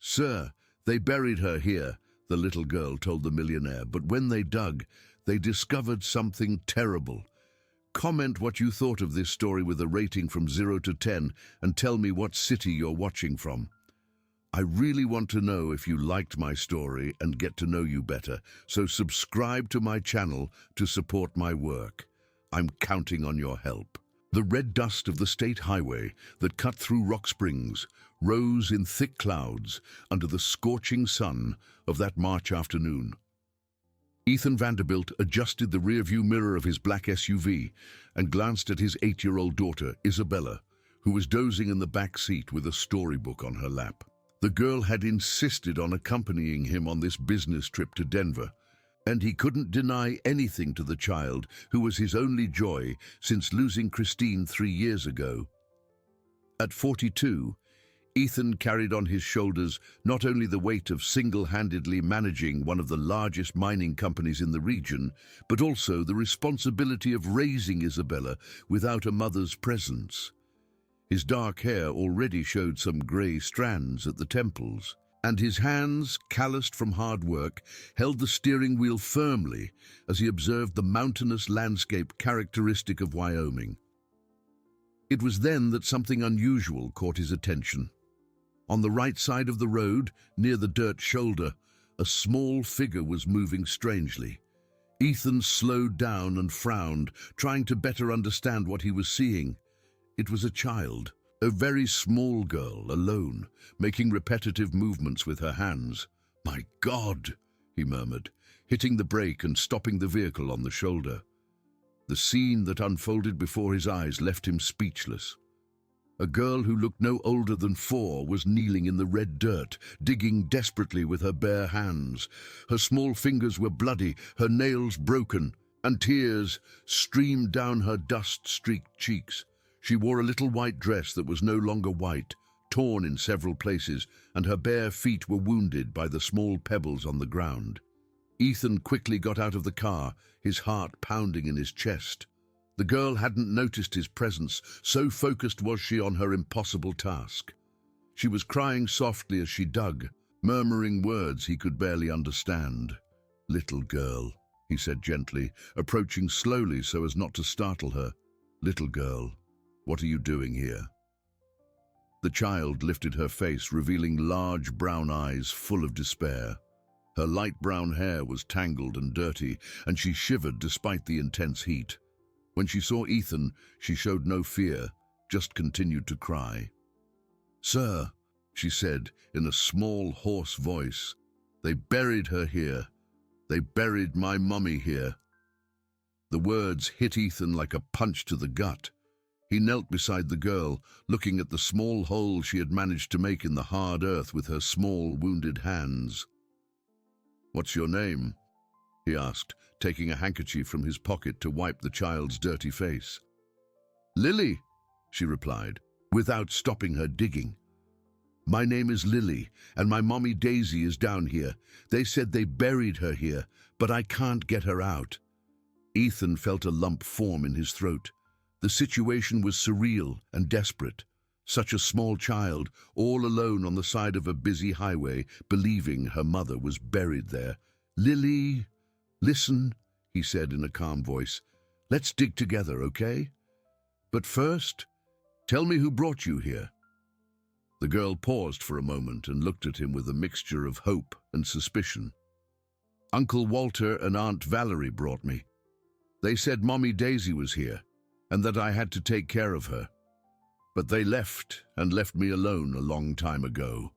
"Sir, they buried her here," the little girl told the millionaire, "but when they dug, they discovered something terrible. Comment what you thought of this story with a rating from 0 to 10 and tell me what city you're watching from. I really want to know if you liked my story and get to know you better, so subscribe to my channel to support my work. I'm counting on your help." The red dust of the state highway that cut through Rock Springs rose in thick clouds under the scorching sun of that March afternoon. Ethan Vanderbilt adjusted the rearview mirror of his black SUV and glanced at his 8-year-old daughter, Isabella, who was dozing in the back seat with a storybook on her lap. The girl had insisted on accompanying him on this business trip to Denver, and he couldn't deny anything to the child who was his only joy since losing Christine 3 years ago. At 42, Ethan carried on his shoulders not only the weight of single-handedly managing one of the largest mining companies in the region, but also the responsibility of raising Isabella without a mother's presence. His dark hair already showed some grey strands at the temples, and his hands, calloused from hard work, held the steering wheel firmly as he observed the mountainous landscape characteristic of Wyoming. It was then that something unusual caught his attention. On the right side of the road, near the dirt shoulder, a small figure was moving strangely. Ethan slowed down and frowned, trying to better understand what he was seeing. It was a child. A very small girl, alone, making repetitive movements with her hands. "My God," he murmured, hitting the brake and stopping the vehicle on the shoulder. The scene that unfolded before his eyes left him speechless. A girl who looked no older than 4 was kneeling in the red dirt, digging desperately with her bare hands. Her small fingers were bloody, her nails broken, and tears streamed down her dust-streaked cheeks. She wore a little white dress that was no longer white, torn in several places, and her bare feet were wounded by the small pebbles on the ground. Ethan quickly got out of the car, his heart pounding in his chest. The girl hadn't noticed his presence, so focused was she on her impossible task. She was crying softly as she dug, murmuring words he could barely understand. "Little girl," he said gently, approaching slowly so as not to startle her. "Little girl, what are you doing here?" The child lifted her face, revealing large brown eyes full of despair. Her light brown hair was tangled and dirty, and she shivered despite the intense heat. When she saw Ethan, she showed no fear, just continued to cry. "Sir," she said in a small, hoarse voice, "they buried her here. They buried my mummy here." The words hit Ethan like a punch to the gut. He knelt beside the girl, looking at the small hole she had managed to make in the hard earth with her small, wounded hands. "What's your name?" he asked, taking a handkerchief from his pocket to wipe the child's dirty face. "Lily," she replied, without stopping her digging. "My name is Lily, and my mommy Daisy is down here. They said they buried her here, but I can't get her out." Ethan felt a lump form in his throat. The situation was surreal and desperate. Such a small child, all alone on the side of a busy highway, believing her mother was buried there. "Lily, listen," he said in a calm voice. "Let's dig together, okay? But first, tell me who brought you here." The girl paused for a moment and looked at him with a mixture of hope and suspicion. "Uncle Walter and Aunt Valerie brought me. They said Mommy Daisy was here, and that I had to take care of her. But they left me alone a long time ago."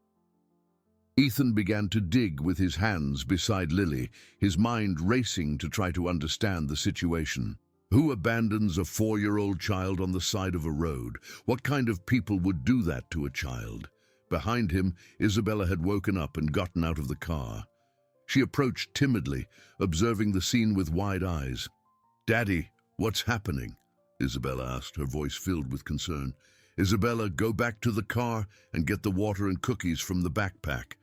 Ethan began to dig with his hands beside Lily, his mind racing to try to understand the situation. Who abandons a 4-year-old child on the side of a road? What kind of people would do that to a child? Behind him, Isabella had woken up and gotten out of the car. She approached timidly, observing the scene with wide eyes. "Daddy, what's happening?" Isabella asked, her voice filled with concern. "Isabella, go back to the car and get the water and cookies from the backpack,"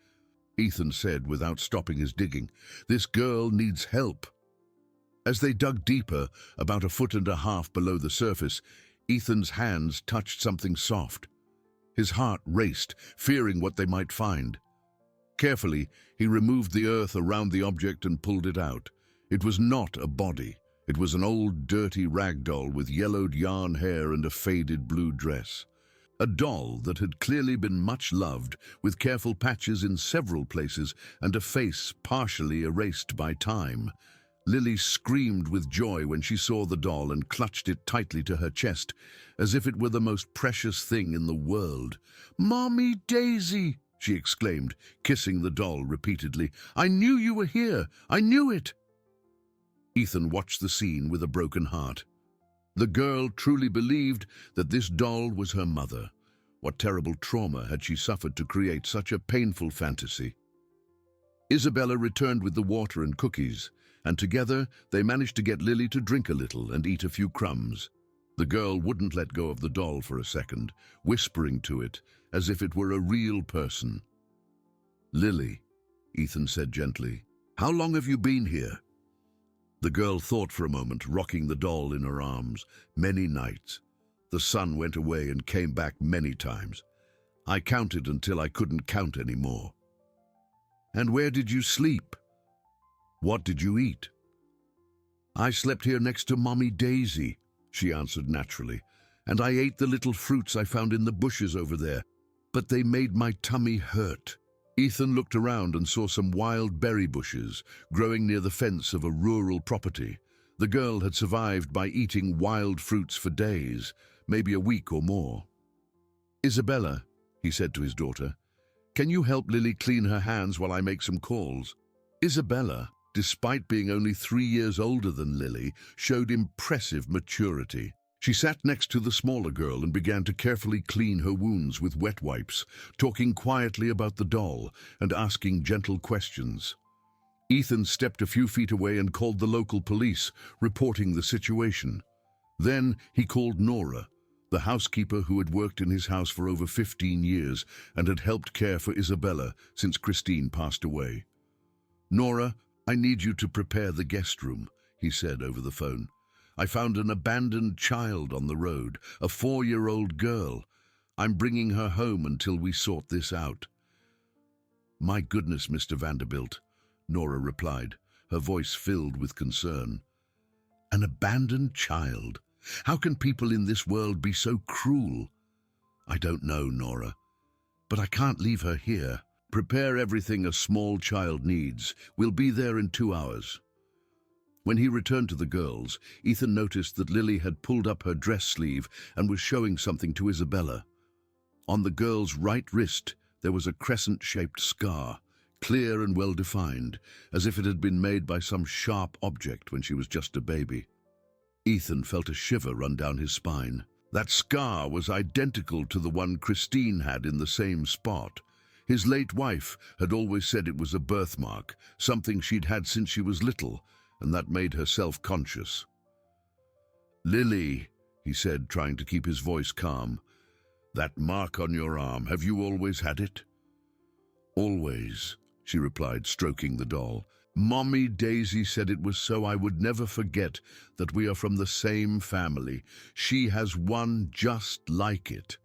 Ethan said without stopping his digging. "This girl needs help." As they dug deeper, about 1.5 feet below the surface, Ethan's hands touched something soft. His heart raced, fearing what they might find. Carefully, he removed the earth around the object and pulled it out. It was not a body. It was an old, dirty rag doll with yellowed yarn hair and a faded blue dress. A doll that had clearly been much loved, with careful patches in several places and a face partially erased by time. Lily screamed with joy when she saw the doll and clutched it tightly to her chest, as if it were the most precious thing in the world. "Mommy Daisy!" she exclaimed, kissing the doll repeatedly. "I knew you were here! I knew it!" Ethan watched the scene with a broken heart. The girl truly believed that this doll was her mother. What terrible trauma had she suffered to create such a painful fantasy? Isabella returned with the water and cookies, and together they managed to get Lily to drink a little and eat a few crumbs. The girl wouldn't let go of the doll for a second, whispering to it as if it were a real person. "Lily," Ethan said gently, "how long have you been here?" The girl thought for a moment, rocking the doll in her arms. "Many nights. The sun went away and came back many times. I counted until I couldn't count anymore." "And where did you sleep? What did you eat?" "I slept here next to Mommy Daisy," she answered naturally, "and I ate the little fruits I found in the bushes over there, but they made my tummy hurt." Ethan looked around and saw some wild berry bushes growing near the fence of a rural property. The girl had survived by eating wild fruits for days, maybe a week or more. "Isabella," he said to his daughter, "can you help Lily clean her hands while I make some calls?" Isabella, despite being only 3 years older than Lily, showed impressive maturity. She sat next to the smaller girl and began to carefully clean her wounds with wet wipes, talking quietly about the doll and asking gentle questions. Ethan stepped a few feet away and called the local police, reporting the situation. Then he called Nora, the housekeeper who had worked in his house for over 15 years and had helped care for Isabella since Christine passed away. "Nora, I need you to prepare the guest room," he said over the phone. "I found an abandoned child on the road, a 4-year-old girl. I'm bringing her home until we sort this out." "My goodness, Mr. Vanderbilt," Nora replied, her voice filled with concern. "An abandoned child? How can people in this world be so cruel?" "I don't know, Nora, but I can't leave her here. Prepare everything a small child needs. We'll be there in 2 hours." When he returned to the girls, Ethan noticed that Lily had pulled up her dress sleeve and was showing something to Isabella. On the girl's right wrist, there was a crescent-shaped scar, clear and well-defined, as if it had been made by some sharp object when she was just a baby. Ethan felt a shiver run down his spine. That scar was identical to the one Christine had in the same spot. His late wife had always said it was a birthmark, something she'd had since she was little, and that made her self-conscious. "Lily," he said, trying to keep his voice calm, "that mark on your arm, have you always had it?" "Always," she replied, stroking the doll. "Mommy Daisy said it was so I would never forget that we are from the same family. She has one just like it."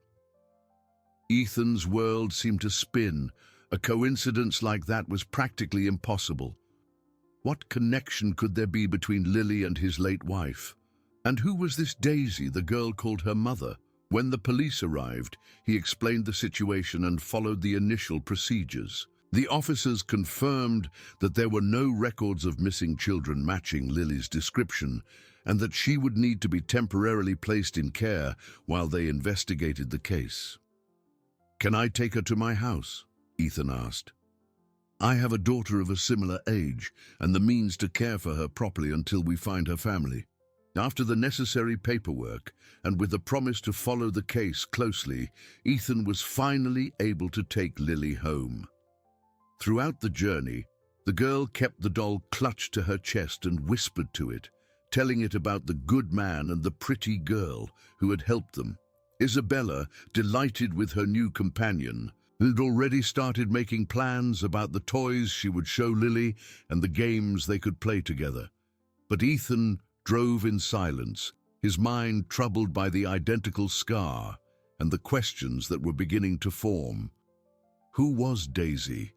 Ethan's world seemed to spin. A coincidence like that was practically impossible. What connection could there be between Lily and his late wife? And who was this Daisy the girl called her mother? When the police arrived, he explained the situation and followed the initial procedures. The officers confirmed that there were no records of missing children matching Lily's description, and that she would need to be temporarily placed in care while they investigated the case. "Can I take her to my house?" Ethan asked. "I have a daughter of a similar age and the means to care for her properly until we find her family." After the necessary paperwork, and with the promise to follow the case closely, Ethan was finally able to take Lily home. Throughout the journey, the girl kept the doll clutched to her chest and whispered to it, telling it about the good man and the pretty girl who had helped them. Isabella, delighted with her new companion, had already started making plans about the toys she would show Lily and the games they could play together. But Ethan drove in silence, his mind troubled by the identical scar and the questions that were beginning to form. Who was Daisy?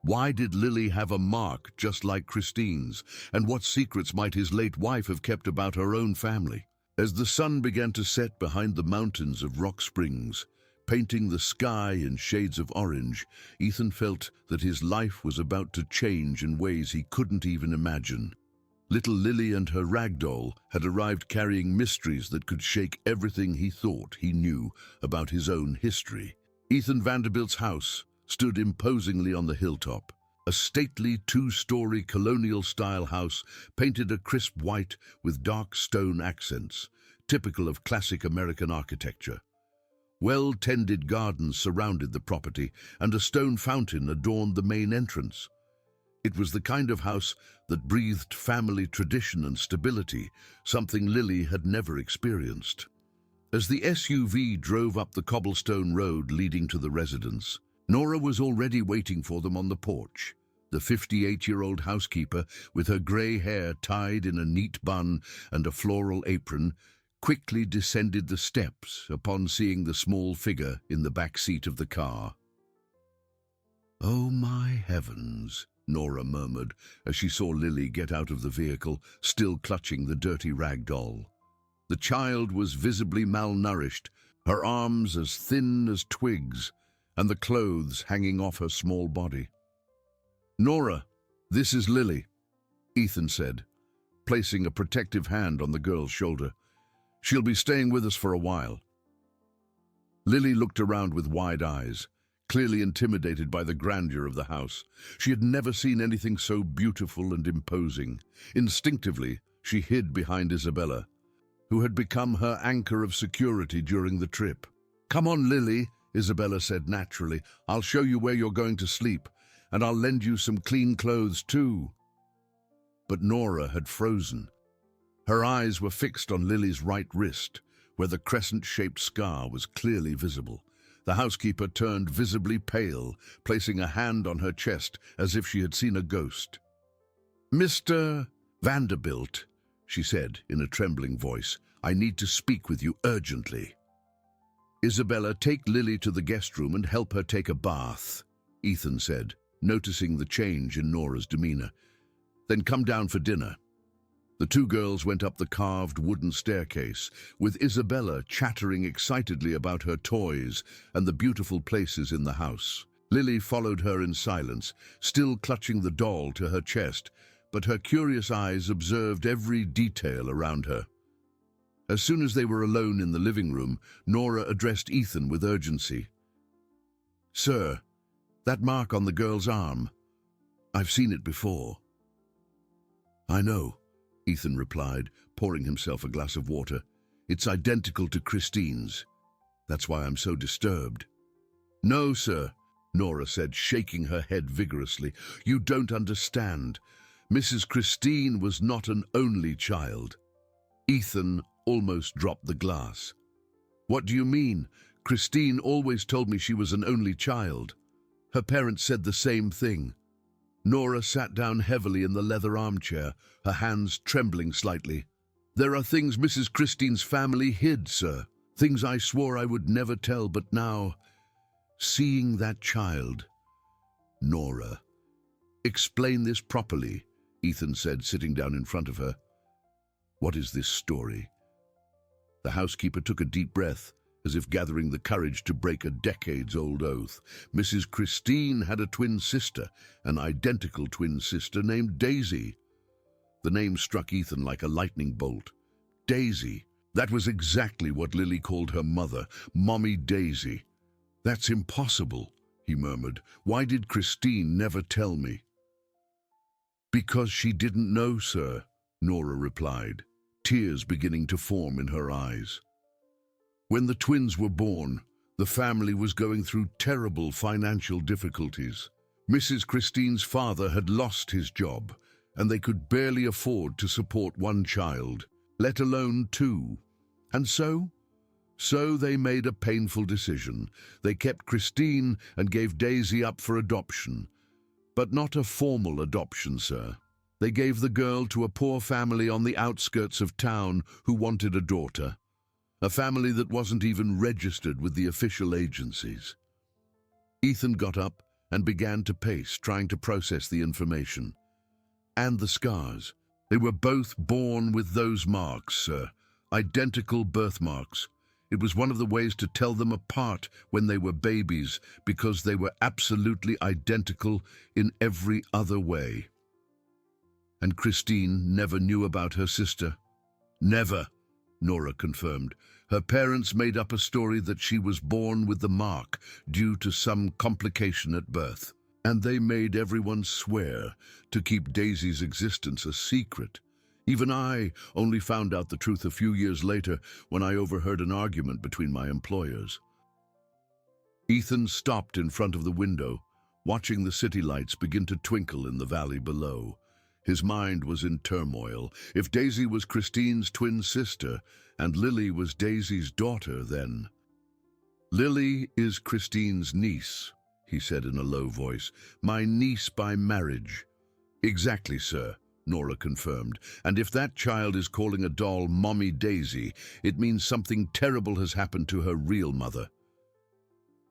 Why did Lily have a mark just like Christine's? And what secrets might his late wife have kept about her own family? As the sun began to set behind the mountains of Rock Springs, painting the sky in shades of orange, Ethan felt that his life was about to change in ways he couldn't even imagine. Little Lily and her ragdoll had arrived carrying mysteries that could shake everything he thought he knew about his own history. Ethan Vanderbilt's house stood imposingly on the hilltop, a stately two-story colonial-style house painted a crisp white with dark stone accents, typical of classic American architecture. Well-tended gardens surrounded the property, and a stone fountain adorned the main entrance. It was the kind of house that breathed family tradition and stability, something Lily had never experienced. As the SUV drove up the cobblestone road leading to the residence, Nora was already waiting for them on the porch. The 58-year-old housekeeper, with her grey hair tied in a neat bun and a floral apron, quickly descended the steps upon seeing the small figure in the back seat of the car. "Oh, my heavens," Nora murmured as she saw Lily get out of the vehicle, still clutching the dirty rag doll. The child was visibly malnourished, her arms as thin as twigs, and the clothes hanging off her small body. "Nora, this is Lily," Ethan said, placing a protective hand on the girl's shoulder. "She'll be staying with us for a while." Lily looked around with wide eyes, clearly intimidated by the grandeur of the house. She had never seen anything so beautiful and imposing. Instinctively, she hid behind Isabella, who had become her anchor of security during the trip. "Come on, Lily," Isabella said naturally. "I'll show you where you're going to sleep, and I'll lend you some clean clothes too." But Nora had frozen. Her eyes were fixed on Lily's right wrist, where the crescent-shaped scar was clearly visible. The housekeeper turned visibly pale, placing a hand on her chest as if she had seen a ghost. "Mr. Vanderbilt," she said in a trembling voice, "I need to speak with you urgently." "Isabella, take Lily to the guest room and help her take a bath," Ethan said, noticing the change in Nora's demeanor. "Then come down for dinner." The two girls went up the carved wooden staircase, with Isabella chattering excitedly about her toys and the beautiful places in the house. Lily followed her in silence, still clutching the doll to her chest, but her curious eyes observed every detail around her. As soon as they were alone in the living room, Nora addressed Ethan with urgency. "Sir, that mark on the girl's arm, I've seen it before." "I know," Ethan replied, pouring himself a glass of water. "It's identical to Christine's. That's why I'm so disturbed." "No, sir," Nora said, shaking her head vigorously. "You don't understand. Mrs. Christine was not an only child." Ethan almost dropped the glass. "What do you mean? Christine always told me she was an only child. Her parents said the same thing." Nora sat down heavily in the leather armchair, her hands trembling slightly. "There are things Mrs. Christine's family hid, sir. Things I swore I would never tell, but now, seeing that child..." "Nora, explain this properly," Ethan said, sitting down in front of her. "What is this story?" The housekeeper took a deep breath, as if gathering the courage to break a decades-old oath. "Mrs. Christine had a twin sister, an identical twin sister named Daisy." The name struck Ethan like a lightning bolt. Daisy. That was exactly what Lily called her mother, Mommy Daisy. "That's impossible," he murmured. "Why did Christine never tell me?" "Because she didn't know, sir," Nora replied, tears beginning to form in her eyes. "When the twins were born, the family was going through terrible financial difficulties. Mrs. Christine's father had lost his job, and they could barely afford to support one child, let alone two. And so they made a painful decision. They kept Christine and gave Daisy up for adoption. But not a formal adoption, sir. They gave the girl to a poor family on the outskirts of town who wanted a daughter. A family that wasn't even registered with the official agencies." Ethan got up and began to pace, trying to process the information. And the scars. They were both born with those marks, sir. Identical birthmarks. It was one of the ways to tell them apart when they were babies, because they were absolutely identical in every other way. And Christine never knew about her sister? Never, Nora confirmed. Her parents made up a story that she was born with the mark due to some complication at birth. And they made everyone swear to keep Daisy's existence a secret. Even I only found out the truth a few years later when I overheard an argument between my employers. Ethan stopped in front of the window, watching the city lights begin to twinkle in the valley below. His mind was in turmoil. If Daisy was Christine's twin sister and Lily was Daisy's daughter, then... "Lily is Christine's niece," he said in a low voice. "My niece by marriage." "Exactly, sir," Nora confirmed. "And if that child is calling a doll Mommy Daisy, it means something terrible has happened to her real mother."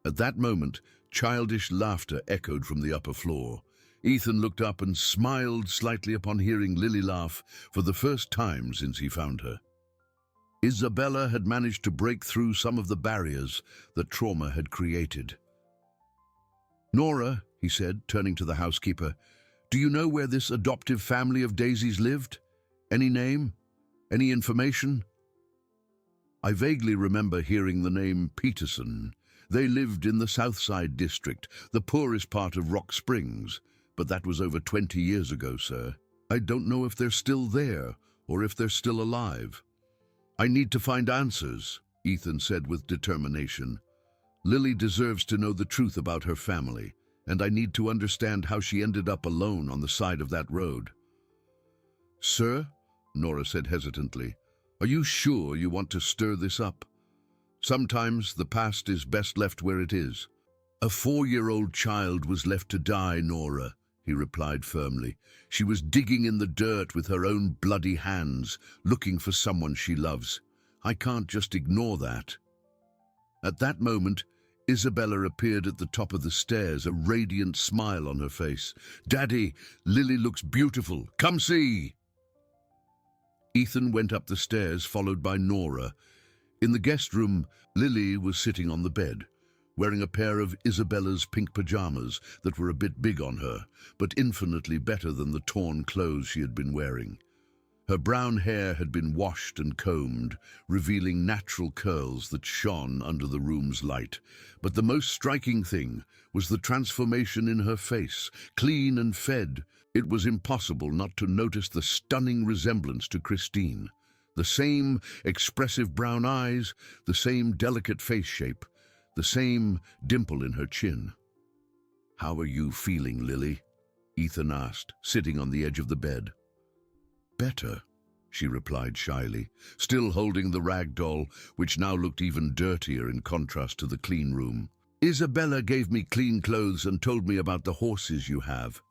At that moment, childish laughter echoed from the upper floor. Ethan looked up and smiled slightly upon hearing Lily laugh for the first time since he found her. Isabella had managed to break through some of the barriers that trauma had created. "Nora," he said, turning to the housekeeper, "do you know where this adoptive family of Daisies lived? Any name? Any information?" "I vaguely remember hearing the name Peterson. They lived in the Southside district, the poorest part of Rock Springs. But that was over 20 years ago, sir. I don't know if they're still there or if they're still alive." "I need to find answers," Ethan said with determination. "Lily deserves to know the truth about her family, and I need to understand how she ended up alone on the side of that road." "Sir," Nora said hesitantly, "are you sure you want to stir this up? Sometimes the past is best left where it is." "A 4-year-old child was left to die, Nora," he replied firmly. "She was digging in the dirt with her own bloody hands, looking for someone she loves. I can't just ignore that." At that moment, Isabella appeared at the top of the stairs, a radiant smile on her face. "Daddy, Lily looks beautiful. Come see!" Ethan went up the stairs, followed by Nora. In the guest room, Lily was sitting on the bed, wearing a pair of Isabella's pink pajamas that were a bit big on her, but infinitely better than the torn clothes she had been wearing. Her brown hair had been washed and combed, revealing natural curls that shone under the room's light. But the most striking thing was the transformation in her face. Clean and fed, it was impossible not to notice the stunning resemblance to Christine. The same expressive brown eyes, the same delicate face shape, the same dimple in her chin. "How are you feeling, Lily?" Ethan asked, sitting on the edge of the bed. "Better," she replied shyly, still holding the rag doll, which now looked even dirtier in contrast to the clean room. "Isabella gave me clean clothes and told me about the horses you have."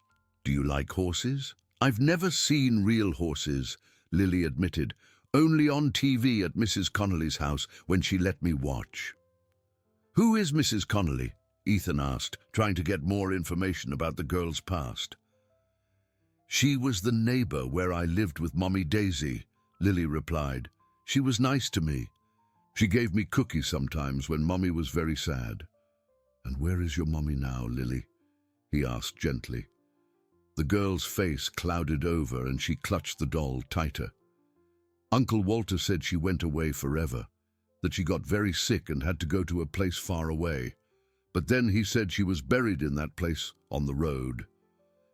"Do you like horses?" "I've never seen real horses," Lily admitted. "Only on TV at Mrs. Connolly's house when she let me watch." "Who is Mrs. Connolly?" Ethan asked, trying to get more information about the girl's past. "She was the neighbor where I lived with Mommy Daisy," Lily replied. "She was nice to me. She gave me cookies sometimes when Mommy was very sad." "And where is your mommy now, Lily?" he asked gently. The girl's face clouded over and she clutched the doll tighter. "Uncle Walter said she went away forever, that she got very sick and had to go to a place far away. But then he said she was buried in that place on the road."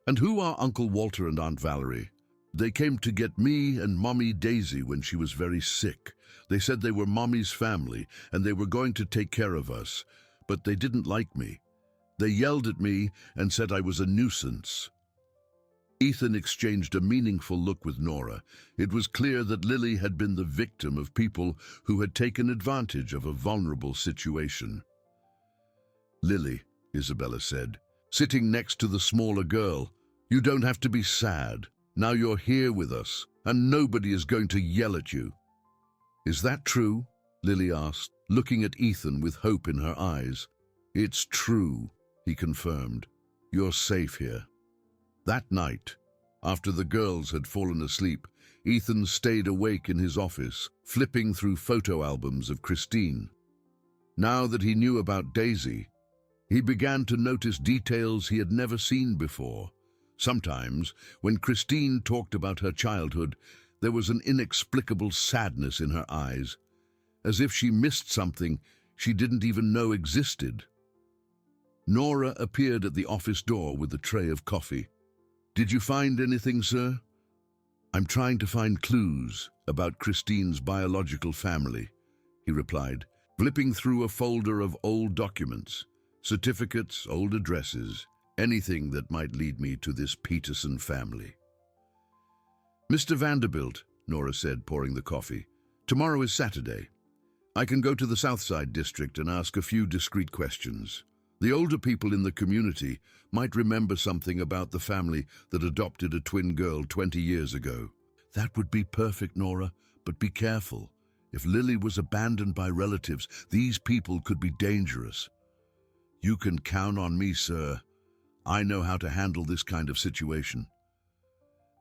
"And who are Uncle Walter and Aunt Valerie?" "They came to get me and Mommy Daisy when she was very sick. They said they were Mommy's family and they were going to take care of us, but they didn't like me. They yelled at me and said I was a nuisance." Ethan exchanged a meaningful look with Nora. It was clear that Lily had been the victim of people who had taken advantage of a vulnerable situation. "Lily," Isabella said, sitting next to the smaller girl, "you don't have to be sad. Now you're here with us, and nobody is going to yell at you." "Is that true?" Lily asked, looking at Ethan with hope in her eyes. "It's true," he confirmed. You're safe here." That night, after the girls had fallen asleep, Ethan stayed awake in his office, flipping through photo albums of Christine. Now that he knew about Daisy, he began to notice details he had never seen before. Sometimes, when Christine talked about her childhood, there was an inexplicable sadness in her eyes, as if she missed something she didn't even know existed. Nora appeared at the office door with a tray of coffee. "Did you find anything, sir?" "I'm trying to find clues about Christine's biological family," he replied, flipping through a folder of old documents, certificates, old addresses, anything that might lead me to this Peterson family. "Mr. Vanderbilt," Nora said, pouring the coffee, "tomorrow is Saturday. I can go to the Southside District and ask a few discreet questions. The older people in the community might remember something about the family that adopted a twin girl 20 years ago." "That would be perfect, Nora, but be careful. If Lily was abandoned by relatives, these people could be dangerous." "You can count on me, sir. I know how to handle this kind of situation."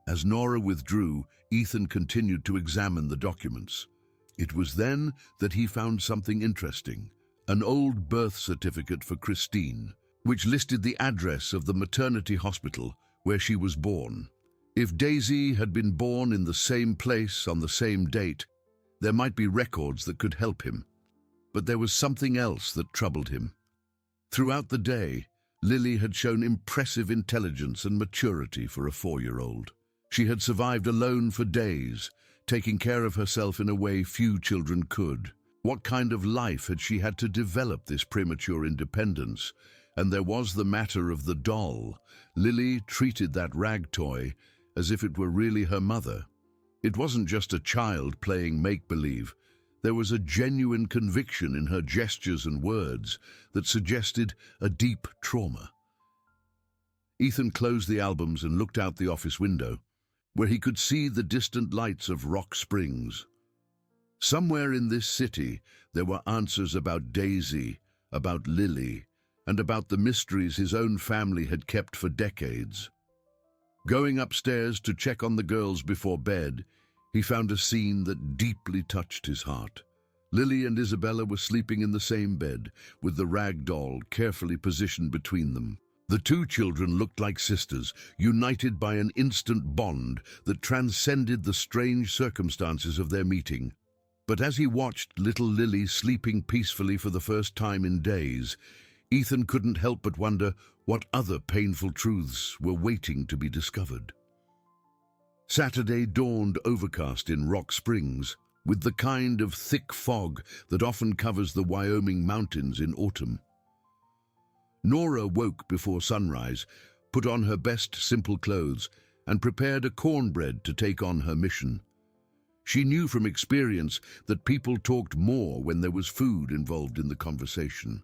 As Nora withdrew, Ethan continued to examine the documents. It was then that he found something interesting: an old birth certificate for Christine, which listed the address of the maternity hospital where she was born. If Daisy had been born in the same place on the same date, there might be records that could help him. But there was something else that troubled him. Throughout the day, Lily had shown impressive intelligence and maturity for a 4-year-old. She had survived alone for days, taking care of herself in a way few children could. What kind of life had she had to develop this premature independence? And there was the matter of the doll. Lily treated that rag toy as if it were really her mother. It wasn't just a child playing make-believe. There was a genuine conviction in her gestures and words that suggested a deep trauma. Ethan closed the albums and looked out the office window, where he could see the distant lights of Rock Springs. Somewhere in this city, there were answers about Daisy, about Lily, and about the mysteries his own family had kept for decades. Going upstairs to check on the girls before bed, he found a scene that deeply touched his heart. Lily and Isabella were sleeping in the same bed, with the rag doll carefully positioned between them. The two children looked like sisters, united by an instant bond that transcended the strange circumstances of their meeting. But as he watched little Lily sleeping peacefully for the first time in days, Ethan couldn't help but wonder what other painful truths were waiting to be discovered. Saturday dawned overcast in Rock Springs, with the kind of thick fog that often covers the Wyoming mountains in autumn. Nora woke before sunrise, put on her best simple clothes, and prepared a cornbread to take on her mission. She knew from experience that people talked more when there was food involved in the conversation.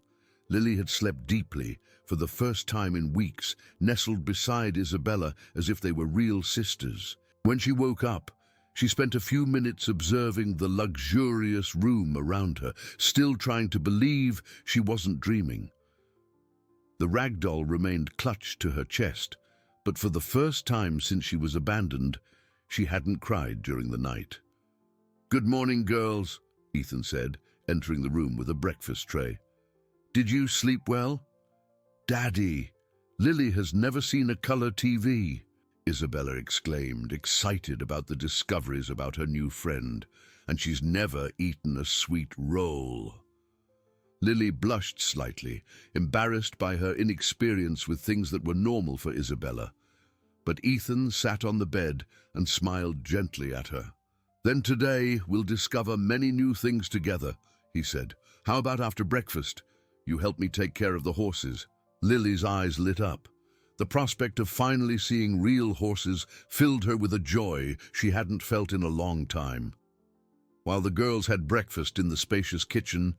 Lily had slept deeply, for the first time in weeks, nestled beside Isabella as if they were real sisters. When she woke up, she spent a few minutes observing the luxurious room around her, still trying to believe she wasn't dreaming. The rag doll remained clutched to her chest, but for the first time since she was abandoned, she hadn't cried during the night. "Good morning, girls," Ethan said, entering the room with a breakfast tray. "Did you sleep well?" "Daddy, Lily has never seen a color TV," Isabella exclaimed, excited about the discoveries about her new friend, "and she's never eaten a sweet roll." Lily blushed slightly, embarrassed by her inexperience with things that were normal for Isabella. But Ethan sat on the bed and smiled gently at her. "Then today we'll discover many new things together," he said. "How about after breakfast? You help me take care of the horses." Lily's eyes lit up. The prospect of finally seeing real horses filled her with a joy she hadn't felt in a long time. While the girls had breakfast in the spacious kitchen,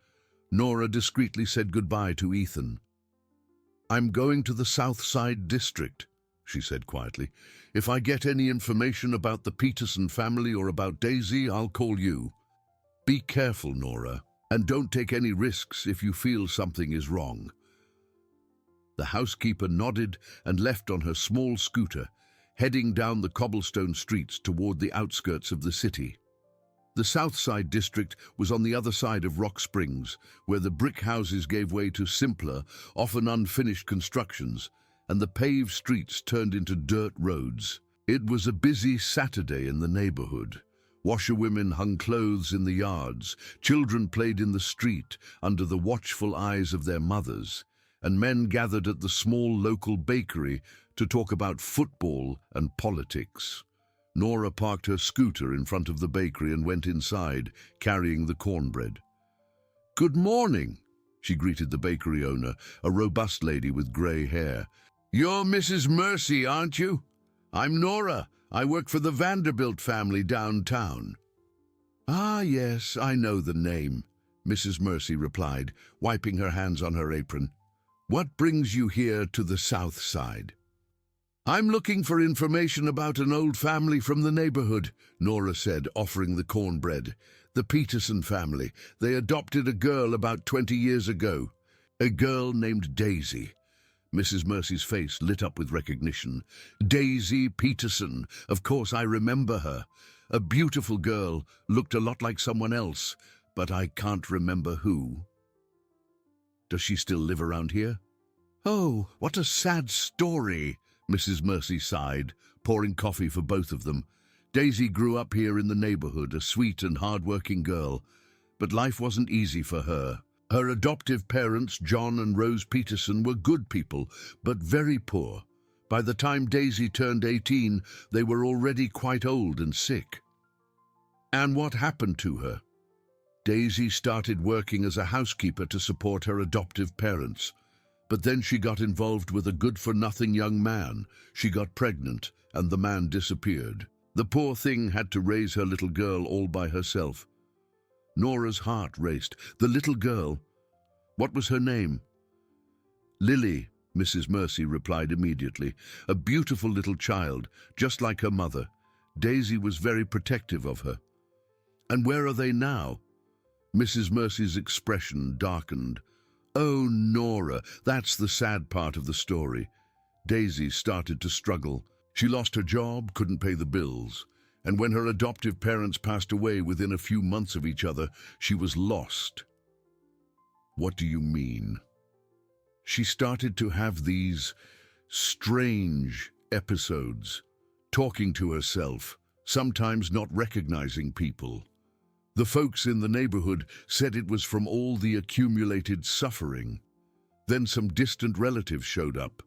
Nora discreetly said goodbye to Ethan. "I'm going to the Southside District," she said quietly. "If I get any information about the Peterson family or about Daisy, I'll call you. Be careful, Nora, and don't take any risks if you feel something is wrong." The housekeeper nodded and left on her small scooter, heading down the cobblestone streets toward the outskirts of the city. The South Side district was on the other side of Rock Springs, where the brick houses gave way to simpler, often unfinished constructions, and the paved streets turned into dirt roads. It was a busy Saturday in the neighborhood. Washerwomen hung clothes in the yards, children played in the street under the watchful eyes of their mothers, and men gathered at the small local bakery to talk about football and politics. Nora parked her scooter in front of the bakery and went inside, carrying the cornbread. "Good morning," she greeted the bakery owner, a robust lady with grey hair. "You're Mrs. Mercy, aren't you? I'm Nora. I work for the Vanderbilt family downtown." "Ah, yes, I know the name," Mrs. Mercy replied, wiping her hands on her apron. "What brings you here to the South Side?" "I'm looking for information about an old family from the neighborhood," Nora said, offering the cornbread. "The Peterson family. They adopted a girl about 20 years ago. A girl named Daisy." Mrs. Mercy's face lit up with recognition. "Daisy Peterson. Of course, I remember her. A beautiful girl, looked a lot like someone else, but I can't remember who." "Does she still live around here?" "Oh, what a sad story," Mrs. Mercy sighed, pouring coffee for both of them. "Daisy grew up here in the neighborhood, a sweet and hard-working girl, but life wasn't easy for her. Her adoptive parents, John and Rose Peterson, were good people, but very poor. By the time Daisy turned 18, they were already quite old and sick." "And what happened to her?" "Daisy started working as a housekeeper to support her adoptive parents. But then she got involved with a good-for-nothing young man. She got pregnant, and the man disappeared. The poor thing had to raise her little girl all by herself." Nora's heart raced. "The little girl? What was her name?" "Lily," Mrs. Mercy replied immediately. "A beautiful little child, just like her mother. Daisy was very protective of her." "And where are they now?" Mrs. Mercy's expression darkened. "Oh, Nora, that's the sad part of the story. Daisy started to struggle. She lost her job, couldn't pay the bills, and when her adoptive parents passed away within a few months of each other, she was lost." "What do you mean?" "She started to have these strange episodes, talking to herself, sometimes not recognizing people. The folks in the neighborhood said it was from all the accumulated suffering. Then some distant relatives showed up,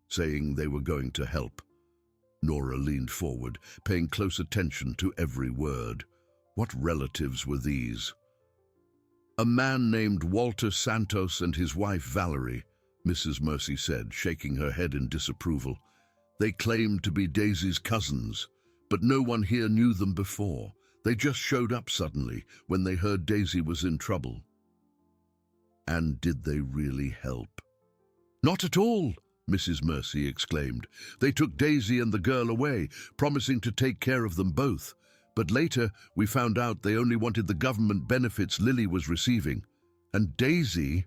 saying they were going to help." Nora leaned forward, paying close attention to every word. "What relatives were these?" "A man named Walter Santos and his wife Valerie," Mrs. Mercy said, shaking her head in disapproval. "They claimed to be Daisy's cousins, but no one here knew them before. They just showed up suddenly when they heard Daisy was in trouble." "And did they really help?" "Not at all," Mrs. Mercy exclaimed. "They took Daisy and the girl away, promising to take care of them both. But later, we found out they only wanted the government benefits Lily was receiving. And Daisy,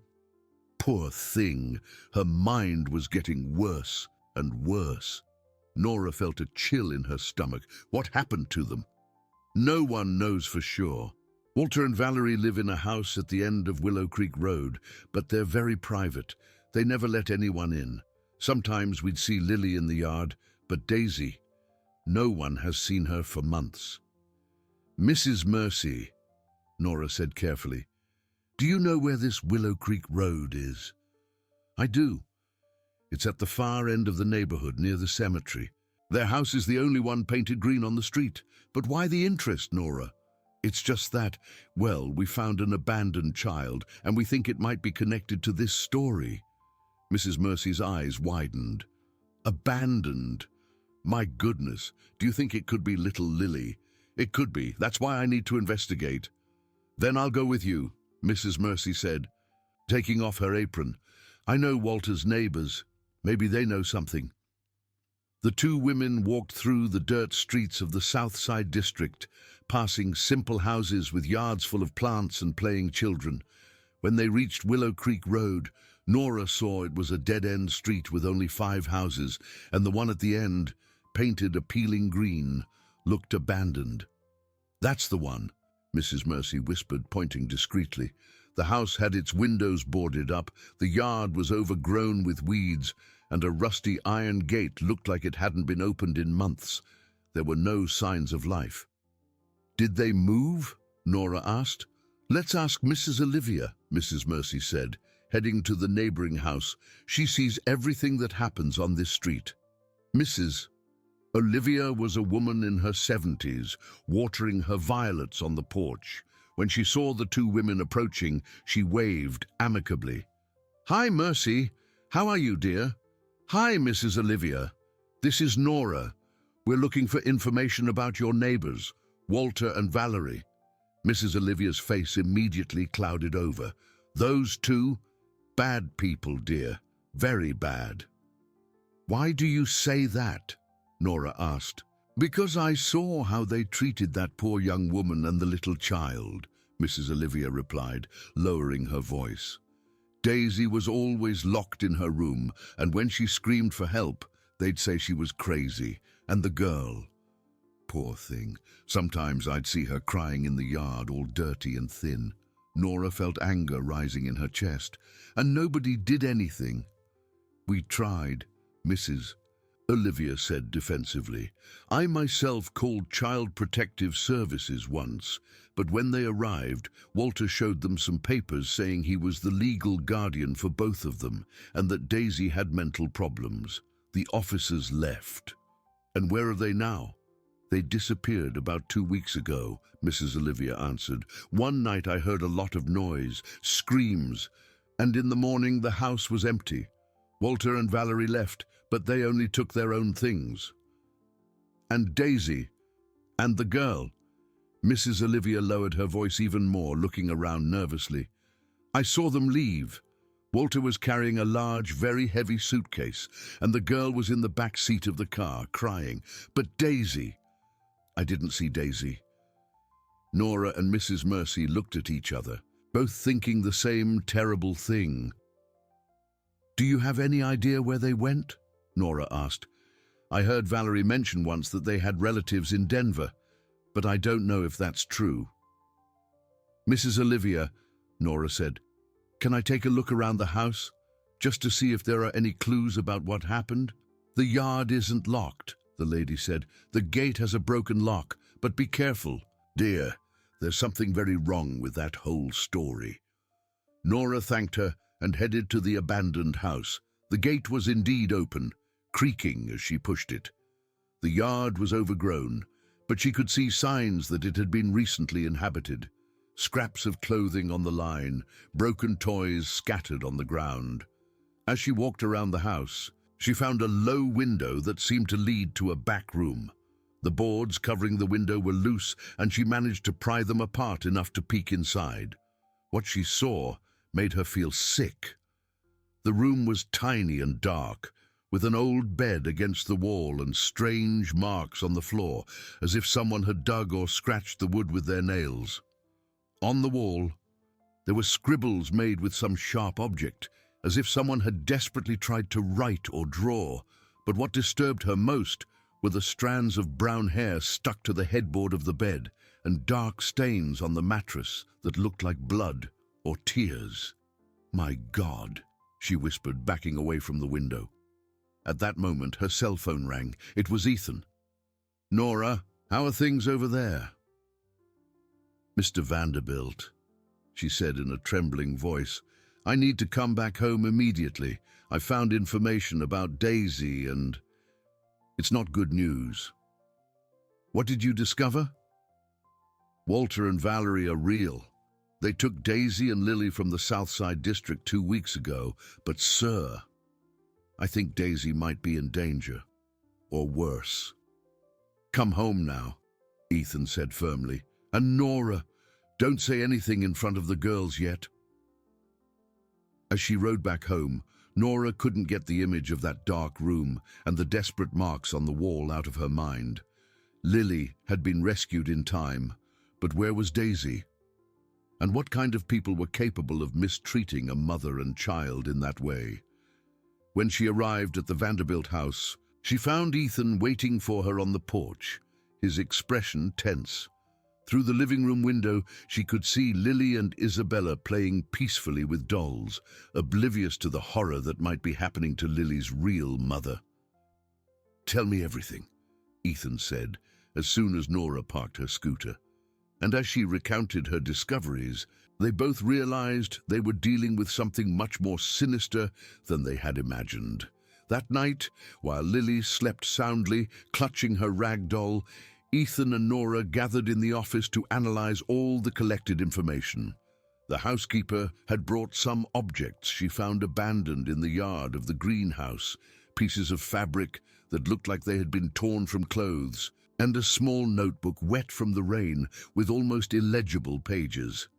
poor thing, her mind was getting worse and worse." Nora felt a chill in her stomach. "What happened to them?" "No one knows for sure. Walter and Valerie live in a house at the end of Willow Creek Road, but they're very private. They never let anyone in. Sometimes we'd see Lily in the yard, but Daisy, no one has seen her for months." "Mrs. Mercy," Nora said carefully, "do you know where this Willow Creek Road is?" "I do. It's at the far end of the neighborhood near the cemetery. Their house is the only one painted green on the street. But why the interest, Nora?" "It's just that, well, we found an abandoned child, and we think it might be connected to this story." Mrs. Mercy's eyes widened. "Abandoned? My goodness, do you think it could be little Lily?" "It could be. That's why I need to investigate." "Then I'll go with you," Mrs. Mercy said, taking off her apron. "I know Walter's neighbors. Maybe they know something." The two women walked through the dirt streets of the South Side district, passing simple houses with yards full of plants and playing children. When they reached Willow Creek Road, Nora saw it was a dead-end street with only 5 houses, and the one at the end, painted a peeling green, looked abandoned. "That's the one," Mrs. Mercy whispered, pointing discreetly. The house had its windows boarded up, the yard was overgrown with weeds, and a rusty iron gate looked like it hadn't been opened in months. There were no signs of life. "Did they move?" Nora asked. "Let's ask Mrs. Olivia," Mrs. Mercy said, heading to the neighboring house. "She sees everything that happens on this street." Mrs. Olivia was a woman in her 70s, watering her violets on the porch. When she saw the 2 women approaching, she waved amicably. "Hi, Mercy. How are you, dear?" "Hi, Mrs. Olivia. This is Nora. We're looking for information about your neighbors, Walter and Valerie." Mrs. Olivia's face immediately clouded over. "Those 2? Bad people, dear. Very bad." "Why do you say that?" Nora asked. "Because I saw how they treated that poor young woman and the little child," Mrs. Olivia replied, lowering her voice. "Daisy was always locked in her room, and when she screamed for help, they'd say she was crazy. And the girl, poor thing, sometimes I'd see her crying in the yard, all dirty and thin." Nora felt anger rising in her chest. "And nobody did anything." "We tried," Mrs. Olivia said defensively. "I myself called Child Protective Services once, but when they arrived, Walter showed them some papers saying he was the legal guardian for both of them and that Daisy had mental problems. The officers left." "And where are they now?" "They disappeared about 2 weeks ago," Mrs. Olivia answered. "One night I heard a lot of noise, screams, and in the morning the house was empty. Walter and Valerie left, but they only took their own things." "And Daisy? And the girl?" Mrs. Olivia lowered her voice even more, looking around nervously. "I saw them leave. Walter was carrying a large, very heavy suitcase, and the girl was in the back seat of the car, crying. But Daisy—" "I didn't see Daisy." Nora and Mrs. Mercy looked at each other, both thinking the same terrible thing. "Do you have any idea where they went?" Nora asked. "I heard Valerie mention once that they had relatives in Denver, but I don't know if that's true." "Mrs. Olivia," Nora said, "can I take a look around the house, just to see if there are any clues about what happened?" "The yard isn't locked," the lady said. "The gate has a broken lock, but be careful." "Dear, there's something very wrong with that whole story." Nora thanked her and headed to the abandoned house. The gate was indeed open, creaking as she pushed it. The yard was overgrown, but she could see signs that it had been recently inhabited. Scraps of clothing on the line, broken toys scattered on the ground. As she walked around the house, she found a low window that seemed to lead to a back room. The boards covering the window were loose, and she managed to pry them apart enough to peek inside. What she saw made her feel sick. The room was tiny and dark, with an old bed against the wall and strange marks on the floor, as if someone had dug or scratched the wood with their nails. On the wall, there were scribbles made with some sharp object, as if someone had desperately tried to write or draw. But what disturbed her most were the strands of brown hair stuck to the headboard of the bed and dark stains on the mattress that looked like blood or tears. "My God," she whispered, backing away from the window. At that moment, her cell phone rang. It was Ethan. "Nora, how are things over there?" "Mr. Vanderbilt," she said in a trembling voice, "I need to come back home immediately. I found information about Daisy and it's not good news." "What did you discover?" "Walter and Valerie are real. They took Daisy and Lily from the Southside District 2 weeks ago, but sir, I think Daisy might be in danger, or worse." "Come home now," Ethan said firmly. "And Nora, don't say anything in front of the girls yet." As she rode back home, Nora couldn't get the image of that dark room and the desperate marks on the wall out of her mind. Lily had been rescued in time, but where was Daisy? And what kind of people were capable of mistreating a mother and child in that way? When she arrived at the Vanderbilt house, she found Ethan waiting for her on the porch, his expression tense. Through the living room window, she could see Lily and Isabella playing peacefully with dolls, oblivious to the horror that might be happening to Lily's real mother. "Tell me everything," Ethan said, as soon as Nora parked her scooter. And as she recounted her discoveries, they both realized they were dealing with something much more sinister than they had imagined. That night, while Lily slept soundly, clutching her rag doll, Ethan and Nora gathered in the office to analyze all the collected information. The housekeeper had brought some objects she found abandoned in the yard of the greenhouse, pieces of fabric that looked like they had been torn from clothes, and a small notebook wet from the rain with almost illegible pages.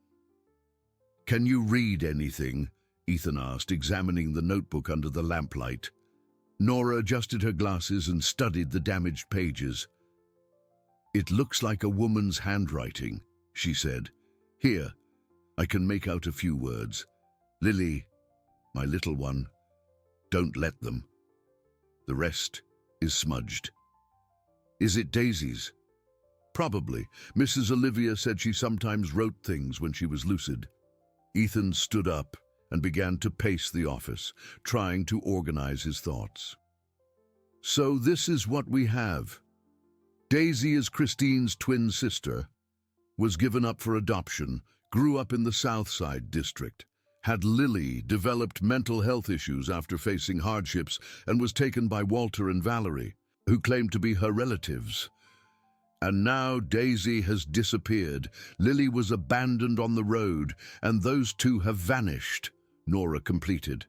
"Can you read anything?" Ethan asked, examining the notebook under the lamplight. Nora adjusted her glasses and studied the damaged pages. "It looks like a woman's handwriting," she said. "Here, I can make out a few words. Lily, my little one, don't let them. The rest is smudged." "Is it Daisy's?" "Probably. Mrs. Olivia said she sometimes wrote things when she was lucid." Ethan stood up and began to pace the office, trying to organize his thoughts. "So this is what we have. Daisy is Christine's twin sister, was given up for adoption, grew up in the South Side district, had Lily developed mental health issues after facing hardships, and was taken by Walter and Valerie, who claimed to be her relatives. And now Daisy has disappeared. Lily was abandoned on the road, and those two have vanished," Nora completed.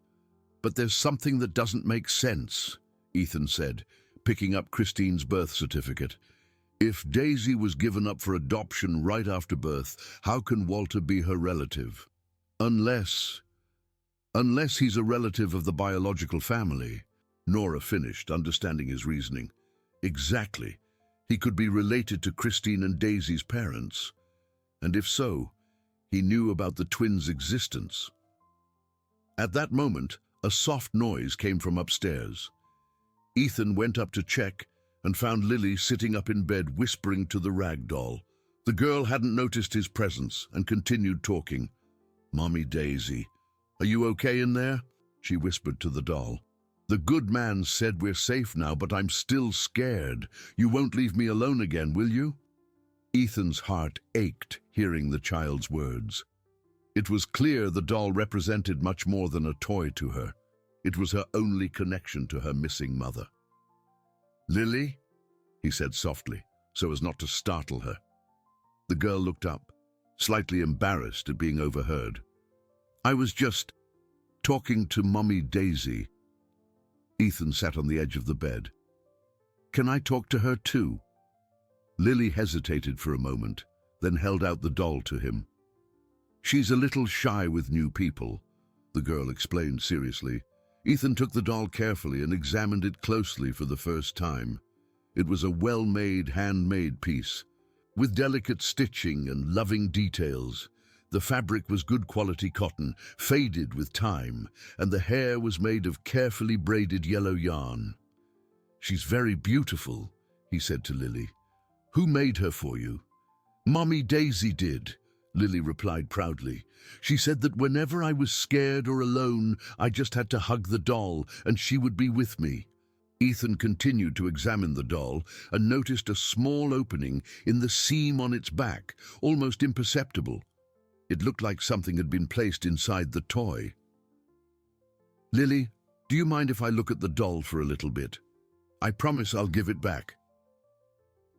"But there's something that doesn't make sense," Ethan said, picking up Christine's birth certificate. "If Daisy was given up for adoption right after birth, how can Walter be her relative? Unless he's a relative of the biological family," Nora finished, understanding his reasoning. "Exactly. He could be related to Christine and Daisy's parents. And if so, he knew about the twins' existence." At that moment, a soft noise came from upstairs. Ethan went up to check and found Lily sitting up in bed whispering to the rag doll. The girl hadn't noticed his presence and continued talking. "Mommy Daisy, are you okay in there?" she whispered to the doll. "The good man said we're safe now, but I'm still scared. You won't leave me alone again, will you?" Ethan's heart ached hearing the child's words. It was clear the doll represented much more than a toy to her. It was her only connection to her missing mother. "Lily?" he said softly, so as not to startle her. The girl looked up, slightly embarrassed at being overheard. "I was just talking to Mommy Daisy." Ethan sat on the edge of the bed. "Can I talk to her too?" Lily hesitated for a moment, then held out the doll to him. "She's a little shy with new people," the girl explained seriously. Ethan took the doll carefully and examined it closely for the first time. It was a well-made, handmade piece, with delicate stitching and loving details. The fabric was good quality cotton, faded with time, and the hair was made of carefully braided yellow yarn. "She's very beautiful," he said to Lily. "Who made her for you?" "Mommy Daisy did," Lily replied proudly. "She said that whenever I was scared or alone, I just had to hug the doll and she would be with me." Ethan continued to examine the doll and noticed a small opening in the seam on its back, almost imperceptible. It looked like something had been placed inside the toy. "Lily, do you mind if I look at the doll for a little bit? I promise I'll give it back."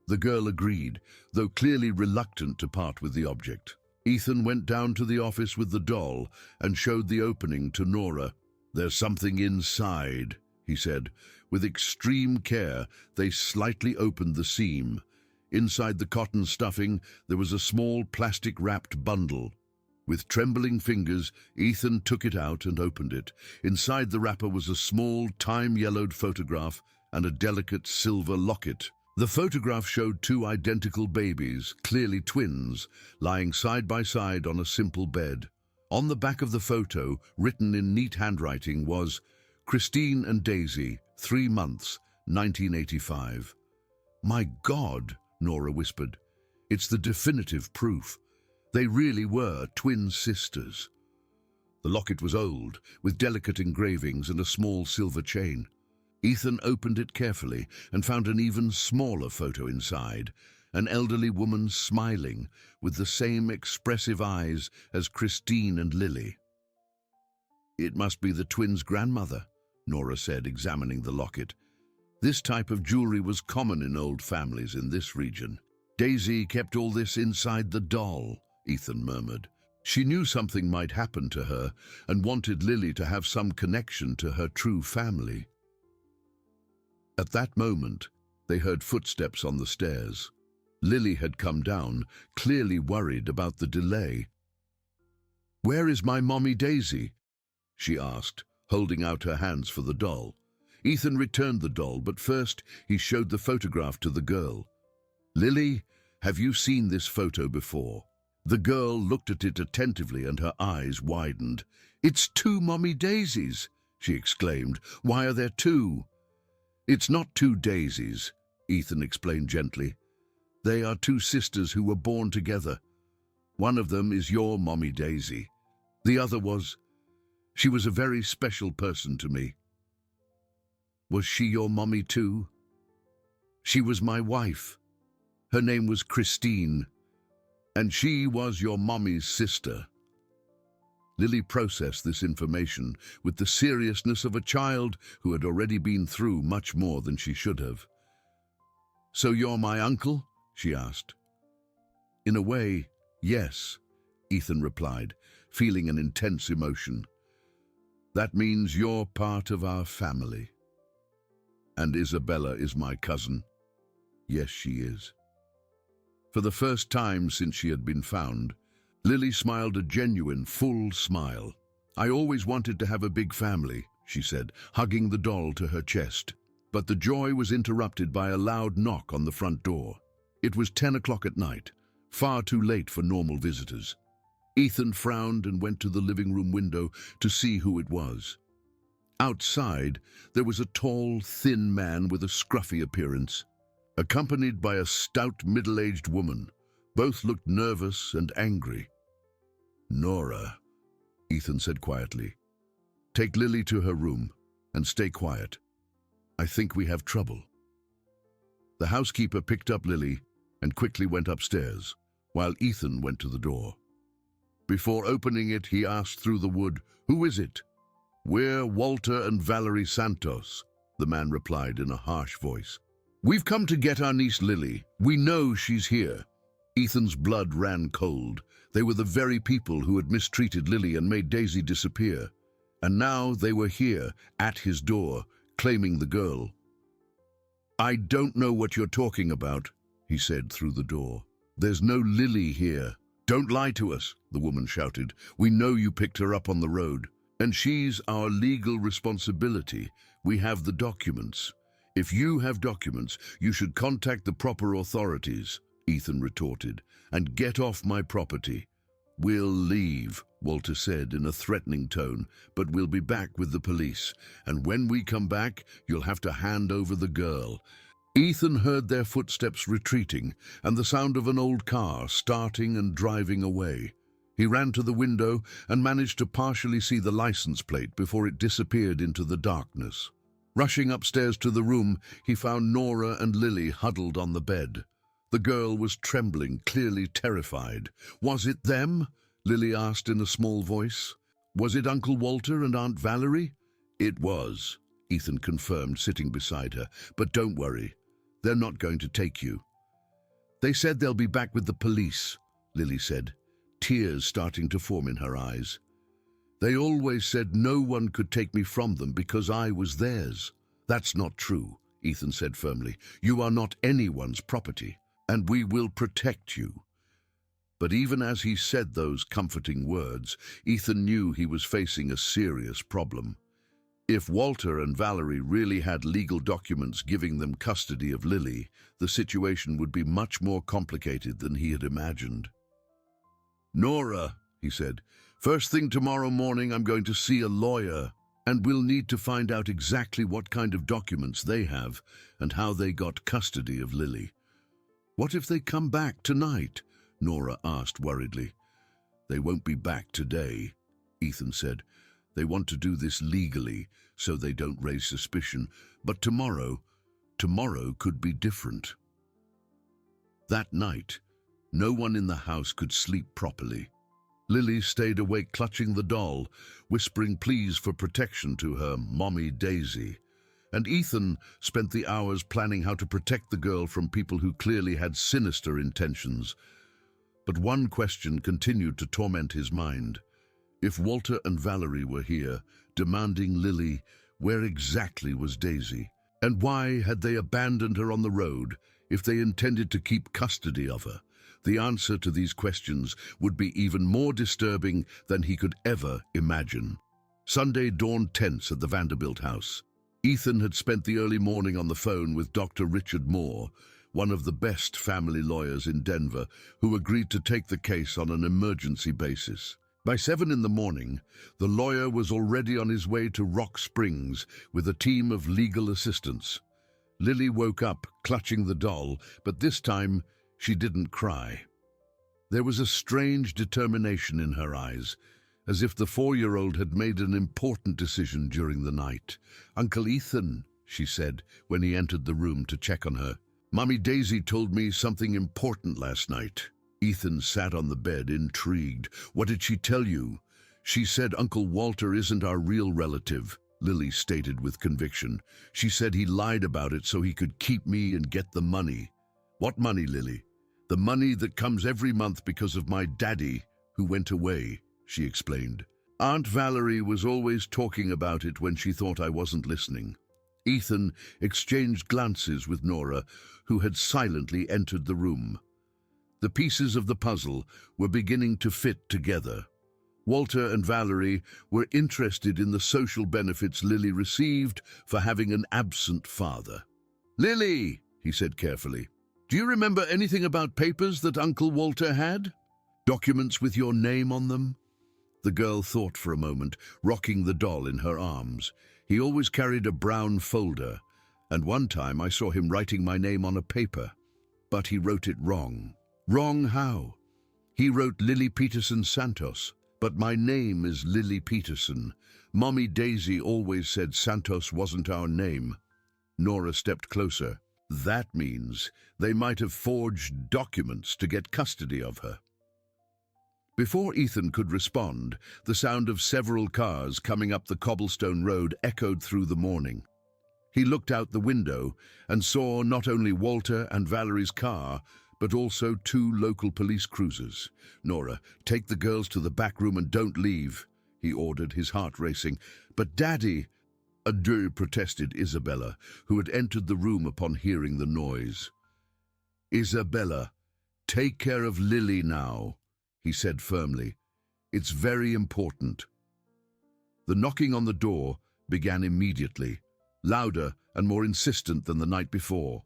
The girl agreed, though clearly reluctant to part with the object. Ethan went down to the office with the doll and showed the opening to Nora. "There's something inside," he said. With extreme care, they slightly opened the seam. Inside the cotton stuffing, there was a small plastic-wrapped bundle. With trembling fingers, Ethan took it out and opened it. Inside the wrapper was a small, time-yellowed photograph and a delicate silver locket. The photograph showed two identical babies, clearly twins, lying side by side on a simple bed. On the back of the photo, written in neat handwriting, was Christine and Daisy, 3 months, 1985. "My God," Nora whispered. "It's the definitive proof. They really were twin sisters." The locket was old, with delicate engravings and a small silver chain. Ethan opened it carefully and found an even smaller photo inside, an elderly woman smiling with the same expressive eyes as Christine and Lily. "It must be the twins' grandmother," Nora said, examining the locket. This type of jewelry was common in old families in this region. "Daisy kept all this inside the doll," Ethan murmured. "She knew something might happen to her and wanted Lily to have some connection to her true family." At that moment, they heard footsteps on the stairs. Lily had come down, clearly worried about the delay. "Where is my mommy Daisy?" she asked, holding out her hands for the doll. Ethan returned the doll, but first he showed the photograph to the girl. "Lily, have you seen this photo before?" The girl looked at it attentively and her eyes widened. "It's two mommy Daisies," she exclaimed. "Why are there two?" "It's not two Daisies," Ethan explained gently. "They are two sisters who were born together. One of them is your mommy Daisy. The other she was a very special person to me." "Was she your mommy too?" "She was my wife. Her name was Christine, and she was your mommy's sister." Lily processed this information with the seriousness of a child who had already been through much more than she should have. "So you're my uncle?" she asked. "In a way, yes," Ethan replied, feeling an intense emotion. "That means you're part of our family." "And Isabella is my cousin?" "Yes, she is." For the first time since she had been found, Lily smiled a genuine, full smile. "I always wanted to have a big family," she said, hugging the doll to her chest. But the joy was interrupted by a loud knock on the front door. It was 10 o'clock at night, far too late for normal visitors. Ethan frowned and went to the living room window to see who it was. Outside, there was a tall, thin man with a scruffy appearance, accompanied by a stout, middle-aged woman. Both looked nervous and angry. "Nora," Ethan said quietly, "take Lily to her room and stay quiet. I think we have trouble." The housekeeper picked up Lily and quickly went upstairs, while Ethan went to the door. Before opening it, he asked through the wood, "Who is it?" "We're Walter and Valerie Santos," the man replied in a harsh voice. "We've come to get our niece Lily. We know she's here." Ethan's blood ran cold. They were the very people who had mistreated Lily and made Daisy disappear. And now they were here, at his door, claiming the girl. "I don't know what you're talking about," he said through the door. "There's no Lily here." "Don't lie to us," the woman shouted. "We know you picked her up on the road. And she's our legal responsibility. We have the documents. If you have documents, you should contact the proper authorities," Ethan retorted, "and get off my property." "We'll leave," Walter said in a threatening tone, "but we'll be back with the police. And when we come back, you'll have to hand over the girl." Ethan heard their footsteps retreating and the sound of an old car starting and driving away. He ran to the window and managed to partially see the license plate before it disappeared into the darkness. Rushing upstairs to the room, he found Nora and Lily huddled on the bed. The girl was trembling, clearly terrified. "Was it them?" Lily asked in a small voice. "Was it Uncle Walter and Aunt Valerie?" "It was," Ethan confirmed, sitting beside her. "But don't worry. They're not going to take you." "They said they'll be back with the police," Lily said, tears starting to form in her eyes. "They always said no one could take me from them because I was theirs." "That's not true," Ethan said firmly. "You are not anyone's property, and we will protect you." But even as he said those comforting words, Ethan knew he was facing a serious problem. If Walter and Valerie really had legal documents giving them custody of Lily, the situation would be much more complicated than he had imagined. "Nora," he said, "first thing tomorrow morning I'm going to see a lawyer, and we'll need to find out exactly what kind of documents they have and how they got custody of Lily." "What if they come back tonight?" Nora asked worriedly. "They won't be back today," Ethan said. "They want to do this legally so they don't raise suspicion. But tomorrow could be different." That night, no one in the house could sleep properly. Lily stayed awake clutching the doll, whispering pleas for protection to her mommy Daisy. And Ethan spent the hours planning how to protect the girl from people who clearly had sinister intentions. But one question continued to torment his mind. If Walter and Valerie were here, demanding Lily, where exactly was Daisy? And why had they abandoned her on the road if they intended to keep custody of her? The answer to these questions would be even more disturbing than he could ever imagine. Sunday dawned tense at the Vanderbilt house. Ethan had spent the early morning on the phone with Dr. Richard Moore, one of the best family lawyers in Denver, who agreed to take the case on an emergency basis. By 7 in the morning, the lawyer was already on his way to Rock Springs with a team of legal assistants. Lily woke up, clutching the doll, but this time she didn't cry. There was a strange determination in her eyes, as if the 4-year-old had made an important decision during the night. "Uncle Ethan," she said when he entered the room to check on her, "Mommy Daisy told me something important last night." Ethan sat on the bed, intrigued. "What did she tell you?" "She said Uncle Walter isn't our real relative," Lily stated with conviction. "She said he lied about it so he could keep me and get the money." "What money, Lily?" "The money that comes every month because of my daddy, who went away," she explained. "Aunt Valerie was always talking about it when she thought I wasn't listening." Ethan exchanged glances with Nora, who had silently entered the room. The pieces of the puzzle were beginning to fit together. Walter and Valerie were interested in the social benefits Lily received for having an absent father. "Lily," he said carefully, "do you remember anything about papers that Uncle Walter had? Documents with your name on them?" The girl thought for a moment, rocking the doll in her arms. "He always carried a brown folder, and one time I saw him writing my name on a paper. But he wrote it wrong." "Wrong how?" "He wrote Lily Peterson Santos, but my name is Lily Peterson. Mommy Daisy always said Santos wasn't our name." Nora stepped closer. "That means they might have forged documents to get custody of her." Before Ethan could respond, the sound of several cars coming up the cobblestone road echoed through the morning. He looked out the window and saw not only Walter and Valerie's car, but also 2 local police cruisers. "Nora, take the girls to the back room and don't leave," he ordered, his heart racing. "But Daddy," adieu, protested Isabella, who had entered the room upon hearing the noise. "Isabella, take care of Lily now," he said firmly. "It's very important." The knocking on the door began immediately, louder and more insistent than the night before.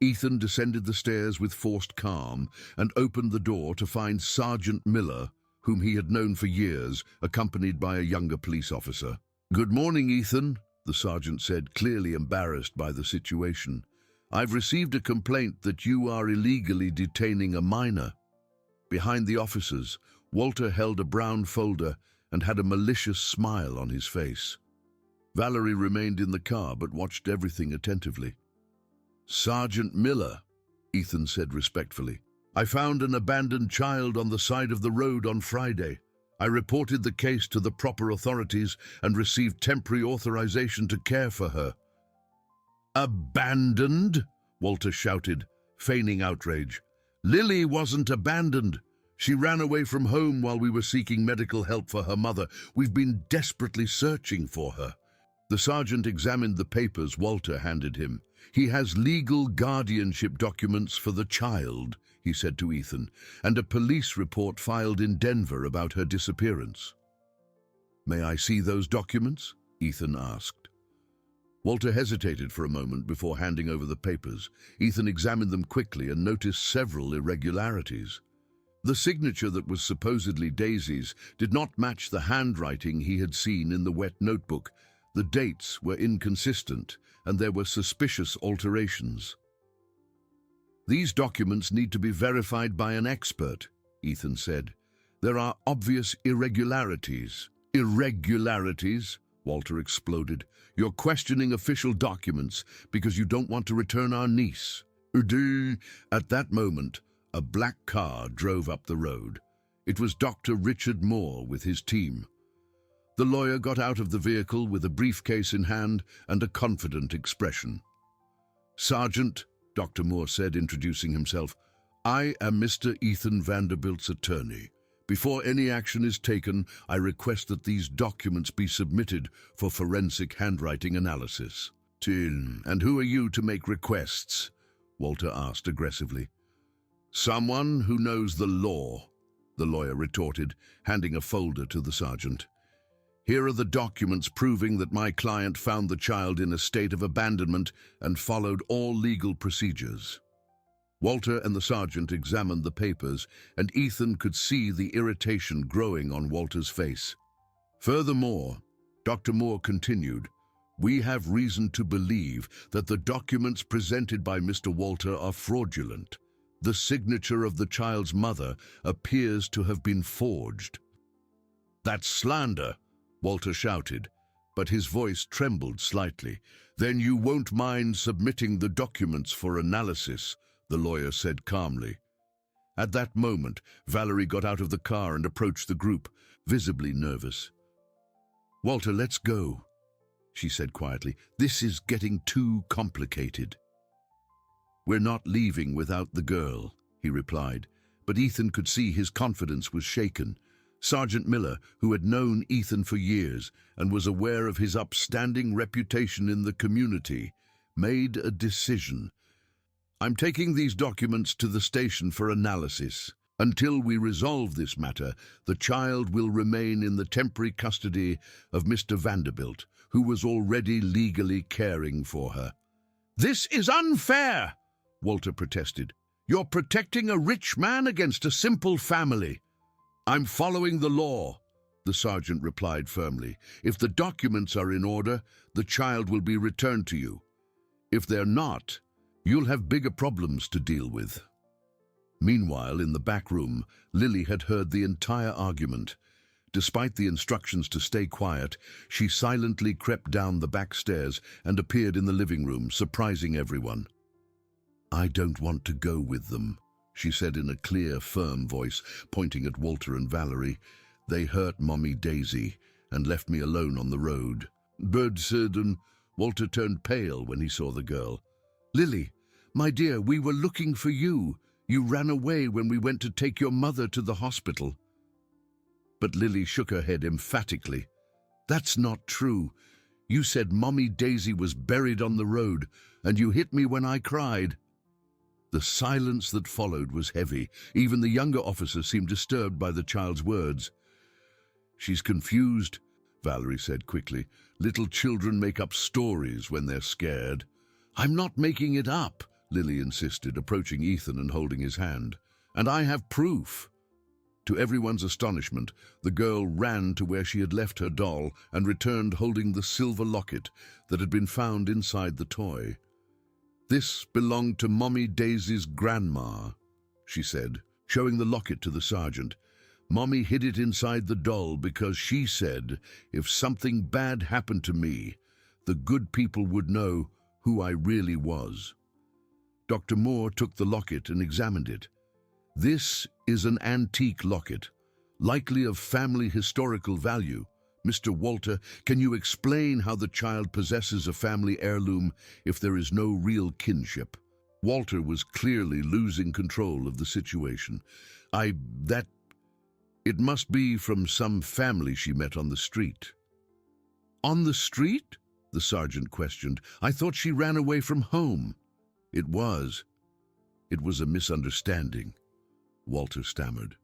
Ethan descended the stairs with forced calm and opened the door to find Sergeant Miller, whom he had known for years, accompanied by a younger police officer. "Good morning, Ethan," the sergeant said, clearly embarrassed by the situation. "I've received a complaint that you are illegally detaining a minor." Behind the officers, Walter held a brown folder and had a malicious smile on his face. Valerie remained in the car but watched everything attentively. "Sergeant Miller," Ethan said respectfully, "I found an abandoned child on the side of the road on Friday. I reported the case to the proper authorities and received temporary authorization to care for her." "Abandoned?" Walter shouted, feigning outrage. "Lily wasn't abandoned. She ran away from home while we were seeking medical help for her mother. We've been desperately searching for her." The sergeant examined the papers Walter handed him. "He has legal guardianship documents for the child," he said to Ethan, "and a police report filed in Denver about her disappearance." "May I see those documents?" Ethan asked. Walter hesitated for a moment before handing over the papers. Ethan examined them quickly and noticed several irregularities. The signature that was supposedly Daisy's did not match the handwriting he had seen in the wet notebook. The dates were inconsistent, and there were suspicious alterations. "These documents need to be verified by an expert," Ethan said. "There are obvious irregularities." "Irregularities?" Walter exploded. "You're questioning official documents because you don't want to return our niece." At that moment, a black car drove up the road. It was Dr. Richard Moore with his team. The lawyer got out of the vehicle with a briefcase in hand and a confident expression. "Sergeant," Dr. Moore said, introducing himself, "I am Mr. Ethan Vanderbilt's attorney. Before any action is taken, I request that these documents be submitted for forensic handwriting analysis." "And who are you to make requests?" Walter asked aggressively. "Someone who knows the law," the lawyer retorted, handing a folder to the sergeant. "Here are the documents proving that my client found the child in a state of abandonment and followed all legal procedures." Walter and the sergeant examined the papers, and Ethan could see the irritation growing on Walter's face. "Furthermore," Dr. Moore continued, "we have reason to believe that the documents presented by Mr. Walter are fraudulent. The signature of the child's mother appears to have been forged." "That's slander," Walter shouted, but his voice trembled slightly. "Then you won't mind submitting the documents for analysis," the lawyer said calmly. At that moment, Valerie got out of the car and approached the group, visibly nervous. "Walter, let's go," she said quietly. "This is getting too complicated." "We're not leaving without the girl," he replied, but Ethan could see his confidence was shaken. Sergeant Miller, who had known Ethan for years and was aware of his upstanding reputation in the community, made a decision. "I'm taking these documents to the station for analysis. Until we resolve this matter, the child will remain in the temporary custody of Mr. Vanderbilt, who was already legally caring for her." "This is unfair," Walter protested. "You're protecting a rich man against a simple family." "I'm following the law," the sergeant replied firmly. "If the documents are in order, the child will be returned to you. If they're not, you'll have bigger problems to deal with." Meanwhile, in the back room, Lily had heard the entire argument. Despite the instructions to stay quiet, she silently crept down the back stairs and appeared in the living room, surprising everyone. "I don't want to go with them," she said in a clear, firm voice, pointing at Walter and Valerie. "They hurt Mommy Daisy and left me alone on the road." Bird said, and Walter turned pale when he saw the girl. "Lily, my dear, we were looking for you. You ran away when we went to take your mother to the hospital." But Lily shook her head emphatically. "That's not true. You said Mommy Daisy was buried on the road, and you hit me when I cried." The silence that followed was heavy. Even the younger officer seemed disturbed by the child's words. "She's confused," Valerie said quickly. "Little children make up stories when they're scared." "I'm not making it up," Lily insisted, approaching Ethan and holding his hand. "And I have proof." To everyone's astonishment, the girl ran to where she had left her doll and returned holding the silver locket that had been found inside the toy. "This belonged to Mommy Daisy's grandma," she said, showing the locket to the sergeant. "Mommy hid it inside the doll because she said if something bad happened to me, the good people would know who I really was." Dr. Moore took the locket and examined it. "This is an antique locket, likely of family historical value. Mr. Walter, can you explain how the child possesses a family heirloom if there is no real kinship?" Walter was clearly losing control of the situation. It must be from some family she met on the street." "On the street?" the sergeant questioned. "I thought she ran away from home." It was a misunderstanding," Walter stammered.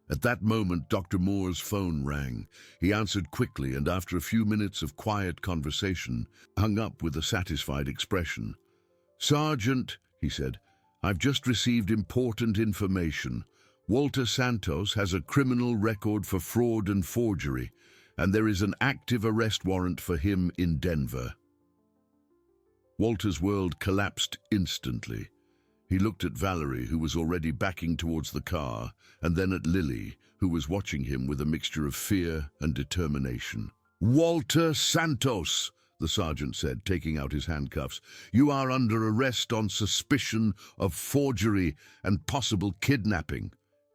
At that moment, Dr. Moore's phone rang. He answered quickly and after a few minutes of quiet conversation, hung up with a satisfied expression. "Sergeant," he said, "I've just received important information. Walter Santos has a criminal record for fraud and forgery, and there is an active arrest warrant for him in Denver." Walter's world collapsed instantly. He looked at Valerie, who was already backing towards the car, and then at Lily, who was watching him with a mixture of fear and determination. "Walter Santos," the sergeant said, taking out his handcuffs, "you are under arrest on suspicion of forgery and possible kidnapping."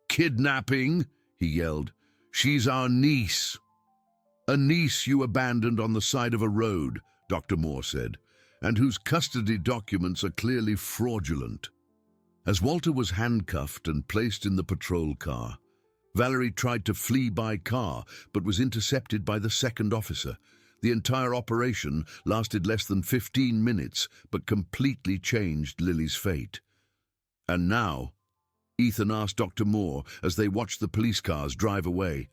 "Kidnapping?" he yelled. "She's our niece." "A niece you abandoned on the side of a road," Dr. Moore said, "and whose custody documents are clearly fraudulent." As Walter was handcuffed and placed in the patrol car, Valerie tried to flee by car but was intercepted by the second officer. The entire operation lasted less than 15 minutes but completely changed Lily's fate. "And now," Ethan asked Dr. Moore as they watched the police cars drive away,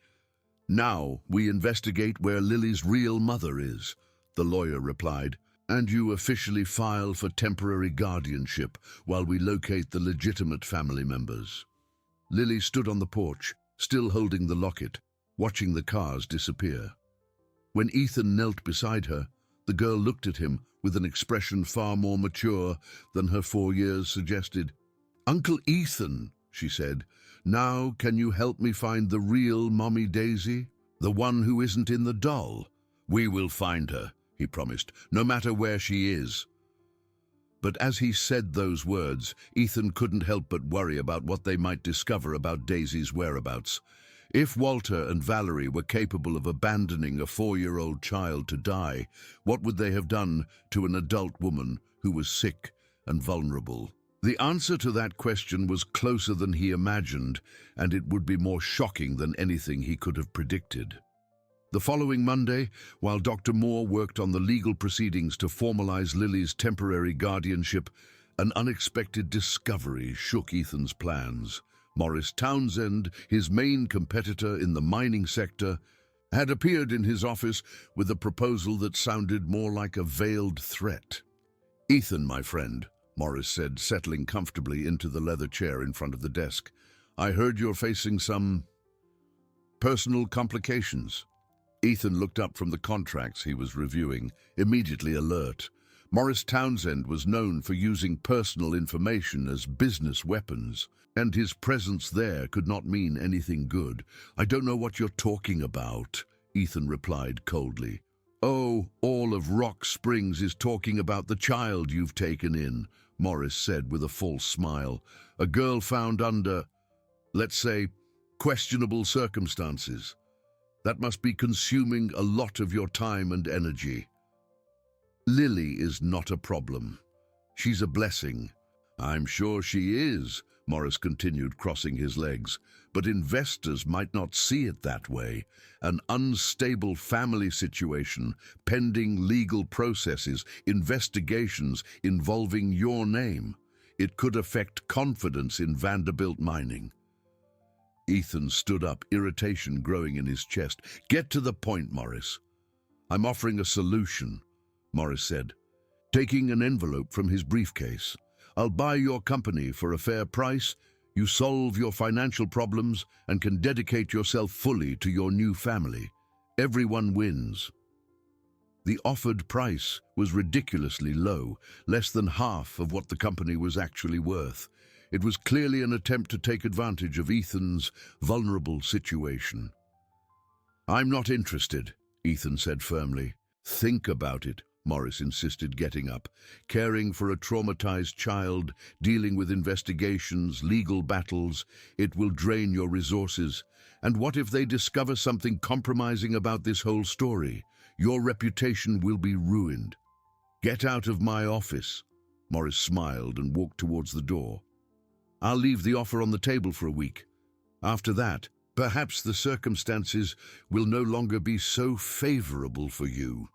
"now we investigate where Lily's real mother is," the lawyer replied. "And you officially file for temporary guardianship while we locate the legitimate family members." Lily stood on the porch, still holding the locket, watching the cars disappear. When Ethan knelt beside her, the girl looked at him with an expression far more mature than her 4 years suggested. "Uncle Ethan," she said, "now can you help me find the real Mommy Daisy? The one who isn't in the doll?" "We will find her," he promised, "no matter where she is." But as he said those words, Ethan couldn't help but worry about what they might discover about Daisy's whereabouts. If Walter and Valerie were capable of abandoning a 4-year-old child to die, what would they have done to an adult woman who was sick and vulnerable? The answer to that question was closer than he imagined, and it would be more shocking than anything he could have predicted. The following Monday, while Dr. Moore worked on the legal proceedings to formalize Lily's temporary guardianship, an unexpected discovery shook Ethan's plans. Morris Townsend, his main competitor in the mining sector, had appeared in his office with a proposal that sounded more like a veiled threat. "Ethan, my friend," Morris said, settling comfortably into the leather chair in front of the desk, "I heard you're facing some personal complications." Ethan looked up from the contracts he was reviewing, immediately alert. Morris Townsend was known for using personal information as business weapons, and his presence there could not mean anything good. "I don't know what you're talking about," Ethan replied coldly. "Oh, all of Rock Springs is talking about the child you've taken in," Morris said with a false smile. "A girl found under, let's say, questionable circumstances. That must be consuming a lot of your time and energy." "Lily is not a problem. She's a blessing." "I'm sure she is," Morris continued, crossing his legs, "but investors might not see it that way. An unstable family situation, pending legal processes, investigations involving your name. It could affect confidence in Vanderbilt mining." Ethan stood up, irritation growing in his chest. "Get to the point, Morris." "I'm offering a solution," Morris said, taking an envelope from his briefcase. "I'll buy your company for a fair price. You solve your financial problems and can dedicate yourself fully to your new family. Everyone wins." The offered price was ridiculously low, less than half of what the company was actually worth. It was clearly an attempt to take advantage of Ethan's vulnerable situation. "I'm not interested," Ethan said firmly. "Think about it," Morris insisted, getting up. "Caring for a traumatized child, dealing with investigations, legal battles, it will drain your resources. And what if they discover something compromising about this whole story? Your reputation will be ruined." "Get out of my office," Morris smiled and walked towards the door. "I'll leave the offer on the table for a week. After that, perhaps the circumstances will no longer be so favorable for you."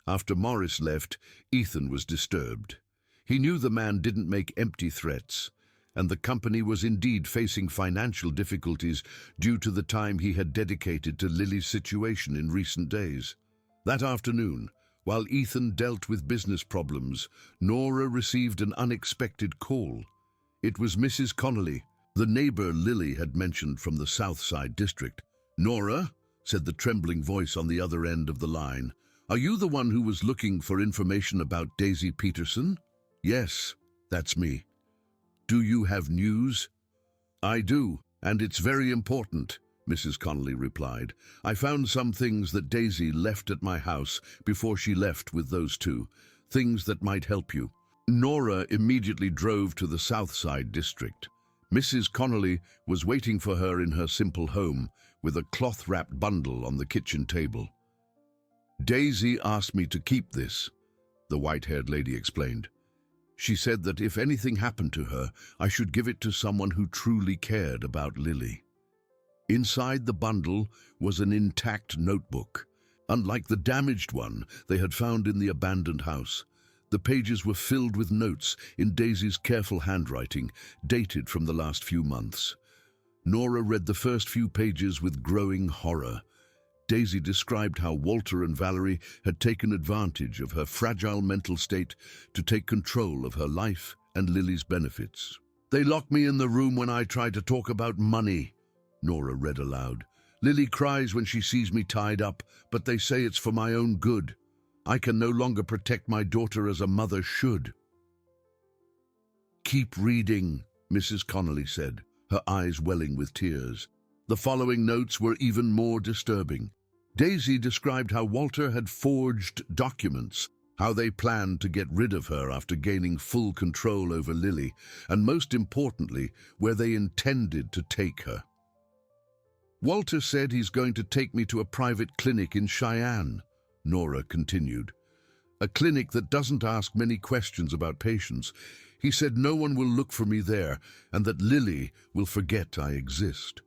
After Morris left, Ethan was disturbed. He knew the man didn't make empty threats, and the company was indeed facing financial difficulties due to the time he had dedicated to Lily's situation in recent days. That afternoon, while Ethan dealt with business problems, Nora received an unexpected call. It was Mrs. Connolly, the neighbor Lily had mentioned from the South Side district. "Nora," said the trembling voice on the other end of the line, "are you the one who was looking for information about Daisy Peterson?" "Yes, that's me." "Do you have news?" "I do, and it's very important," Mrs. Connolly replied. "I found some things that Daisy left at my house before she left with those two, things that might help you." Nora immediately drove to the South Side district. Mrs. Connolly was waiting for her in her simple home with a cloth-wrapped bundle on the kitchen table. "Daisy asked me to keep this," the white-haired lady explained. "She said that if anything happened to her, I should give it to someone who truly cared about Lily." Inside the bundle was an intact notebook. Unlike the damaged one they had found in the abandoned house, the pages were filled with notes in Daisy's careful handwriting, dated from the last few months. Nora read the first few pages with growing horror. Daisy described how Walter and Valerie had taken advantage of her fragile mental state to take control of her life and Lily's benefits. "They lock me in the room when I try to talk about money," Nora read aloud. "Lily cries when she sees me tied up, but they say it's for my own good. I can no longer protect my daughter as a mother should." "Keep reading," Mrs. Connolly said, her eyes welling with tears. The following notes were even more disturbing. Daisy described how Walter had forged documents, how they planned to get rid of her after gaining full control over Lily, and most importantly, where they intended to take her. "Walter said he's going to take me to a private clinic in Cheyenne," Nora continued. "A clinic that doesn't ask many questions about patients. He said no one will look for me there, and that Lily will forget I exist."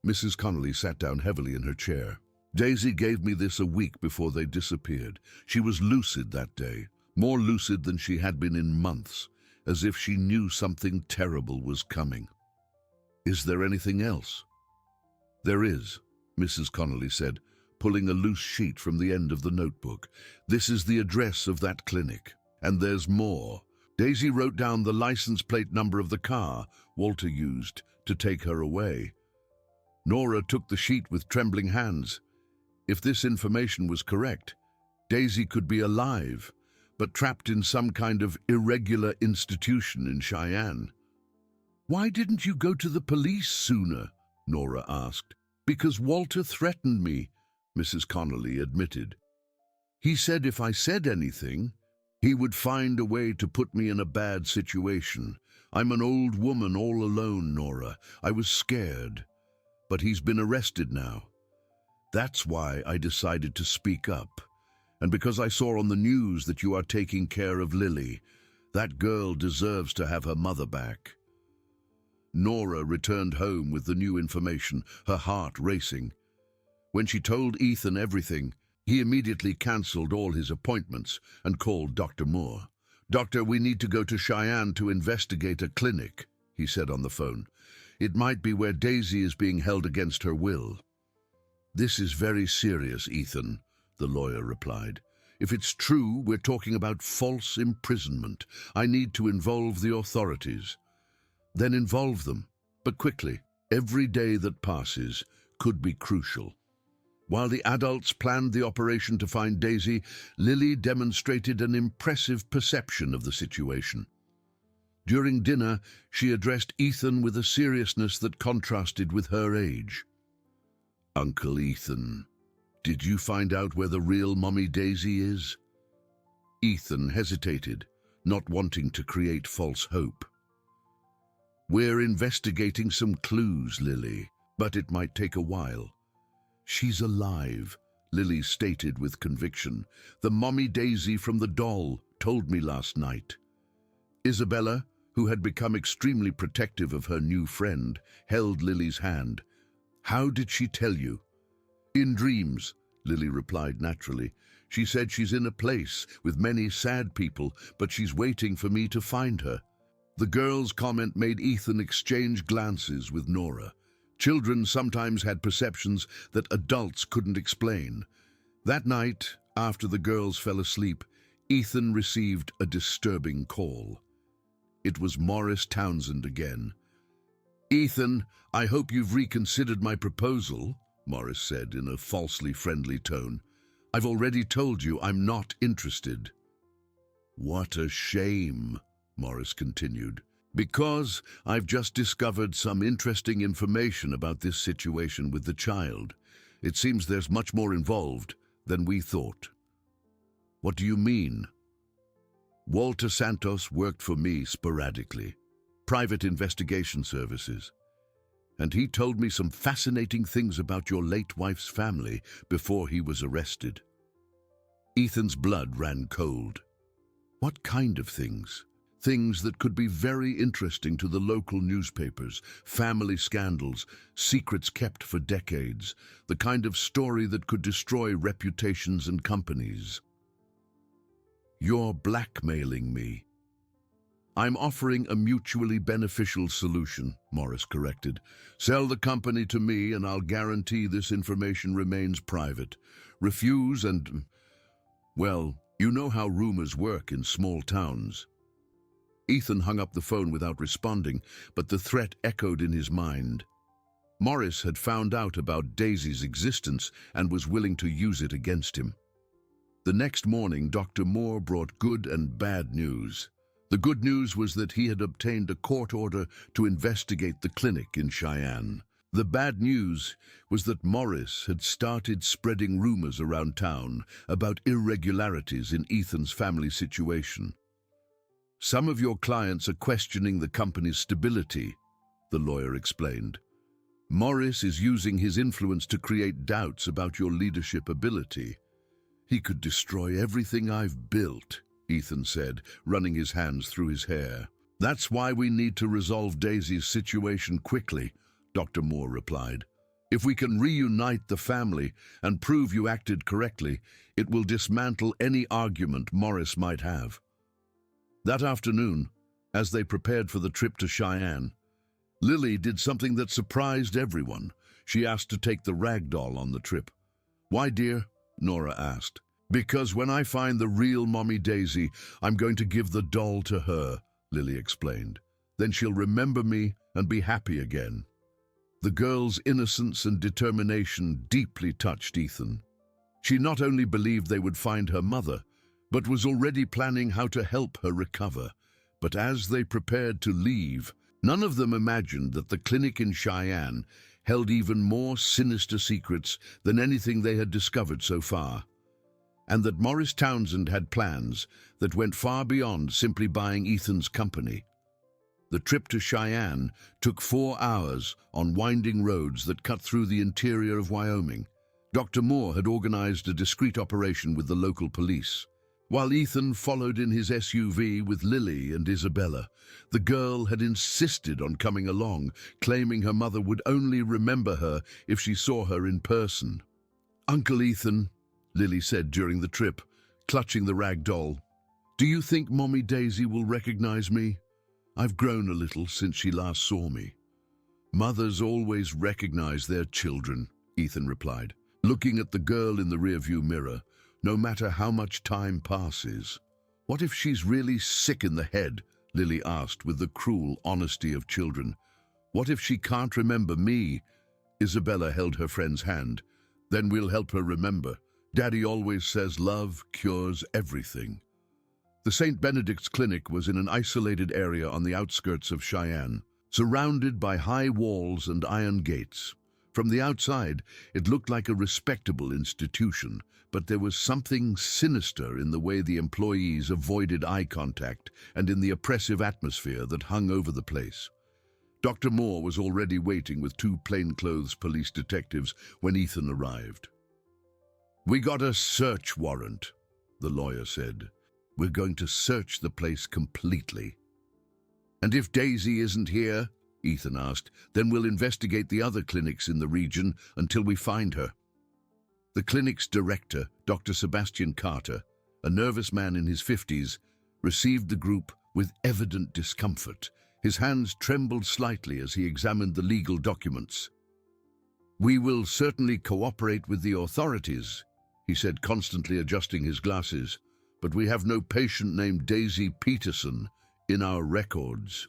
Mrs. Connolly sat down heavily in her chair. "Daisy gave me this a week before they disappeared. She was lucid that day, more lucid than she had been in months, as if she knew something terrible was coming." "Is there anything else?" "There is," Mrs. Connolly said, pulling a loose sheet from the end of the notebook. "This is the address of that clinic. And there's more." Daisy wrote down the license plate number of the car Walter used to take her away. Nora took the sheet with trembling hands. If this information was correct, Daisy could be alive, but trapped in some kind of irregular institution in Cheyenne. "Why didn't you go to the police sooner?" Nora asked. "Because Walter threatened me," Mrs. Connolly admitted. "He said if I said anything, he would find a way to put me in a bad situation. I'm an old woman all alone, Nora. I was scared. But he's been arrested now. That's why I decided to speak up. And because I saw on the news that you are taking care of Lily, that girl deserves to have her mother back." Nora returned home with the new information, her heart racing. When she told Ethan everything, he immediately cancelled all his appointments and called Dr. Moore. "Doctor, we need to go to Cheyenne to investigate a clinic," he said on the phone. "It might be where Daisy is being held against her will." "This is very serious, Ethan," the lawyer replied. "If it's true, we're talking about false imprisonment. I need to involve the authorities." "Then involve them, but quickly. Every day that passes could be crucial." While the adults planned the operation to find Daisy, Lily demonstrated an impressive perception of the situation. During dinner, she addressed Ethan with a seriousness that contrasted with her age. "Uncle Ethan, did you find out where the real Mommy Daisy is?" Ethan hesitated, not wanting to create false hope. "We're investigating some clues, Lily, but it might take a while." "She's alive," Lily stated with conviction. "The Mommy Daisy from the doll told me last night." Isabella, who had become extremely protective of her new friend, held Lily's hand. "How did she tell you?" "In dreams," Lily replied naturally. "She said she's in a place with many sad people, but she's waiting for me to find her." The girl's comment made Ethan exchange glances with Nora. Children sometimes had perceptions that adults couldn't explain. That night, after the girls fell asleep, Ethan received a disturbing call. It was Morris Townsend again. "Ethan, I hope you've reconsidered my proposal," Morris said in a falsely friendly tone. "I've already told you I'm not interested." "What a shame," Morris continued, "because I've just discovered some interesting information about this situation with the child. It seems there's much more involved than we thought." "What do you mean?" "Walter Santos worked for me sporadically, private investigation services, and he told me some fascinating things about your late wife's family before he was arrested." Ethan's blood ran cold. What kind of things? Things that could be very interesting to the local newspapers, family scandals, secrets kept for decades, the kind of story that could destroy reputations and companies. "You're blackmailing me." "I'm offering a mutually beneficial solution," Morris corrected. "Sell the company to me and I'll guarantee this information remains private. Refuse and, well, you know how rumors work in small towns." Ethan hung up the phone without responding, but the threat echoed in his mind. Morris had found out about Daisy's existence and was willing to use it against him. The next morning, Dr. Moore brought good and bad news. The good news was that he had obtained a court order to investigate the clinic in Cheyenne. The bad news was that Morris had started spreading rumors around town about irregularities in Ethan's family situation. "Some of your clients are questioning the company's stability," the lawyer explained. "Morris is using his influence to create doubts about your leadership ability. He could destroy everything I've built," Ethan said, running his hands through his hair. "That's why we need to resolve Daisy's situation quickly," Dr. Moore replied. "If we can reunite the family and prove you acted correctly, it will dismantle any argument Morris might have." That afternoon, as they prepared for the trip to Cheyenne, Lily did something that surprised everyone. She asked to take the rag doll on the trip. "Why, dear?" Nora asked. "Because when I find the real Mommy Daisy, I'm going to give the doll to her," Lily explained. "Then she'll remember me and be happy again." The girl's innocence and determination deeply touched Ethan. She not only believed they would find her mother, but was already planning how to help her recover. But as they prepared to leave, none of them imagined that the clinic in Cheyenne held even more sinister secrets than anything they had discovered so far, and that Morris Townsend had plans that went far beyond simply buying Ethan's company. The trip to Cheyenne took 4 hours on winding roads that cut through the interior of Wyoming. Dr. Moore had organized a discreet operation with the local police. While Ethan followed in his SUV with Lily and Isabella, the girl had insisted on coming along, claiming her mother would only remember her if she saw her in person. "Uncle Ethan," Lily said during the trip, clutching the rag doll, "do you think Mommy Daisy will recognize me? I've grown a little since she last saw me." "Mothers always recognize their children," Ethan replied, looking at the girl in the rearview mirror, "no matter how much time passes." "What if she's really sick in the head?" Lily asked with the cruel honesty of children. "What if she can't remember me?" Isabella held her friend's hand. "Then we'll help her remember. Daddy always says love cures everything." The St. Benedict's Clinic was in an isolated area on the outskirts of Cheyenne, surrounded by high walls and iron gates. From the outside, it looked like a respectable institution, but there was something sinister in the way the employees avoided eye contact and in the oppressive atmosphere that hung over the place. Dr. Moore was already waiting with 2 plainclothes police detectives when Ethan arrived. "We got a search warrant," the lawyer said. "We're going to search the place completely." "And if Daisy isn't here," Ethan asked, "then we'll investigate the other clinics in the region until we find her." The clinic's director, Dr. Sebastian Carter, a nervous man in his 50s, received the group with evident discomfort. His hands trembled slightly as he examined the legal documents. "We will certainly cooperate with the authorities," he said, constantly adjusting his glasses, "but we have no patient named Daisy Peterson in our records."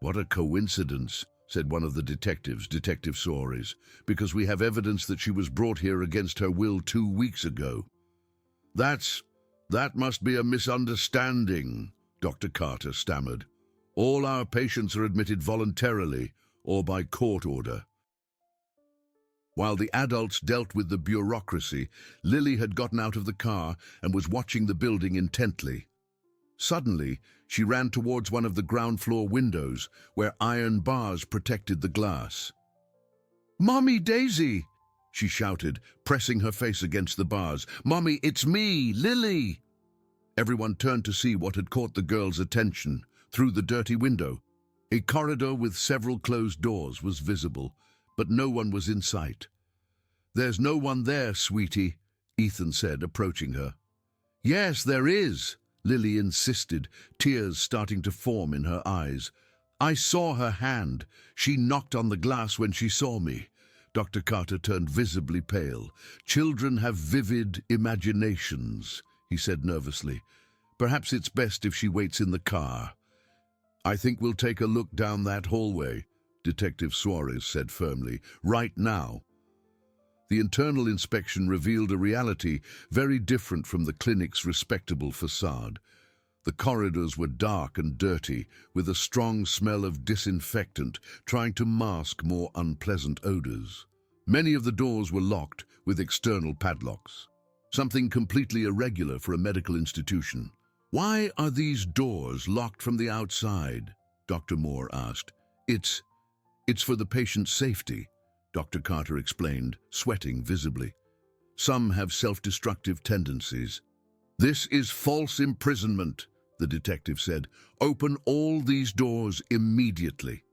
"What a coincidence," said one of the detectives, Detective Soares, "because we have evidence that she was brought here against her will 2 weeks ago." That must be a misunderstanding," Dr. Carter stammered. "All our patients are admitted voluntarily or by court order." While the adults dealt with the bureaucracy, Lily had gotten out of the car and was watching the building intently. Suddenly, she ran towards one of the ground floor windows, where iron bars protected the glass. "Mommy, Daisy!" she shouted, pressing her face against the bars. "Mommy, it's me, Lily!" Everyone turned to see what had caught the girl's attention. Through the dirty window, a corridor with several closed doors was visible, but no one was in sight. "There's no one there, sweetie," Ethan said, approaching her. "Yes, there is," Lily insisted, tears starting to form in her eyes. "I saw her hand. She knocked on the glass when she saw me." Dr. Carter turned visibly pale. "Children have vivid imaginations," he said nervously. "Perhaps it's best if she waits in the car." "I think we'll take a look down that hallway," Detective Soares said firmly. "Right now." The internal inspection revealed a reality very different from the clinic's respectable facade. The corridors were dark and dirty, with a strong smell of disinfectant trying to mask more unpleasant odors. Many of the doors were locked with external padlocks, something completely irregular for a medical institution. "Why are these doors locked from the outside?" Dr. Moore asked. It's for the patient's safety," Dr. Carter explained, sweating visibly. "Some have self-destructive tendencies." "This is false imprisonment," the detective said. "Open all these doors immediately."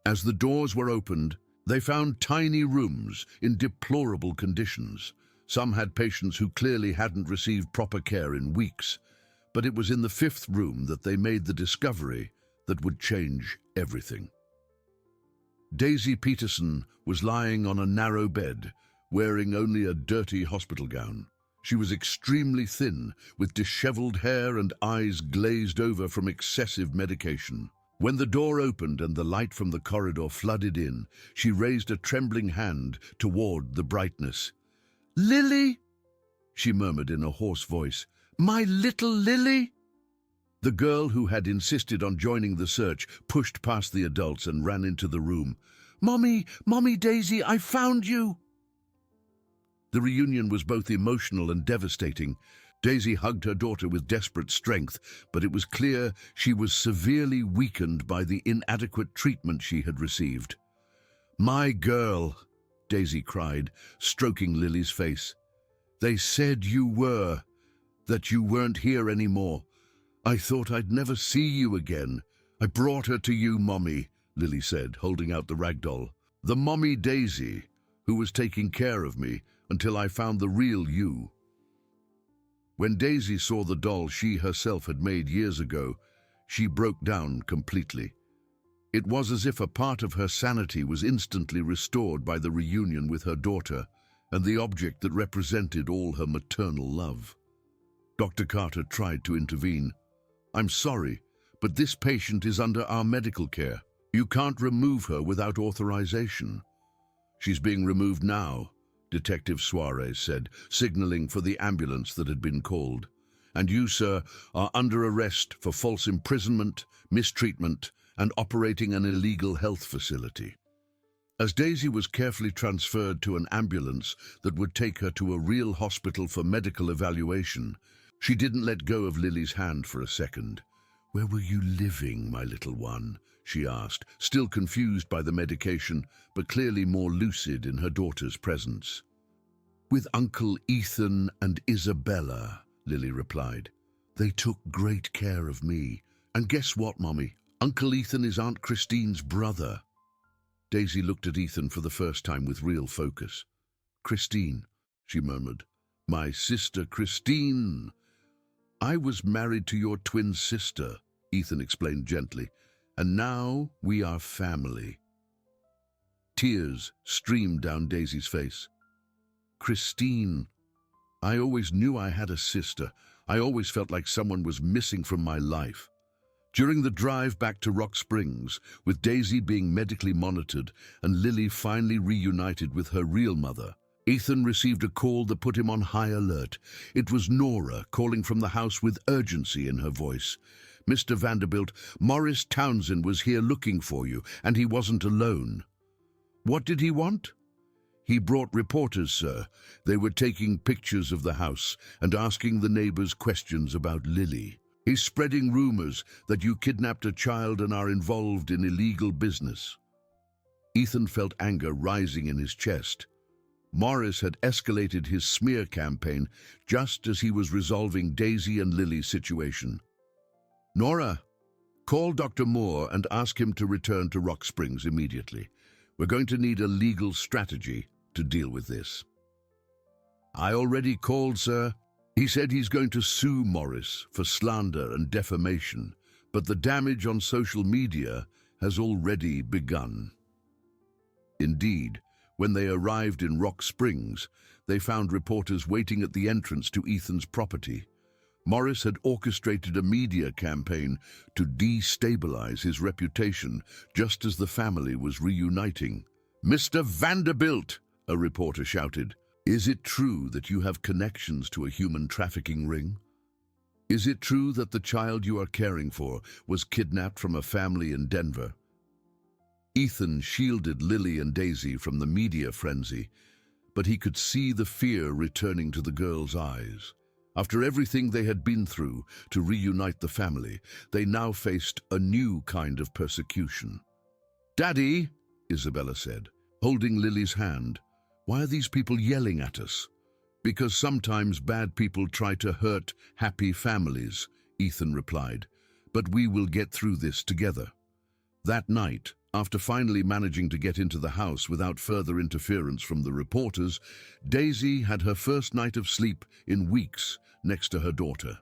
As the doors were opened, they found tiny rooms in deplorable conditions. Some had patients who clearly hadn't received proper care in weeks, but it was in the 5th room that they made the discovery that would change everything. Daisy Peterson was lying on a narrow bed, wearing only a dirty hospital gown. She was extremely thin, with disheveled hair and eyes glazed over from excessive medication. When the door opened and the light from the corridor flooded in, she raised a trembling hand toward the brightness. "Lily," she murmured in a hoarse voice. "My little Lily." The girl who had insisted on joining the search pushed past the adults and ran into the room. Mommy, Daisy, I found you!" The reunion was both emotional and devastating. Daisy hugged her daughter with desperate strength, but it was clear she was severely weakened by the inadequate treatment she had received. "My girl," Daisy cried, stroking Lily's face. "They said that you weren't here anymore. I thought I'd never see you again. I brought her to you, Mommy," Lily said, holding out the rag doll. "The Mommy Daisy, who was taking care of me until I found the real you." When Daisy saw the doll she herself had made years ago, she broke down completely. It was as if a part of her sanity was instantly restored by the reunion with her daughter and the object that represented all her maternal love. Dr. Carter tried to intervene. "I'm sorry, but this patient is under our medical care. You can't remove her without authorization." "She's being removed now," Detective Soares said, signaling for the ambulance that had been called. "And you, sir, are under arrest for false imprisonment, mistreatment, and operating an illegal health facility." As Daisy was carefully transferred to an ambulance that would take her to a real hospital for medical evaluation, she didn't let go of Lily's hand for a second. "Where were you living, my little one?" she asked, still confused by the medication, but clearly more lucid in her daughter's presence. "With Uncle Ethan and Isabella," Lily replied. "They took great care of me. And guess what, Mommy? Uncle Ethan is Aunt Christine's brother." Daisy looked at Ethan for the first time with real focus. "Christine," she murmured. "My sister Christine. I was married to your twin sister, Ethan explained gently. "And now we are family." Tears streamed down Daisy's face. "Christine, I always knew I had a sister. I always felt like someone was missing from my life." During the drive back to Rock Springs, with Daisy being medically monitored and Lily finally reunited with her real mother, Ethan received a call that put him on high alert. It was Nora calling from the house with urgency in her voice. "Mr. Vanderbilt, Morris Townsend was here looking for you, and he wasn't alone." "What did he want?" "He brought reporters, sir. They were taking pictures of the house and asking the neighbors questions about Lily. He's spreading rumors that you kidnapped a child and are involved in illegal business." Ethan felt anger rising in his chest. Morris had escalated his smear campaign just as he was resolving Daisy and Lily's situation. "Nora, call Dr. Moore and ask him to return to Rock Springs immediately. We're going to need a legal strategy to deal with this." "I already called, sir. He said he's going to sue Morris for slander and defamation, but the damage on social media has already begun." Indeed, when they arrived in Rock Springs, they found reporters waiting at the entrance to Ethan's property. Morris had orchestrated a media campaign to destabilize his reputation just as the family was reuniting. "Mr. Vanderbilt," a reporter shouted, "is it true that you have connections to a human trafficking ring? Is it true that the child you are caring for was kidnapped from a family in Denver?" Ethan shielded Lily and Daisy from the media frenzy, but he could see the fear returning to the girls' eyes. After everything they had been through to reunite the family, they now faced a new kind of persecution. "Daddy," Isabella said, holding Lily's hand, "why are these people yelling at us?" "Because sometimes bad people try to hurt happy families," Ethan replied, "but we will get through this together." That night, after finally managing to get into the house without further interference from the reporters, Daisy had her first night of sleep in weeks next to her daughter.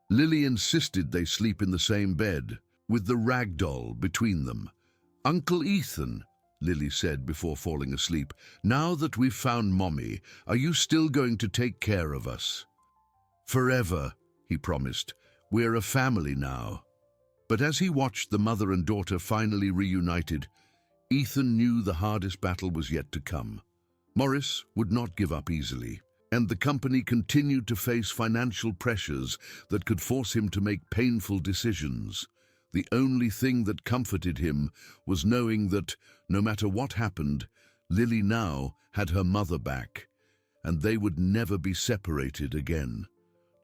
Lily insisted they sleep in the same bed, with the rag doll between them. "Uncle Ethan," Lily said before falling asleep, "now that we've found Mommy, are you still going to take care of us?" "Forever," he promised. "We're a family now." But as he watched the mother and daughter finally reunited, Ethan knew the hardest battle was yet to come. Morris would not give up easily, and the company continued to face financial pressures that could force him to make painful decisions. The only thing that comforted him was knowing that, no matter what happened, Lily now had her mother back, and they would never be separated again.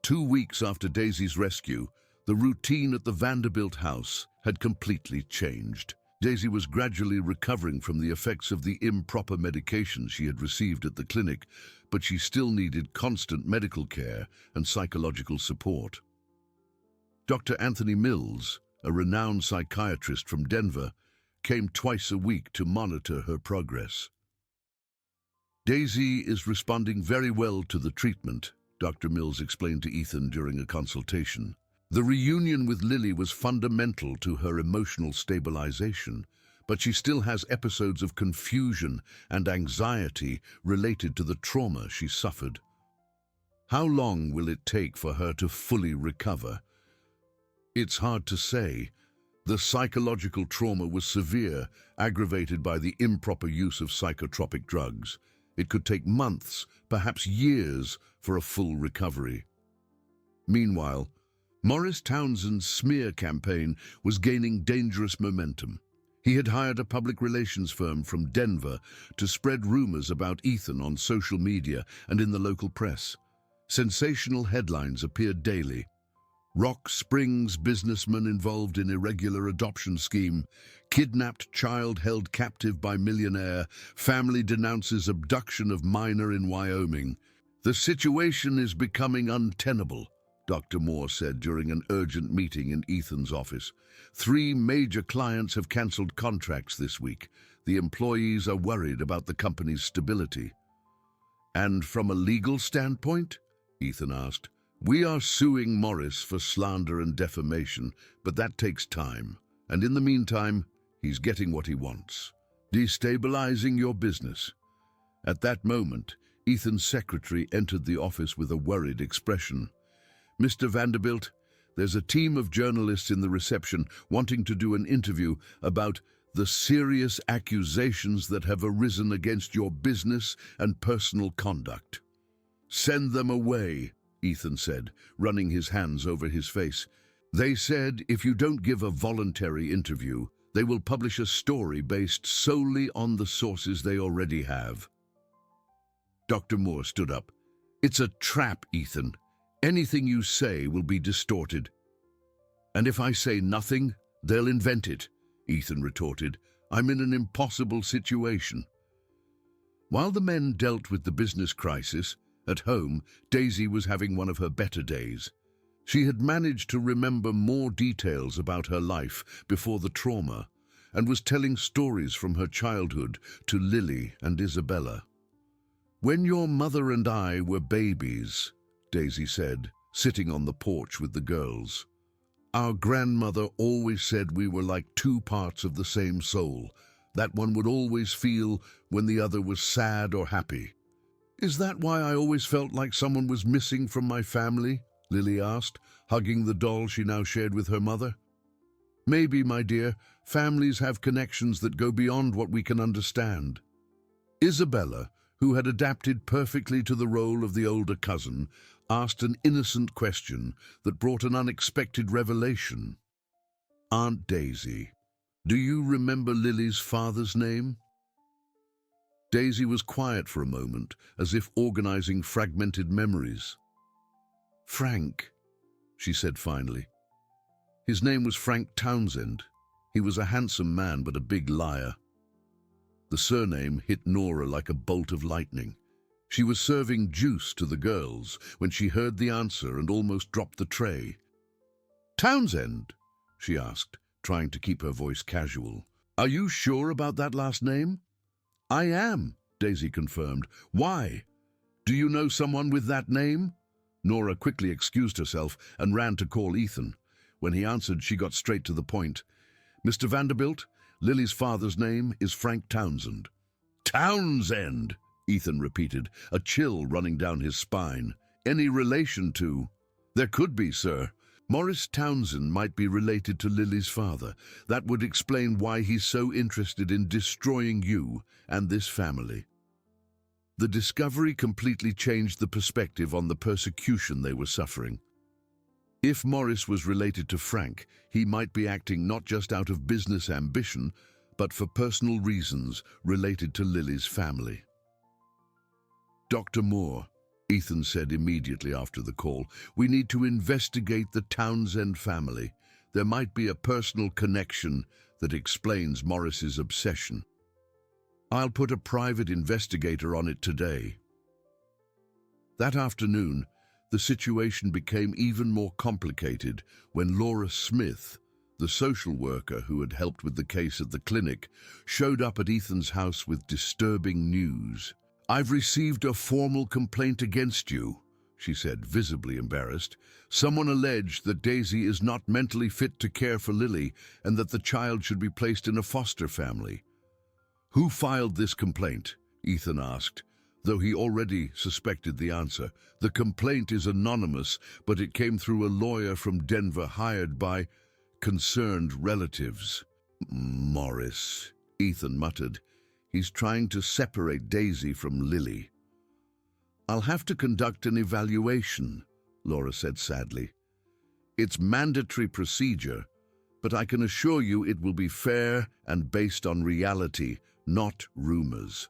2 weeks after Daisy's rescue, the routine at the Vanderbilt house had completely changed. Daisy was gradually recovering from the effects of the improper medication she had received at the clinic, but she still needed constant medical care and psychological support. Dr. Anthony Mills, a renowned psychiatrist from Denver, came twice a week to monitor her progress. "Daisy is responding very well to the treatment," Dr. Mills explained to Ethan during a consultation. "The reunion with Lily was fundamental to her emotional stabilization, but she still has episodes of confusion and anxiety related to the trauma she suffered. How long will it take for her to fully recover?" "It's hard to say. The psychological trauma was severe, aggravated by the improper use of psychotropic drugs. It could take months, perhaps years, for a full recovery." Meanwhile, Morris Townsend's smear campaign was gaining dangerous momentum. He had hired a public relations firm from Denver to spread rumors about Ethan on social media and in the local press. Sensational headlines appeared daily. "Rock Springs businessman involved in irregular adoption scheme. Kidnapped child held captive by millionaire. Family denounces abduction of minor in Wyoming. The situation is becoming untenable," Dr. Moore said during an urgent meeting in Ethan's office. 3 major clients have cancelled contracts this week. The employees are worried about the company's stability." "And from a legal standpoint?" Ethan asked. We are suing Morris for slander and defamation, but that takes time. And in the meantime, he's getting what he wants, destabilizing your business. At that moment, Ethan's secretary entered the office with a worried expression. Mr. Vanderbilt, there's a team of journalists in the reception wanting to do an interview about the serious accusations that have arisen against your business and personal conduct. Send them away, Ethan said, running his hands over his face. They said if you don't give a voluntary interview, they will publish a story based solely on the sources they already have. Dr. Moore stood up. It's a trap, Ethan. Anything you say will be distorted. And if I say nothing, they'll invent it, Ethan retorted. I'm in an impossible situation. While the men dealt with the business crisis, at home, Daisy was having one of her better days. She had managed to remember more details about her life before the trauma and was telling stories from her childhood to Lily and Isabella. When your mother and I were babies, Daisy said, sitting on the porch with the girls, our grandmother always said we were like two parts of the same soul, that one would always feel when the other was sad or happy. Is that why I always felt like someone was missing from my family? Lily asked, hugging the doll she now shared with her mother. Maybe, my dear, families have connections that go beyond what we can understand. Isabella, who had adapted perfectly to the role of the older cousin, asked an innocent question that brought an unexpected revelation. Aunt Daisy, do you remember Lily's father's name? Daisy was quiet for a moment, as if organizing fragmented memories. Frank, she said finally. His name was Frank Townsend. He was a handsome man, but a big liar. The surname hit Nora like a bolt of lightning. She was serving juice to the girls when she heard the answer and almost dropped the tray. Townsend? She asked, trying to keep her voice casual. Are you sure about that last name? I am, Daisy confirmed. Why? Do you know someone with that name? Nora quickly excused herself and ran to call Ethan. When he answered, she got straight to the point. Mr. Vanderbilt, Lily's father's name is Frank Townsend. Townsend, Ethan repeated, a chill running down his spine. Any relation to? There could be, sir. Morris Townsend might be related to Lily's father. That would explain why he's so interested in destroying you and this family. The discovery completely changed the perspective on the persecution they were suffering. If Morris was related to Frank, he might be acting not just out of business ambition, but for personal reasons related to Lily's family. Dr. Moore, Ethan said immediately after the call, we need to investigate the Townsend family. There might be a personal connection that explains Morris's obsession. I'll put a private investigator on it today. That afternoon, the situation became even more complicated when Laura Smith, the social worker who had helped with the case at the clinic, showed up at Ethan's house with disturbing news. I've received a formal complaint against you, she said, visibly embarrassed. Someone alleged that Daisy is not mentally fit to care for Lily and that the child should be placed in a foster family. Who filed this complaint? Ethan asked, though he already suspected the answer. The complaint is anonymous, but it came through a lawyer from Denver hired by concerned relatives. Morris, Ethan muttered. He's trying to separate Daisy from Lily. I'll have to conduct an evaluation, Laura said sadly. It's mandatory procedure, but I can assure you it will be fair and based on reality, not rumors.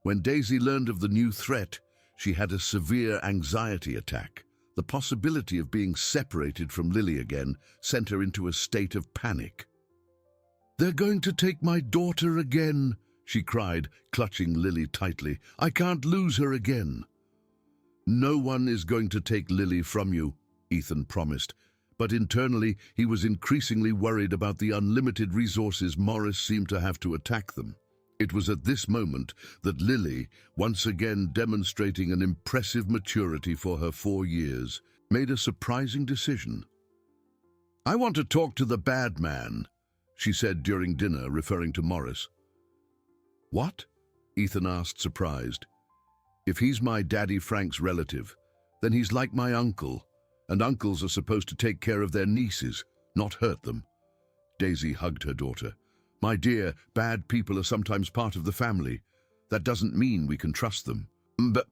When Daisy learned of the new threat, she had a severe anxiety attack. The possibility of being separated from Lily again sent her into a state of panic. They're going to take my daughter again, she cried, clutching Lily tightly. I can't lose her again. No one is going to take Lily from you, Ethan promised, but internally he was increasingly worried about the unlimited resources Morris seemed to have to attack them. It was at this moment that Lily, once again demonstrating an impressive maturity for her 4 years, made a surprising decision. "I want to talk to the bad man," she said during dinner, referring to Morris. "What?" Ethan asked, surprised. "If he's my daddy Frank's relative, then he's like my uncle, and uncles are supposed to take care of their nieces, not hurt them." Daisy hugged her daughter. "My dear, bad people are sometimes part of the family. That doesn't mean we can trust them."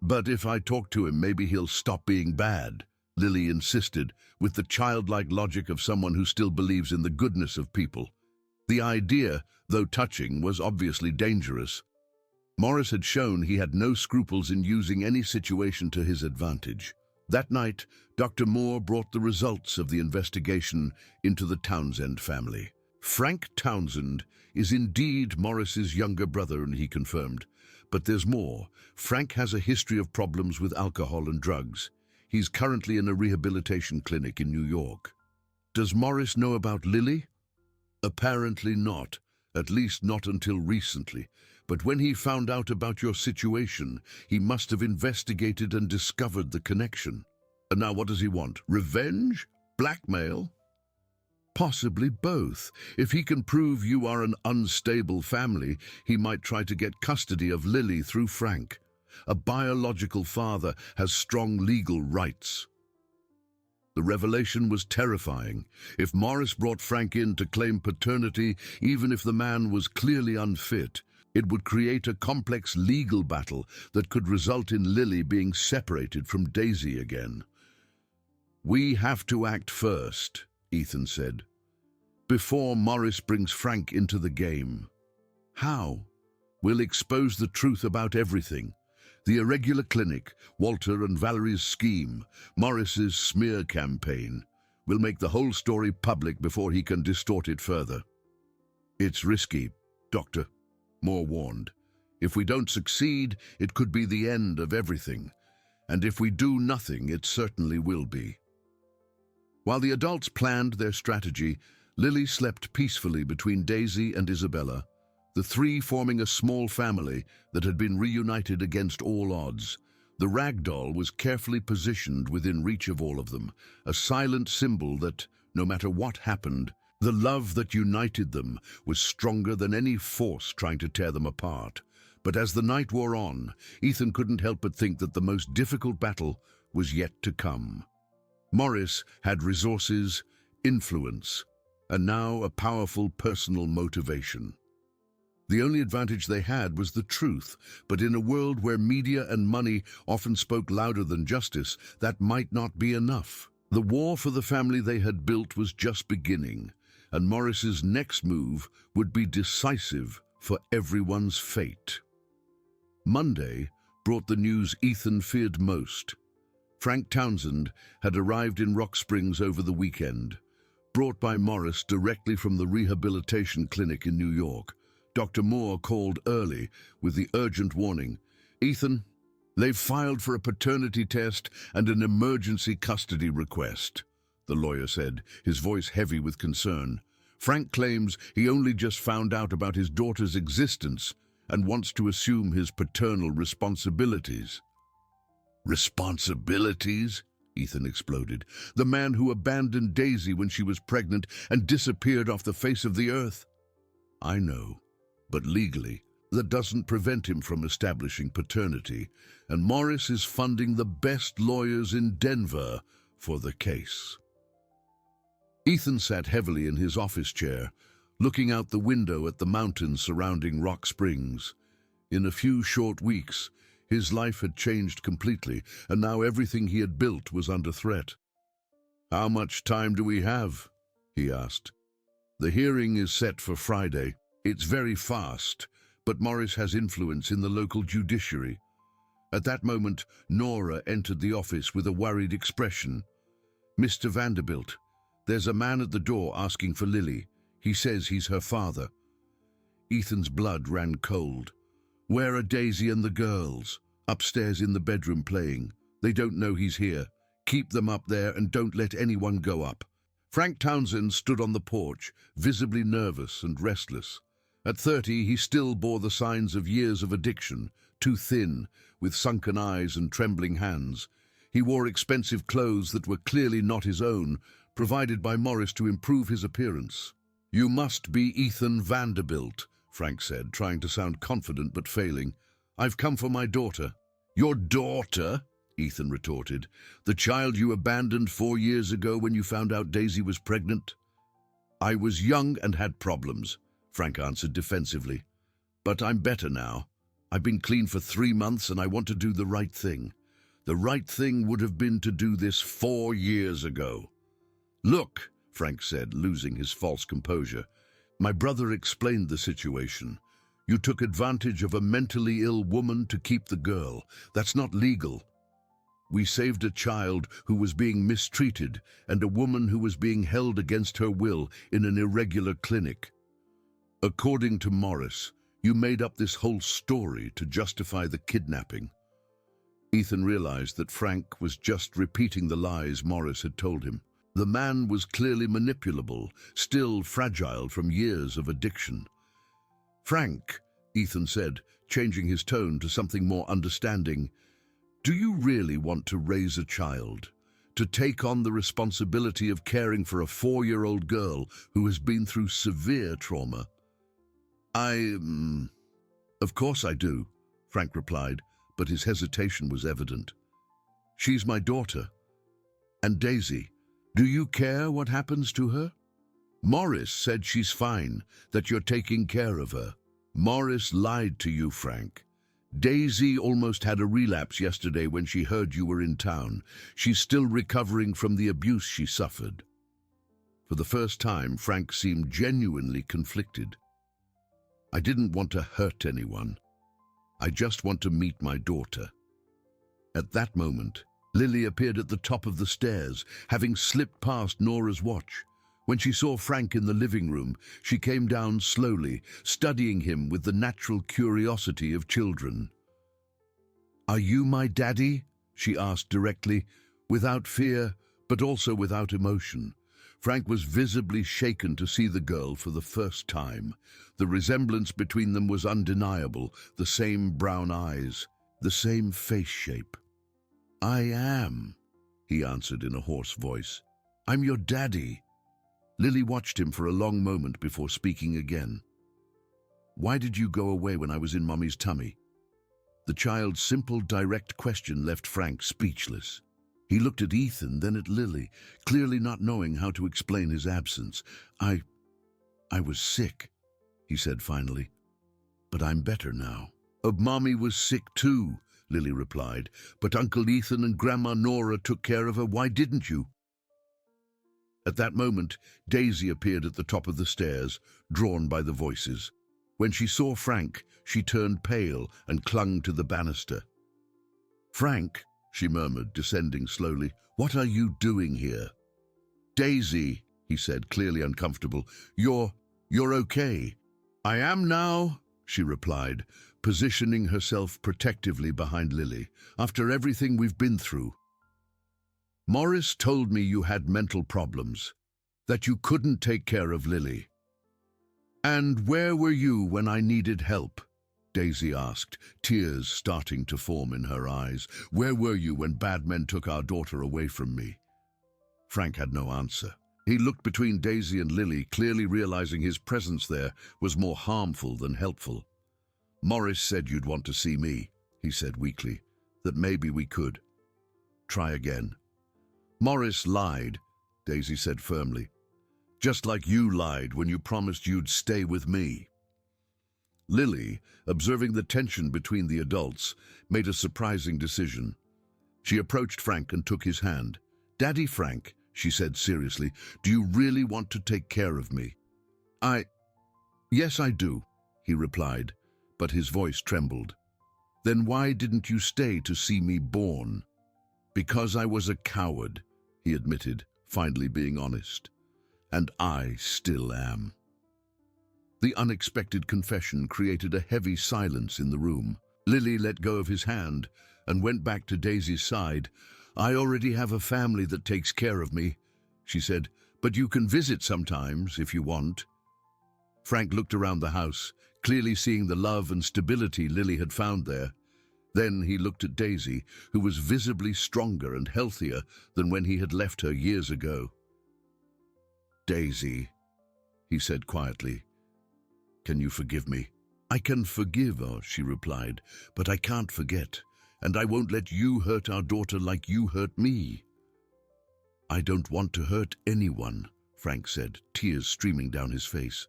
But if I talk to him, maybe he'll stop being bad," Lily insisted, with the childlike logic of someone who still believes in the goodness of people. The idea, though touching, was obviously dangerous. Morris had shown he had no scruples in using any situation to his advantage. That night, Dr. Moore brought the results of the investigation into the Townsend family. "Frank Townsend is indeed Morris's younger brother," he confirmed. "But there's more. Frank has a history of problems with alcohol and drugs. He's currently in a rehabilitation clinic in New York." "Does Morris know about Lily?" "Apparently not, at least not until recently. But when he found out about your situation, he must have investigated and discovered the connection." "And now what does he want? Revenge? Blackmail?" "Possibly both. If he can prove you are an unstable family, he might try to get custody of Lily through Frank. A biological father has strong legal rights." The revelation was terrifying. If Morris brought Frank in to claim paternity, even if the man was clearly unfit, it would create a complex legal battle that could result in Lily being separated from Daisy again. "We have to act first," Ethan said, "before Morris brings Frank into the game." "How?" "We'll expose the truth about everything. The irregular clinic, Walter and Valerie's scheme, Morris's smear campaign. We'll make the whole story public before he can distort it further." "It's risky, Doctor," Moore warned. "If we don't succeed, it could be the end of everything. And if we do nothing, it certainly will be." While the adults planned their strategy, Lily slept peacefully between Daisy and Isabella, the three forming a small family that had been reunited against all odds. The rag doll was carefully positioned within reach of all of them, a silent symbol that, no matter what happened, the love that united them was stronger than any force trying to tear them apart. But as the night wore on, Ethan couldn't help but think that the most difficult battle was yet to come. Morris had resources, influence, and now a powerful personal motivation. The only advantage they had was the truth, but in a world where media and money often spoke louder than justice, that might not be enough. The war for the family they had built was just beginning, and Morris's next move would be decisive for everyone's fate. Monday brought the news Ethan feared most. Frank Townsend had arrived in Rock Springs over the weekend, brought by Morris directly from the rehabilitation clinic in New York. Dr. Moore called early with the urgent warning, "Ethan, they've filed for a paternity test and an emergency custody request," the lawyer said, his voice heavy with concern. "Frank claims he only just found out about his daughter's existence and wants to assume his paternal responsibilities." "Responsibilities?" Ethan exploded. "The man who abandoned Daisy when she was pregnant and disappeared off the face of the earth." "I know. But legally, that doesn't prevent him from establishing paternity, and Morris is funding the best lawyers in Denver for the case." Ethan sat heavily in his office chair, looking out the window at the mountains surrounding Rock Springs. In a few short weeks, his life had changed completely, and now everything he had built was under threat. "How much time do we have?" he asked. "The hearing is set for Friday. It's very fast, but Morris has influence in the local judiciary." At that moment, Nora entered the office with a worried expression. "Mr. Vanderbilt, there's a man at the door asking for Lily. He says he's her father." Ethan's blood ran cold. "Where are Daisy and the girls?" "Upstairs in the bedroom playing. They don't know he's here. Keep them up there and don't let anyone go up." Frank Townsend stood on the porch, visibly nervous and restless. At 30, he still bore the signs of years of addiction, too thin, with sunken eyes and trembling hands. He wore expensive clothes that were clearly not his own, provided by Morris to improve his appearance. "You must be Ethan Vanderbilt," Frank said, trying to sound confident but failing. "I've come for my daughter." "Your daughter?" Ethan retorted. "The child you abandoned 4 years ago when you found out Daisy was pregnant?" "I was young and had problems," Frank answered defensively. "But I'm better now. I've been clean for 3 months and I want to do the right thing. The right thing would have been to do this 4 years ago." "Look," Frank said, losing his false composure. "My brother explained the situation. You took advantage of a mentally ill woman to keep the girl. That's not legal. We saved a child who was being mistreated and a woman who was being held against her will in an irregular clinic. According to Morris, you made up this whole story to justify the kidnapping." Ethan realized that Frank was just repeating the lies Morris had told him. The man was clearly manipulable, still fragile from years of addiction. "Frank," Ethan said, changing his tone to something more understanding, "do you really want to raise a child? To take on the responsibility of caring for a 4-year-old girl who has been through severe trauma?" Of course I do," Frank replied, but his hesitation was evident. "She's my daughter. And Daisy, do you care what happens to her?" "Morris said she's fine, that you're taking care of her." "Morris lied to you, Frank. Daisy almost had a relapse yesterday when she heard you were in town. She's still recovering from the abuse she suffered." For the first time, Frank seemed genuinely conflicted. "I didn't want to hurt anyone. I just want to meet my daughter." At that moment, Lily appeared at the top of the stairs, having slipped past Nora's watch. When she saw Frank in the living room, she came down slowly, studying him with the natural curiosity of children. "Are you my daddy?" she asked directly, without fear, but also without emotion. Frank was visibly shaken to see the girl for the first time. The resemblance between them was undeniable, the same brown eyes, the same face shape. "I am," he answered in a hoarse voice. "I'm your daddy." Lily watched him for a long moment before speaking again. "Why did you go away when I was in Mommy's tummy?" The child's simple, direct question left Frank speechless. He looked at Ethan, then at Lily, clearly not knowing how to explain his absence. I was sick," he said finally. "But I'm better now." "Mommy was sick too," Lily replied. "But Uncle Ethan and Grandma Nora took care of her. Why didn't you?" At that moment, Daisy appeared at the top of the stairs, drawn by the voices. When she saw Frank, she turned pale and clung to the banister. "Frank," she murmured, descending slowly, "what are you doing here?" "Daisy," he said, clearly uncomfortable, You're okay." "I am now," she replied, positioning herself protectively behind Lily. "After everything we've been through. Morris told me you had mental problems, that you couldn't take care of Lily." "And where were you when I needed help?" Daisy asked, tears starting to form in her eyes. "Where were you when bad men took our daughter away from me?" Frank had no answer. He looked between Daisy and Lily, clearly realizing his presence there was more harmful than helpful. "Morris said you'd want to see me," he said weakly, "that maybe we could. Try again." "Morris lied," Daisy said firmly. "Just like you lied when you promised you'd stay with me." Lily, observing the tension between the adults, made a surprising decision. She approached Frank and took his hand. "Daddy Frank," she said seriously, "do you really want to take care of me?" Yes, I do," he replied, but his voice trembled. "Then why didn't you stay to see me born?" "Because I was a coward," he admitted, finally being honest. "And I still am." The unexpected confession created a heavy silence in the room. Lily let go of his hand and went back to Daisy's side. "I already have a family that takes care of me," she said, "but you can visit sometimes if you want." Frank looked around the house, clearly seeing the love and stability Lily had found there. Then he looked at Daisy, who was visibly stronger and healthier than when he had left her years ago. "Daisy," he said quietly, "can you forgive me?" "I can forgive her," she replied, "but I can't forget, and I won't let you hurt our daughter like you hurt me." "I don't want to hurt anyone," Frank said, tears streaming down his face.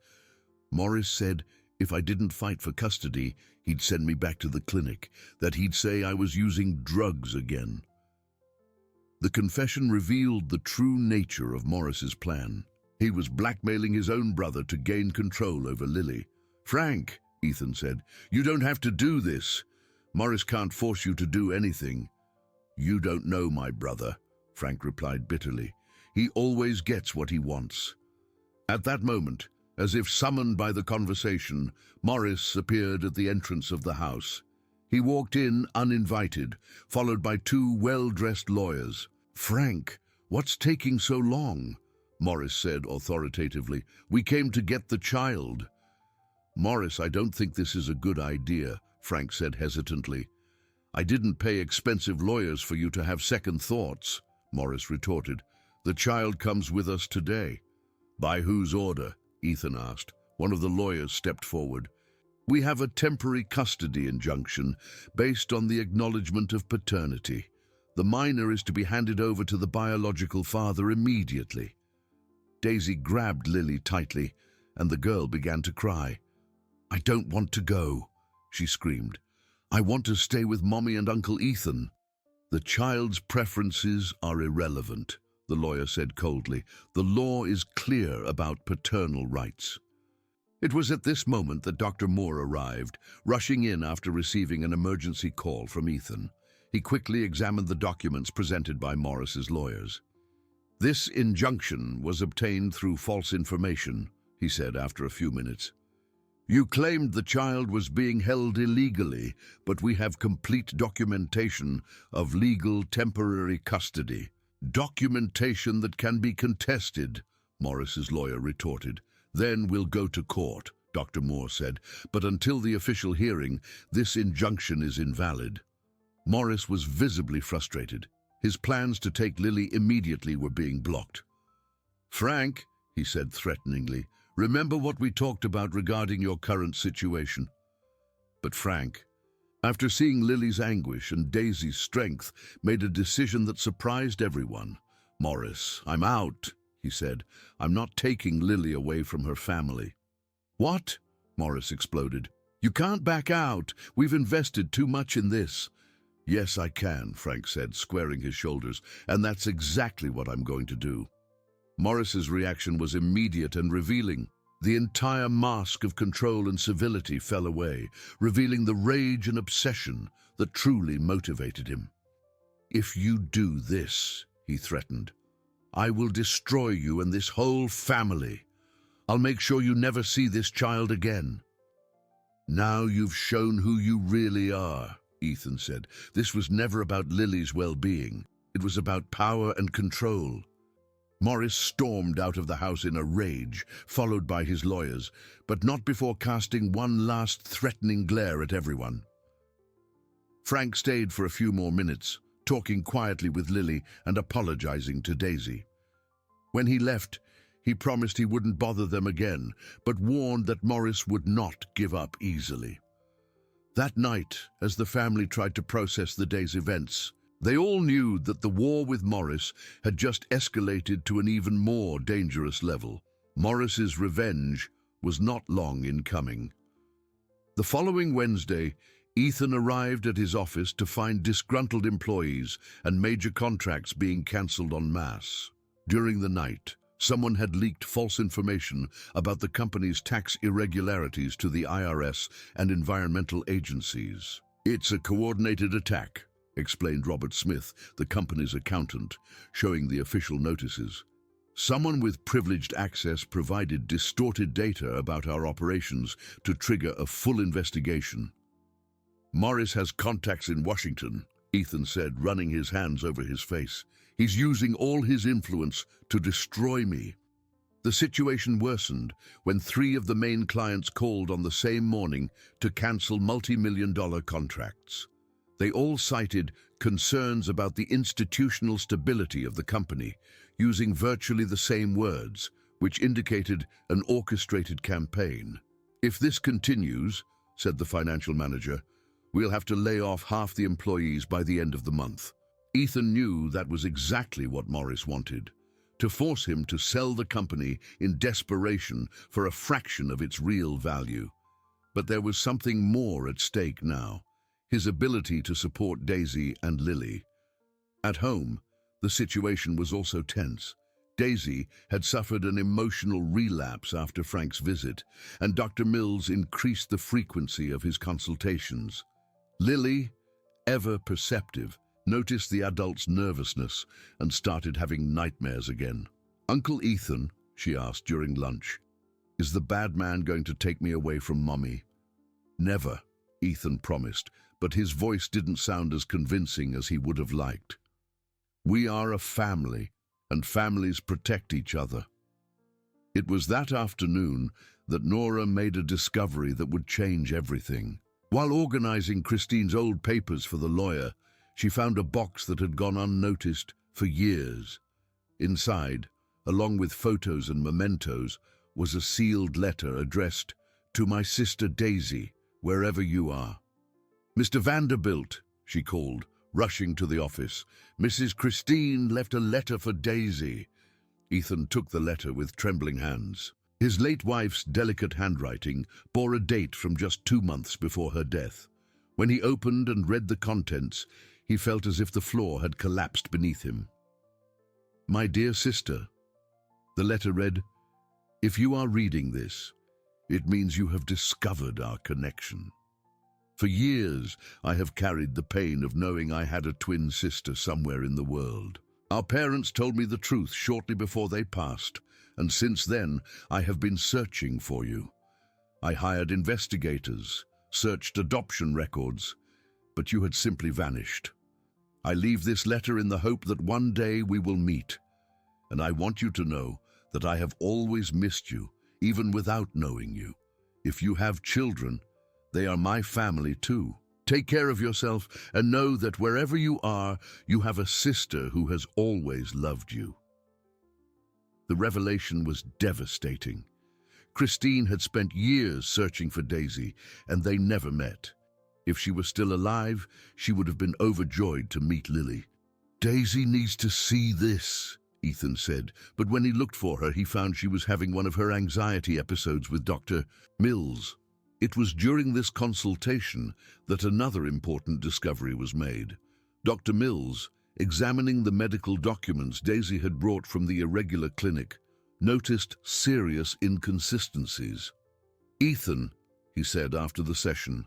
"Morris said if I didn't fight for custody, he'd send me back to the clinic, that he'd say I was using drugs again." The confession revealed the true nature of Morris's plan. He was blackmailing his own brother to gain control over Lily. "Frank," Ethan said, "you don't have to do this. Morris can't force you to do anything." "You don't know my brother," Frank replied bitterly. "He always gets what he wants." At that moment, as if summoned by the conversation, Morris appeared at the entrance of the house. He walked in uninvited, followed by two well-dressed lawyers. "Frank, what's taking so long?" Morris said authoritatively. "We came to get the child." "Morris, I don't think this is a good idea," Frank said hesitantly. "I didn't pay expensive lawyers for you to have second thoughts," Morris retorted. "The child comes with us today." "By whose order?" Ethan asked. One of the lawyers stepped forward. "We have a temporary custody injunction based on the acknowledgement of paternity. The minor is to be handed over to the biological father immediately." Daisy grabbed Lily tightly, and the girl began to cry. "I don't want to go," she screamed. "I want to stay with Mommy and Uncle Ethan." "The child's preferences are irrelevant," the lawyer said coldly. "The law is clear about paternal rights." It was at this moment that Dr. Moore arrived, rushing in after receiving an emergency call from Ethan. He quickly examined the documents presented by Morris's lawyers. "This injunction was obtained through false information," he said after a few minutes. "You claimed the child was being held illegally, but we have complete documentation of legal temporary custody." "Documentation that can be contested," Morris's lawyer retorted. "Then we'll go to court," Dr. Moore said. "But until the official hearing, this injunction is invalid." Morris was visibly frustrated. His plans to take Lily immediately were being blocked. "Frank," he said threateningly, "remember what we talked about regarding your current situation." But Frank, after seeing Lily's anguish and Daisy's strength, made a decision that surprised everyone. "Morris, I'm out," he said. "I'm not taking Lily away from her family." "What?" Morris exploded. "You can't back out. We've invested too much in this." "Yes, I can," Frank said, squaring his shoulders, "and that's exactly what I'm going to do." Morris's reaction was immediate and revealing. The entire mask of control and civility fell away, revealing the rage and obsession that truly motivated him. "If you do this," he threatened, "I will destroy you and this whole family. I'll make sure you never see this child again." "Now you've shown who you really are," Ethan said. "This was never about Lily's well-being. It was about power and control." Morris stormed out of the house in a rage, followed by his lawyers, but not before casting one last threatening glare at everyone. Frank stayed for a few more minutes, talking quietly with Lily and apologizing to Daisy. When he left, he promised he wouldn't bother them again, but warned that Morris would not give up easily. That night, as the family tried to process the day's events, they all knew that the war with Morris had just escalated to an even more dangerous level. Morris's revenge was not long in coming. The following Wednesday, Ethan arrived at his office to find disgruntled employees and major contracts being cancelled en masse. During the night, someone had leaked false information about the company's tax irregularities to the IRS and environmental agencies. "It's a coordinated attack," explained Robert Smith, the company's accountant, showing the official notices. "Someone with privileged access provided distorted data about our operations to trigger a full investigation." "Morris has contacts in Washington," Ethan said, running his hands over his face. "He's using all his influence to destroy me." The situation worsened when 3 of the main clients called on the same morning to cancel multi-million-dollar contracts. They all cited concerns about the institutional stability of the company, using virtually the same words, which indicated an orchestrated campaign. "If this continues," said the financial manager, "we'll have to lay off half the employees by the end of the month." Ethan knew that was exactly what Morris wanted, to force him to sell the company in desperation for a fraction of its real value. But there was something more at stake now, his ability to support Daisy and Lily. At home, the situation was also tense. Daisy had suffered an emotional relapse after Frank's visit, and Dr. Mills increased the frequency of his consultations. Lily, ever perceptive, noticed the adult's nervousness and started having nightmares again. "Uncle Ethan," she asked during lunch, "is the bad man going to take me away from Mommy?" "Never," Ethan promised, but his voice didn't sound as convincing as he would have liked. "We are a family, and families protect each other." It was that afternoon that Nora made a discovery that would change everything. While organizing Christine's old papers for the lawyer, she found a box that had gone unnoticed for years. Inside, along with photos and mementos, was a sealed letter addressed "To my sister Daisy, wherever you are." "Mr. Vanderbilt," she called, rushing to the office. "Mrs. Christine left a letter for Daisy." Ethan took the letter with trembling hands. His late wife's delicate handwriting bore a date from just 2 months before her death. When he opened and read the contents, he felt as if the floor had collapsed beneath him. "My dear sister," the letter read, "if you are reading this, it means you have discovered our connection. For years, I have carried the pain of knowing I had a twin sister somewhere in the world. Our parents told me the truth shortly before they passed, and since then, I have been searching for you. I hired investigators, searched adoption records, but you had simply vanished. I leave this letter in the hope that one day we will meet, and I want you to know that I have always missed you, even without knowing you. If you have children, they are my family too. Take care of yourself and know that wherever you are, you have a sister who has always loved you." The revelation was devastating. Christine had spent years searching for Daisy, and they never met. If she were still alive, she would have been overjoyed to meet Lily. "Daisy needs to see this," Ethan said, but when he looked for her, he found she was having one of her anxiety episodes with Dr. Mills. It was during this consultation that another important discovery was made. Dr. Mills, examining the medical documents Daisy had brought from the irregular clinic, noticed serious inconsistencies. "Ethan," he said after the session,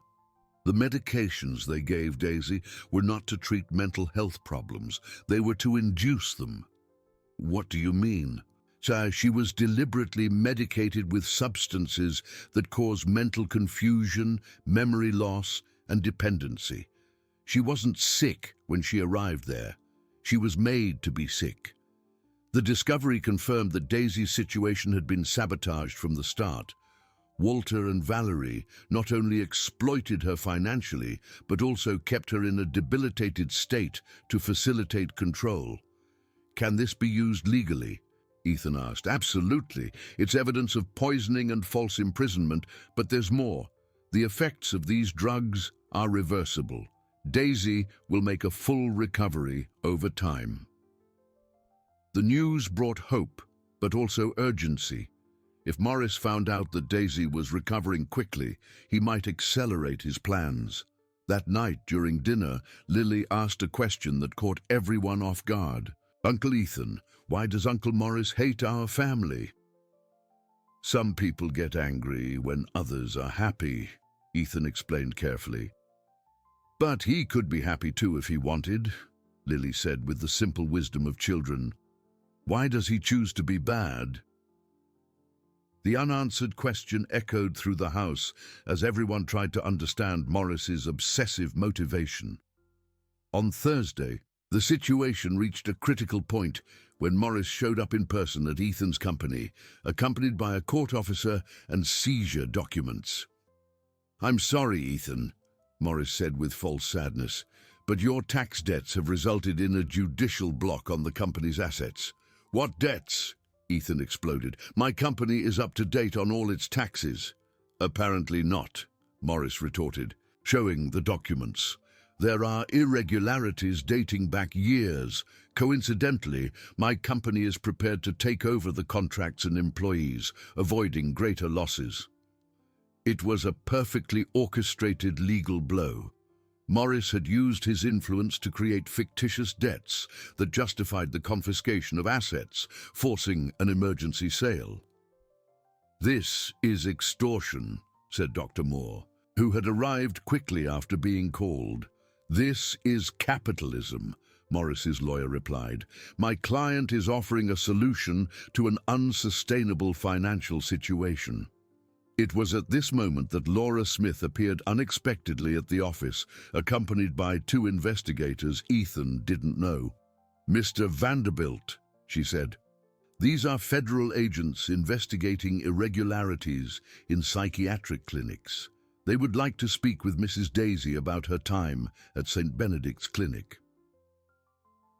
"the medications they gave Daisy were not to treat mental health problems, they were to induce them." "What do you mean?" "She was deliberately medicated with substances that cause mental confusion, memory loss, and dependency. She wasn't sick when she arrived there. She was made to be sick." The discovery confirmed that Daisy's situation had been sabotaged from the start. Walter and Valerie not only exploited her financially, but also kept her in a debilitated state to facilitate control. "Can this be used legally?" Ethan asked. "Absolutely. It's evidence of poisoning and false imprisonment, but there's more. The effects of these drugs are reversible. Daisy will make a full recovery over time." The news brought hope, but also urgency. If Morris found out that Daisy was recovering quickly, he might accelerate his plans. That night during dinner, Lily asked a question that caught everyone off guard. "Uncle Ethan, why does Uncle Morris hate our family?" "Some people get angry when others are happy," Ethan explained carefully. "But he could be happy too if he wanted," Lily said with the simple wisdom of children. "Why does he choose to be bad?" The unanswered question echoed through the house as everyone tried to understand Morris's obsessive motivation. On Thursday, the situation reached a critical point when Morris showed up in person at Ethan's company, accompanied by a court officer and seizure documents. "I'm sorry, Ethan," Morris said with false sadness, but your tax debts have resulted in a judicial block on the company's assets. What debts? Ethan exploded. My company is up to date on all its taxes. Apparently not, Morris retorted, showing the documents. There are irregularities dating back years. Coincidentally, my company is prepared to take over the contracts and employees, avoiding greater losses. It was a perfectly orchestrated legal blow. Morris had used his influence to create fictitious debts that justified the confiscation of assets, forcing an emergency sale. This is extortion, said Dr. Moore, who had arrived quickly after being called. This is capitalism, Morris's lawyer replied. My client is offering a solution to an unsustainable financial situation. It was at this moment that Laura Smith appeared unexpectedly at the office, accompanied by two investigators Ethan didn't know. Mr. Vanderbilt, she said. These are federal agents investigating irregularities in psychiatric clinics. They would like to speak with Mrs. Daisy about her time at St. Benedict's Clinic.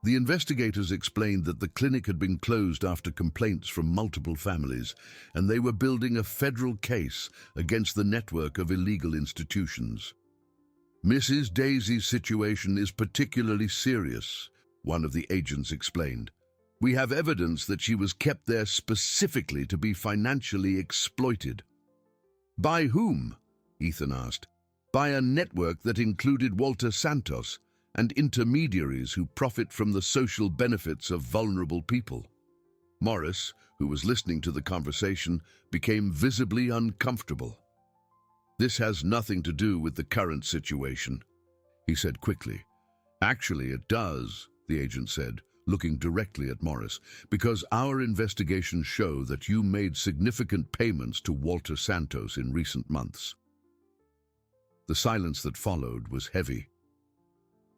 The investigators explained that the clinic had been closed after complaints from multiple families, and they were building a federal case against the network of illegal institutions. Mrs. Daisy's situation is particularly serious, one of the agents explained. We have evidence that she was kept there specifically to be financially exploited. By whom? Ethan asked. By a network that included Walter Santos and intermediaries who profit from the social benefits of vulnerable people. Morris, who was listening to the conversation, became visibly uncomfortable. This has nothing to do with the current situation, he said quickly. Actually, it does, the agent said, looking directly at Morris, because our investigations show that you made significant payments to Walter Santos in recent months. The silence that followed was heavy.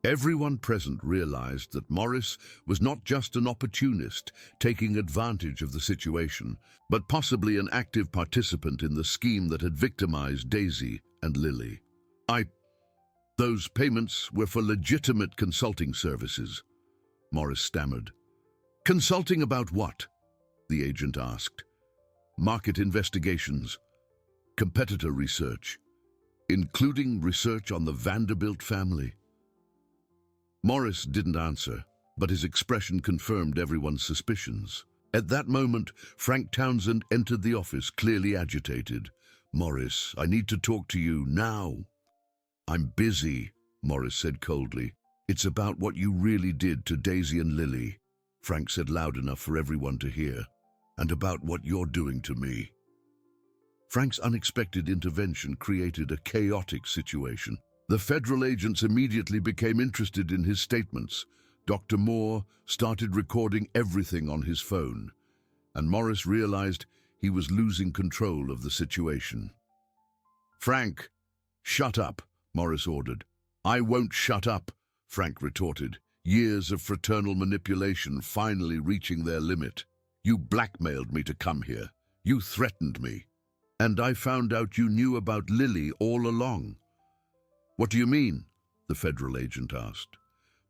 Everyone present realized that Morris was not just an opportunist taking advantage of the situation, but possibly an active participant in the scheme that had victimized Daisy and Lily. Those payments were for legitimate consulting services, Morris stammered. Consulting about what? The agent asked. Market investigations, competitor research, including research on the Vanderbilt family. Morris didn't answer, but his expression confirmed everyone's suspicions. At that moment, Frank Townsend entered the office, clearly agitated. Morris, I need to talk to you now. I'm busy, Morris said coldly. It's about what you really did to Daisy and Lily, Frank said loud enough for everyone to hear, and about what you're doing to me. Frank's unexpected intervention created a chaotic situation. The federal agents immediately became interested in his statements. Dr. Moore started recording everything on his phone, and Morris realized he was losing control of the situation. Frank, shut up, Morris ordered. I won't shut up, Frank retorted, years of fraternal manipulation finally reaching their limit. You blackmailed me to come here. You threatened me. And I found out you knew about Lily all along. What do you mean? The federal agent asked.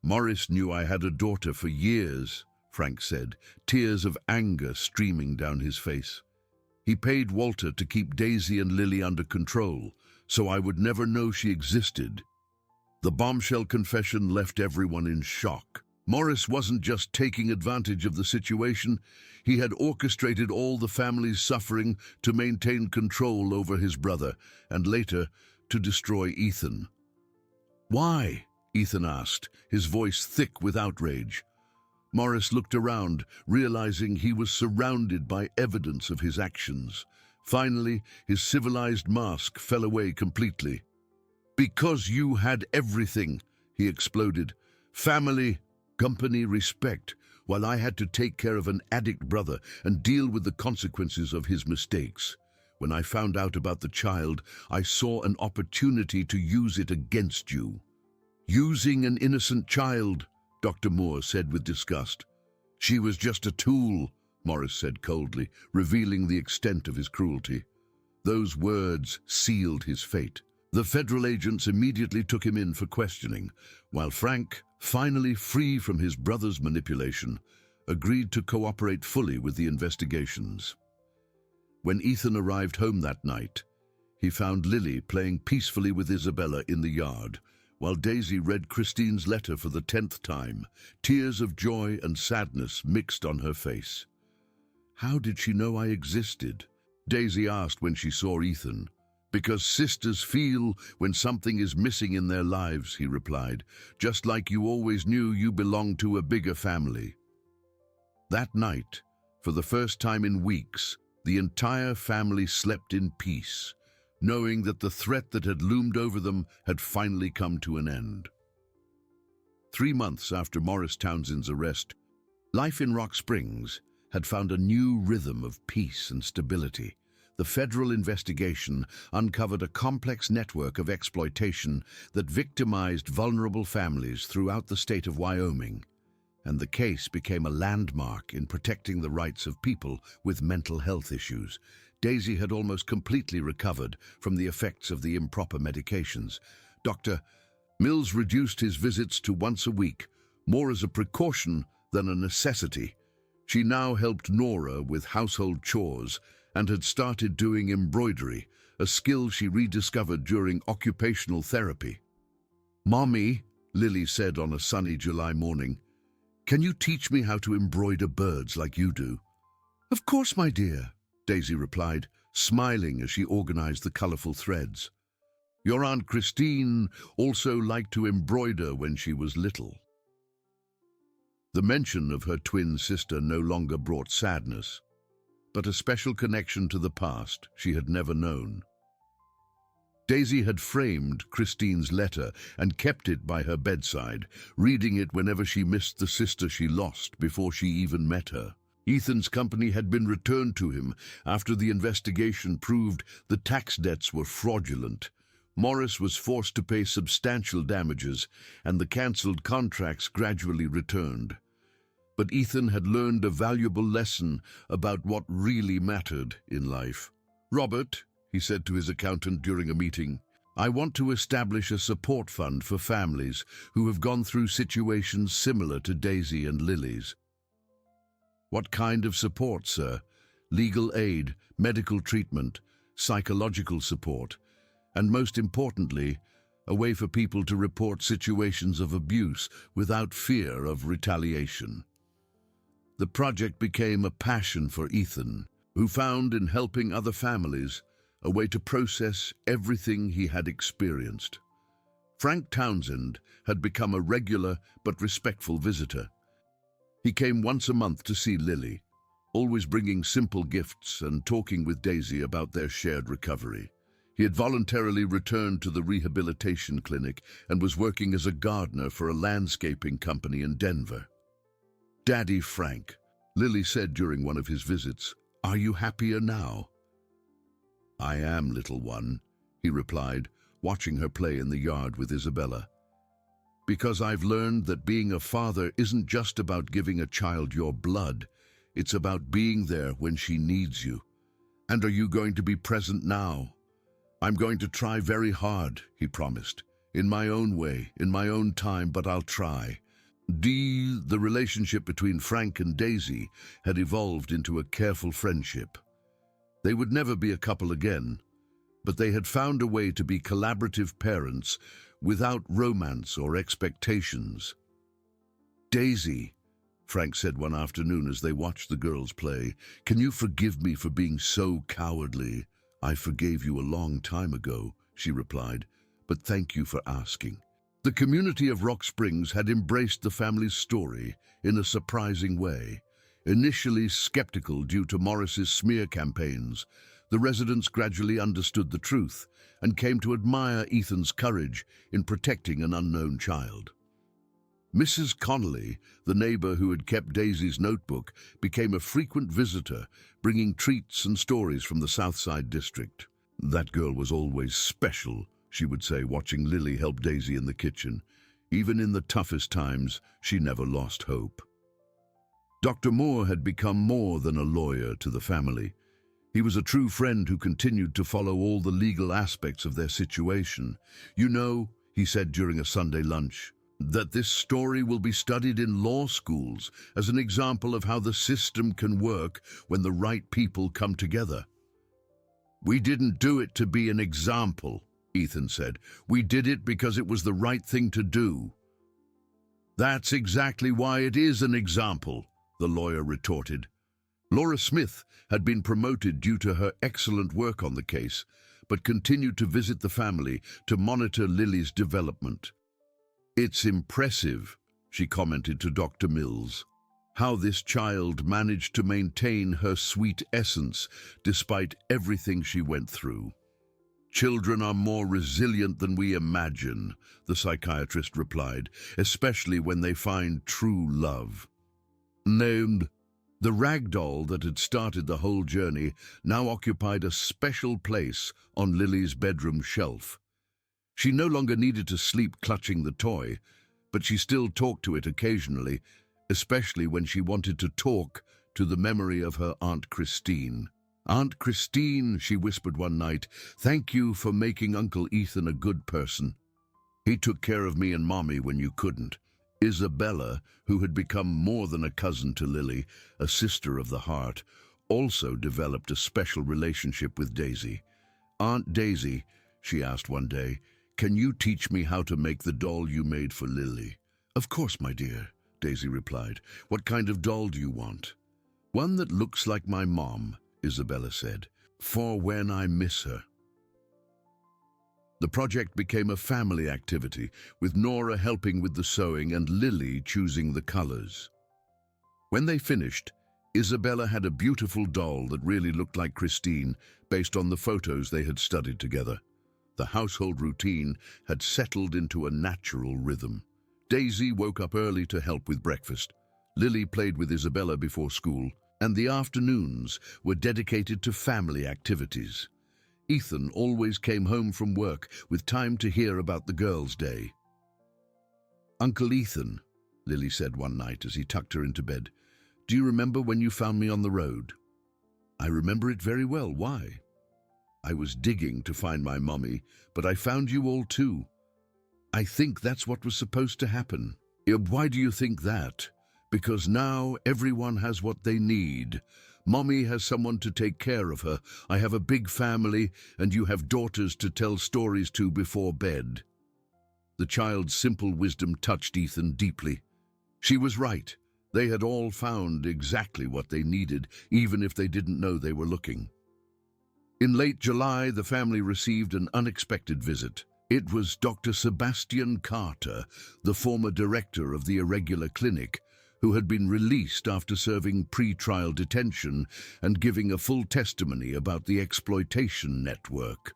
Morris knew I had a daughter for years, Frank said, tears of anger streaming down his face. He paid Walter to keep Daisy and Lily under control, so I would never know she existed. The bombshell confession left everyone in shock. Morris wasn't just taking advantage of the situation, he had orchestrated all the family's suffering to maintain control over his brother, and later, to destroy Ethan. Why? Ethan asked, his voice thick with outrage. Morris looked around, realizing he was surrounded by evidence of his actions. Finally, his civilized mask fell away completely. Because you had everything, he exploded. Family, company, respect, while I had to take care of an addict brother and deal with the consequences of his mistakes. When I found out about the child, I saw an opportunity to use it against you. Using an innocent child, Dr. Moore said with disgust. She was just a tool, Morris said coldly, revealing the extent of his cruelty. Those words sealed his fate. The federal agents immediately took him in for questioning, while Frank, finally free from his brother's manipulation, agreed to cooperate fully with the investigations. When Ethan arrived home that night, he found Lily playing peacefully with Isabella in the yard, while Daisy read Christine's letter for the 10th time, tears of joy and sadness mixed on her face. "How did she know I existed?" Daisy asked when she saw Ethan. "Because sisters feel when something is missing in their lives," he replied, "just like you always knew you belonged to a bigger family." That night, for the first time in weeks, the entire family slept in peace, knowing that the threat that had loomed over them had finally come to an end. 3 months after Morris Townsend's arrest, life in Rock Springs had found a new rhythm of peace and stability. The federal investigation uncovered a complex network of exploitation that victimized vulnerable families throughout the state of Wyoming, and the case became a landmark in protecting the rights of people with mental health issues. Daisy had almost completely recovered from the effects of the improper medications. Dr. Mills reduced his visits to once a week, more as a precaution than a necessity. She now helped Nora with household chores and had started doing embroidery, a skill she rediscovered during occupational therapy. "Mommy," Lily said on a sunny July morning, "can you teach me how to embroider birds like you do?" "Of course, my dear," Daisy replied, smiling as she organized the colorful threads. "Your Aunt Christine also liked to embroider when she was little." The mention of her twin sister no longer brought sadness, but a special connection to the past she had never known. Daisy had framed Christine's letter and kept it by her bedside, reading it whenever she missed the sister she lost before she even met her. Ethan's company had been returned to him after the investigation proved the tax debts were fraudulent. Morris was forced to pay substantial damages, and the cancelled contracts gradually returned. But Ethan had learned a valuable lesson about what really mattered in life. "Robert," he said to his accountant during a meeting, "I want to establish a support fund for families who have gone through situations similar to Daisy and Lily's." "What kind of support, sir?" "Legal aid, medical treatment, psychological support, and most importantly, a way for people to report situations of abuse without fear of retaliation." The project became a passion for Ethan, who found in helping other families a way to process everything he had experienced. Frank Townsend had become a regular but respectful visitor. He came once a month to see Lily, always bringing simple gifts and talking with Daisy about their shared recovery. He had voluntarily returned to the rehabilitation clinic and was working as a gardener for a landscaping company in Denver. "Daddy Frank," Lily said during one of his visits, "are you happier now?" "I am, little one," he replied, watching her play in the yard with Isabella. "Because I've learned that being a father isn't just about giving a child your blood, it's about being there when she needs you." "And are you going to be present now?" "I'm going to try very hard," he promised. "In my own way, in my own time, but I'll try." The relationship between Frank and Daisy had evolved into a careful friendship. They would never be a couple again, but they had found a way to be collaborative parents without romance or expectations. "Daisy," Frank said one afternoon as they watched the girls play, "can you forgive me for being so cowardly?" "I forgave you a long time ago," she replied, "but thank you for asking." The community of Rock Springs had embraced the family's story in a surprising way. Initially skeptical due to Morris's smear campaigns, the residents gradually understood the truth and came to admire Ethan's courage in protecting an unknown child. Mrs. Connolly, the neighbor who had kept Daisy's notebook, became a frequent visitor, bringing treats and stories from the Southside district. "That girl was always special," she would say, watching Lily help Daisy in the kitchen. "Even in the toughest times, she never lost hope." Dr. Moore had become more than a lawyer to the family. He was a true friend who continued to follow all the legal aspects of their situation. "You know," he said during a Sunday lunch, "that this story will be studied in law schools as an example of how the system can work when the right people come together." "We didn't do it to be an example," Ethan said. "We did it because it was the right thing to do." "That's exactly why it is an example," the lawyer retorted. Laura Smith had been promoted due to her excellent work on the case, but continued to visit the family to monitor Lily's development. "It's impressive," she commented to Dr. Mills, "how this child managed to maintain her sweet essence despite everything she went through." "Children are more resilient than we imagine," the psychiatrist replied, "especially when they find true love." Named the rag doll that had started the whole journey now occupied a special place on Lily's bedroom shelf. She no longer needed to sleep clutching the toy, but she still talked to it occasionally, especially when she wanted to talk to the memory of her Aunt Christine. "Aunt Christine," she whispered one night, "thank you for making Uncle Ethan a good person. He took care of me and Mommy when you couldn't." Isabella, who had become more than a cousin to Lily, a sister of the heart, also developed a special relationship with Daisy. "Aunt Daisy," she asked one day, "can you teach me how to make the doll you made for Lily?" "Of course, my dear," Daisy replied. "What kind of doll do you want?" "One that looks like my mom," Isabella said, "for when I miss her." The project became a family activity, with Nora helping with the sewing and Lily choosing the colors. When they finished, Isabella had a beautiful doll that really looked like Christine, based on the photos they had studied together. The household routine had settled into a natural rhythm. Daisy woke up early to help with breakfast. Lily played with Isabella before school, and the afternoons were dedicated to family activities. Ethan always came home from work with time to hear about the girls' day. "Uncle Ethan," Lily said one night as he tucked her into bed, "do you remember when you found me on the road?" "I remember it very well. Why?" "I was digging to find my mommy, but I found you all too. I think that's what was supposed to happen." "Why do you think that?" "Because now everyone has what they need. Mommy has someone to take care of her. I have a big family, and you have daughters to tell stories to before bed." The child's simple wisdom touched Ethan deeply. She was right. They had all found exactly what they needed, even if they didn't know they were looking. In late July, the family received an unexpected visit. It was Dr. Sebastian Carter, the former director of the Irregular Clinic, who had been released after serving pre-trial detention and giving a full testimony about the exploitation network.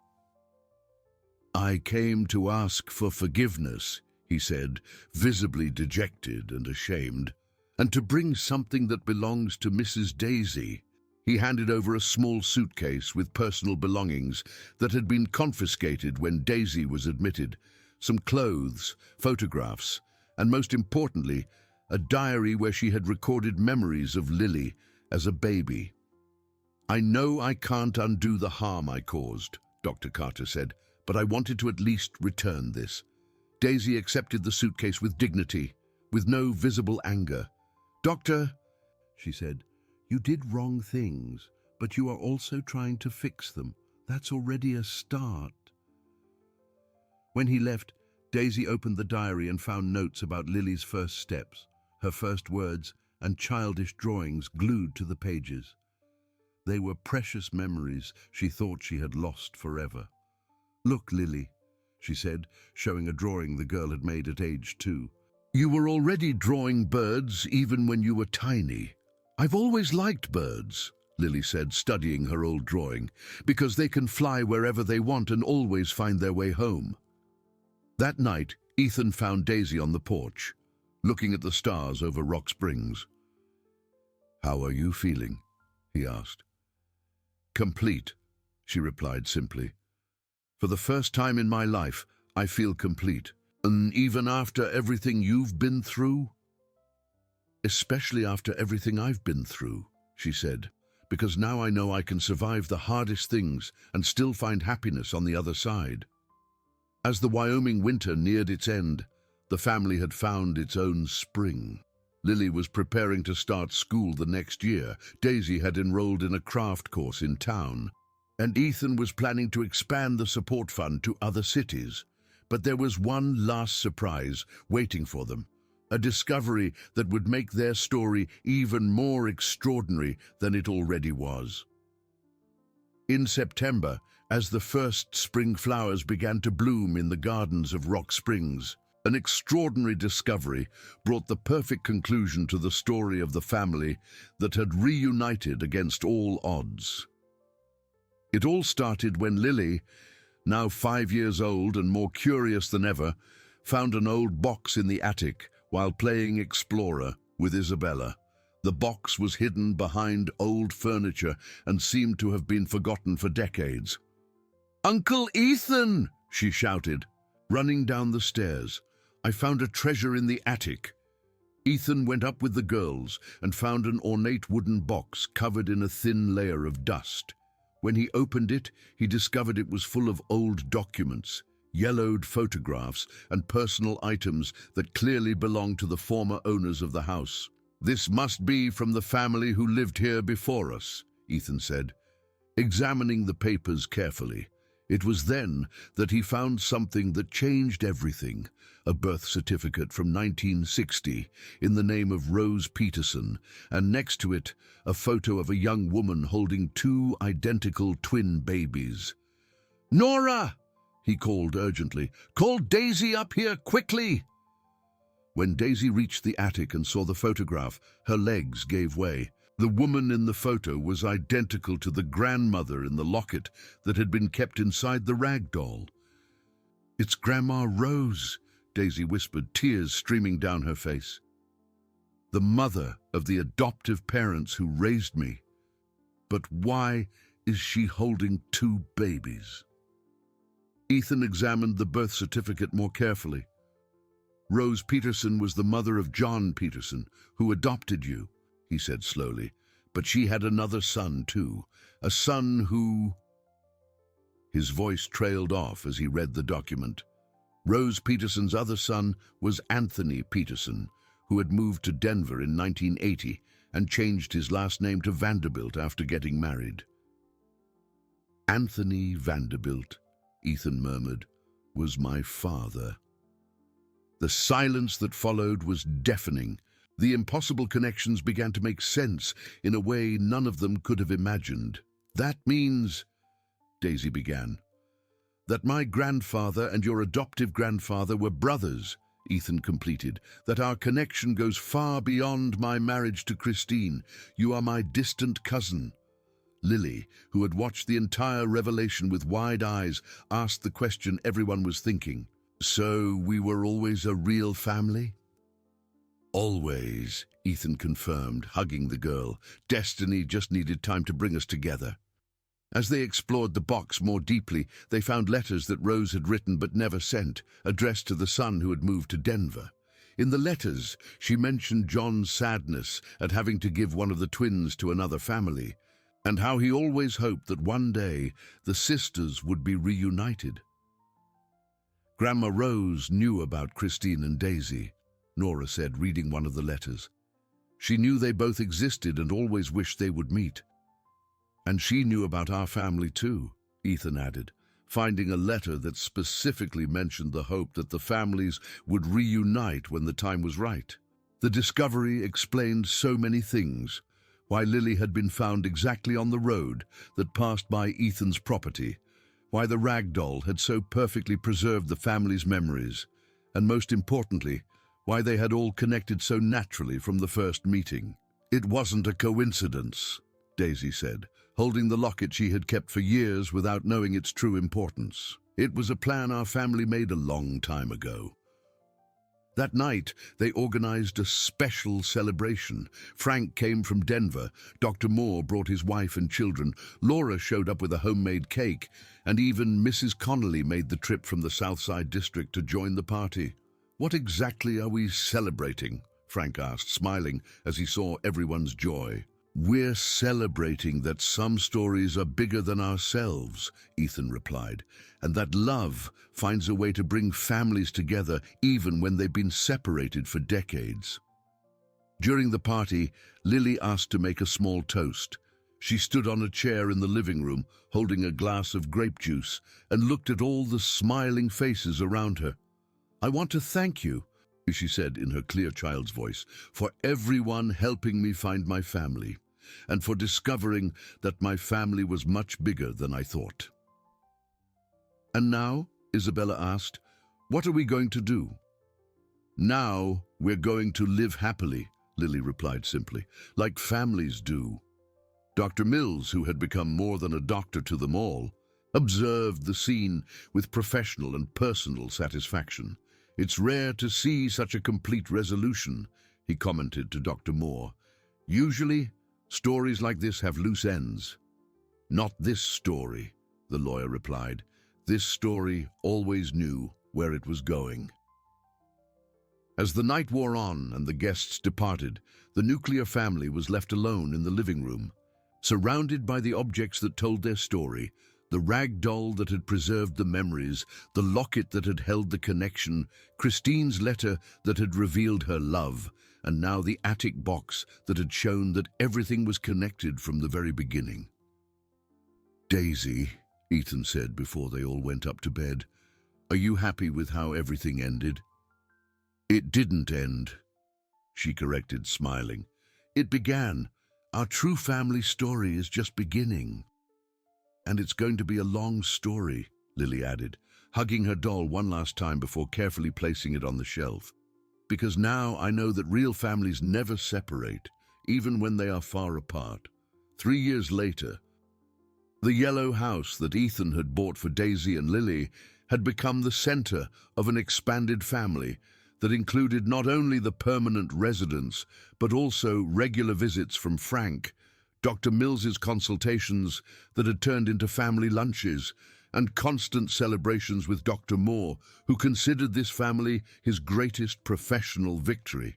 "I came to ask for forgiveness," he said, visibly dejected and ashamed, "and to bring something that belongs to Mrs. Daisy." He handed over a small suitcase with personal belongings that had been confiscated when Daisy was admitted, some clothes, photographs, and most importantly, a diary where she had recorded memories of Lily as a baby. "I know I can't undo the harm I caused," Dr. Carter said, "but I wanted to at least return this." Daisy accepted the suitcase with dignity, with no visible anger. "Doctor," she said, "you did wrong things, but you are also trying to fix them. That's already a start." When he left, Daisy opened the diary and found notes about Lily's first steps, her first words, and childish drawings glued to the pages. They were precious memories she thought she had lost forever. "Look, Lily," she said, showing a drawing the girl had made at age 2. "You were already drawing birds even when you were tiny." "I've always liked birds," Lily said, studying her old drawing, "because they can fly wherever they want and always find their way home." That night, Ethan found Daisy on the porch, looking at the stars over Rock Springs. "How are you feeling?" he asked. "Complete," she replied simply. "For the first time in my life, I feel complete. And even after everything you've been through?" "Especially after everything I've been through," she said, because now I know I can survive the hardest things and still find happiness on the other side." As the Wyoming winter neared its end, the family had found its own spring. Lily was preparing to start school the next year. Daisy had enrolled in a craft course in town, and Ethan was planning to expand the support fund to other cities. But there was one last surprise waiting for them, a discovery that would make their story even more extraordinary than it already was. In September, as the first spring flowers began to bloom in the gardens of Rock Springs, an extraordinary discovery brought the perfect conclusion to the story of the family that had reunited against all odds. It all started when Lily, now 5 years old and more curious than ever, found an old box in the attic while playing explorer with Isabella. The box was hidden behind old furniture and seemed to have been forgotten for decades. "Uncle Ethan!" she shouted, running down the stairs. "I found a treasure in the attic." Ethan went up with the girls and found an ornate wooden box covered in a thin layer of dust. When he opened it, he discovered it was full of old documents, yellowed photographs, and personal items that clearly belonged to the former owners of the house. "This must be from the family who lived here before us," Ethan said, examining the papers carefully. It was then that he found something that changed everything: a birth certificate from 1960 in the name of Rose Peterson, and next to it, a photo of a young woman holding 2 identical twin babies. "Nora!" he called urgently. "Call Daisy up here quickly!" When Daisy reached the attic and saw the photograph, her legs gave way. The woman in the photo was identical to the grandmother in the locket that had been kept inside the rag doll. "It's Grandma Rose," Daisy whispered, tears streaming down her face. "The mother of the adoptive parents who raised me. But why is she holding 2 babies?" Ethan examined the birth certificate more carefully. "Rose Peterson was the mother of John Peterson, who adopted you," he said slowly. "But she had another son, too. A son who—" His voice trailed off as he read the document. Rose Peterson's other son was Anthony Peterson, who had moved to Denver in 1980 and changed his last name to Vanderbilt after getting married. "Anthony Vanderbilt," Ethan murmured, "was my father." The silence that followed was deafening. The impossible connections began to make sense in a way none of them could have imagined. "That means," Daisy began, "that my grandfather and your adoptive grandfather were brothers," Ethan completed, "that our connection goes far beyond my marriage to Christine. You are my distant cousin." Lily, who had watched the entire revelation with wide eyes, asked the question everyone was thinking. "So we were always a real family?" "Always," Ethan confirmed, hugging the girl. "Destiny just needed time to bring us together." As they explored the box more deeply, they found letters that Rose had written but never sent, addressed to the son who had moved to Denver. In the letters, she mentioned John's sadness at having to give one of the twins to another family, and how he always hoped that one day the sisters would be reunited. "Grandma Rose knew about Christine and Daisy," Nora said, reading one of the letters. "She knew they both existed and always wished they would meet. And she knew about our family too," Ethan added, finding a letter that specifically mentioned the hope that the families would reunite when the time was right. The discovery explained so many things: why Lily had been found exactly on the road that passed by Ethan's property, why the rag doll had so perfectly preserved the family's memories, and most importantly, why they had all connected so naturally from the first meeting. "It wasn't a coincidence," Daisy said, holding the locket she had kept for years without knowing its true importance. "It was a plan our family made a long time ago." That night, they organized a special celebration. Frank came from Denver, Dr. Moore brought his wife and children, Laura showed up with a homemade cake, and even Mrs. Connolly made the trip from the Southside District to join the party. "What exactly are we celebrating?" Frank asked, smiling as he saw everyone's joy. We're celebrating that some stories are bigger than ourselves, Ethan replied, and that love finds a way to bring families together even when they've been separated for decades. During the party, Lily asked to make a small toast. She stood on a chair in the living room, holding a glass of grape juice, and looked at all the smiling faces around her. "I want to thank you," she said in her clear child's voice, "for everyone helping me find my family, and for discovering that my family was much bigger than I thought." "And now," Isabella asked, "what are we going to do?" "Now we're going to live happily," Lily replied simply, "like families do." Dr. Mills, who had become more than a doctor to them all, observed the scene with professional and personal satisfaction. "It's rare to see such a complete resolution," he commented to Dr. Moore. "Usually, stories like this have loose ends." "Not this story," the lawyer replied. "This story always knew where it was going." As the night wore on and the guests departed, the nuclear family was left alone in the living room. Surrounded by the objects that told their story, the rag doll that had preserved the memories, the locket that had held the connection, Christine's letter that had revealed her love, and now the attic box that had shown that everything was connected from the very beginning. "Daisy," Ethan said before they all went up to bed, "are you happy with how everything ended?" "It didn't end," she corrected, smiling. "It began. Our true family story is just beginning." "And it's going to be a long story," Lily added, hugging her doll one last time before carefully placing it on the shelf. "Because now I know that real families never separate, even when they are far apart." 3 years later, the yellow house that Ethan had bought for Daisy and Lily had become the center of an expanded family that included not only the permanent residents, but also regular visits from Frank, Dr. Mills's consultations that had turned into family lunches, and constant celebrations with Dr. Moore, who considered this family his greatest professional victory.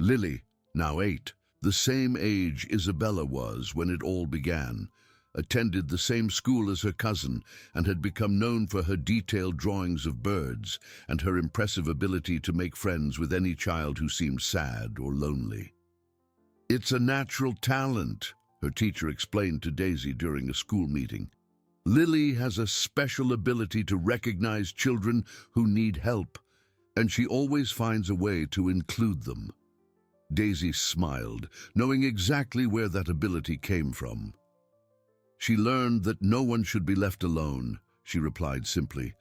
Lily, now 8, the same age Isabella was when it all began, attended the same school as her cousin, and had become known for her detailed drawings of birds and her impressive ability to make friends with any child who seemed sad or lonely. "It's a natural talent," her teacher explained to Daisy during a school meeting. "Lily has a special ability to recognize children who need help, and she always finds a way to include them." Daisy smiled, knowing exactly where that ability came from. "She learned that no one should be left alone," she replied simply.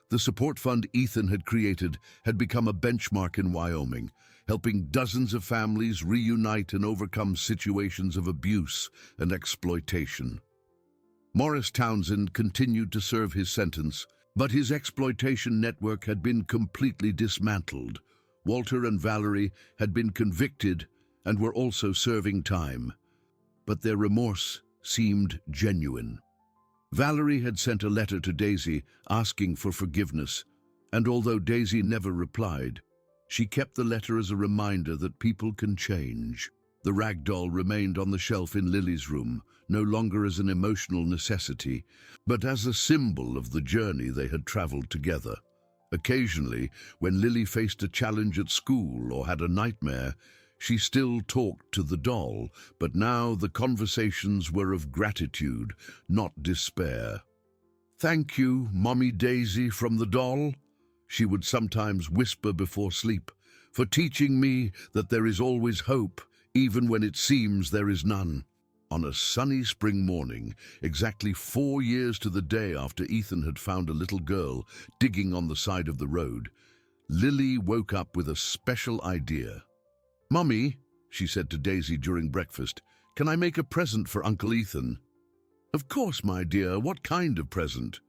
The support fund Ethan had created had become a benchmark in Wyoming, helping dozens of families reunite and overcome situations of abuse and exploitation. Morris Townsend continued to serve his sentence, but his exploitation network had been completely dismantled. Walter and Valerie had been convicted and were also serving time, but their remorse seemed genuine. Valerie had sent a letter to Daisy asking for forgiveness, and although Daisy never replied, she kept the letter as a reminder that people can change. The rag doll remained on the shelf in Lily's room, no longer as an emotional necessity, but as a symbol of the journey they had traveled together. Occasionally, when Lily faced a challenge at school or had a nightmare, she still talked to the doll, but now the conversations were of gratitude, not despair. "Thank you, Mommy Daisy from the doll," she would sometimes whisper before sleep, "for teaching me that there is always hope, even when it seems there is none." On a sunny spring morning, exactly 4 years to the day after Ethan had found a little girl digging on the side of the road, Lily woke up with a special idea. "Mummy," she said to Daisy during breakfast, "can I make a present for Uncle Ethan?" "Of course, my dear. What kind of present?"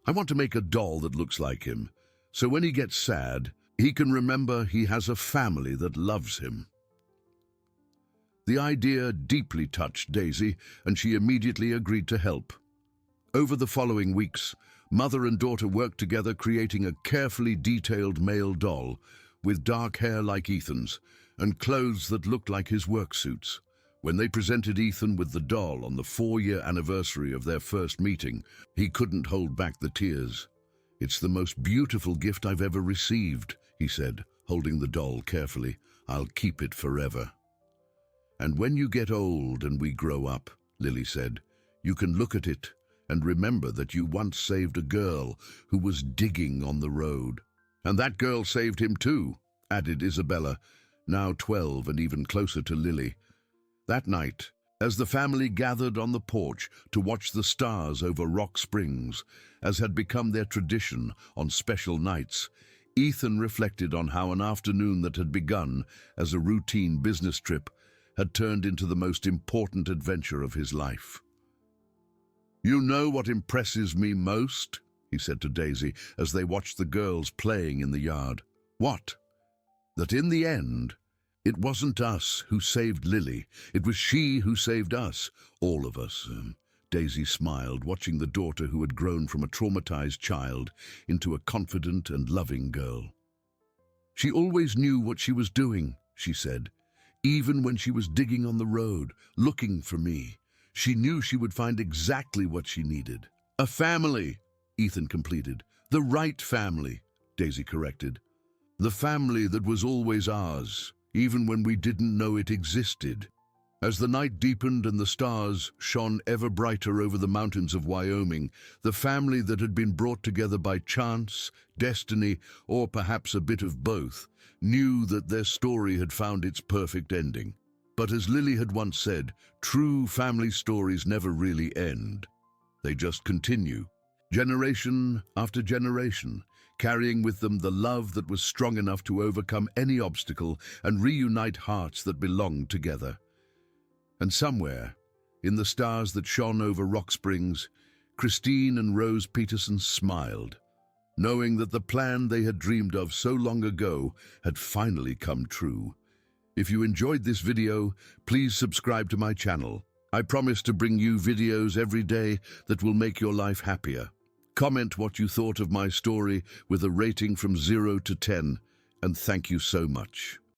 "I want to make a doll that looks like him, so when he gets sad, he can remember he has a family that loves him." The idea deeply touched Daisy, and she immediately agreed to help. Over the following weeks, mother and daughter worked together creating a carefully detailed male doll with dark hair like Ethan's and clothes that looked like his work suits. When they presented Ethan with the doll on the 4-year anniversary of their first meeting, he couldn't hold back the tears. "It's the most beautiful gift I've ever received," he said, holding the doll carefully. "I'll keep it forever." "And when you get old and we grow up," Lily said, "you can look at it and remember that you once saved a girl who was digging on the road." "And that girl saved him too," added Isabella, now 12 and even closer to Lily. That night, as the family gathered on the porch to watch the stars over Rock Springs, as had become their tradition on special nights, Ethan reflected on how an afternoon that had begun as a routine business trip had turned into the most important adventure of his life. "You know what impresses me most?" he said to Daisy as they watched the girls playing in the yard. "What?" "That in the end, it wasn't us who saved Lily. It was she who saved us, all of us." Daisy smiled, watching the daughter who had grown from a traumatized child into a confident and loving girl. "She always knew what she was doing," she said. "Even when she was digging on the road, looking for me, she knew she would find exactly what she needed." "A family," Ethan completed. "The right family," Daisy corrected. "The family that was always ours, even when we didn't know it existed." As the night deepened and the stars shone ever brighter over the mountains of Wyoming, the family that had been brought together by chance, destiny, or perhaps a bit of both, knew that their story had found its perfect ending. But as Lily had once said, true family stories never really end. They just continue, generation after generation, carrying with them the love that was strong enough to overcome any obstacle and reunite hearts that belonged together. And somewhere, in the stars that shone over Rock Springs, Christine and Rose Peterson smiled, knowing that the plan they had dreamed of so long ago had finally come true. If you enjoyed this video, please subscribe to my channel. I promise to bring you videos every day that will make your life happier. Comment what you thought of my story with a rating from 0 to 10, and thank you so much.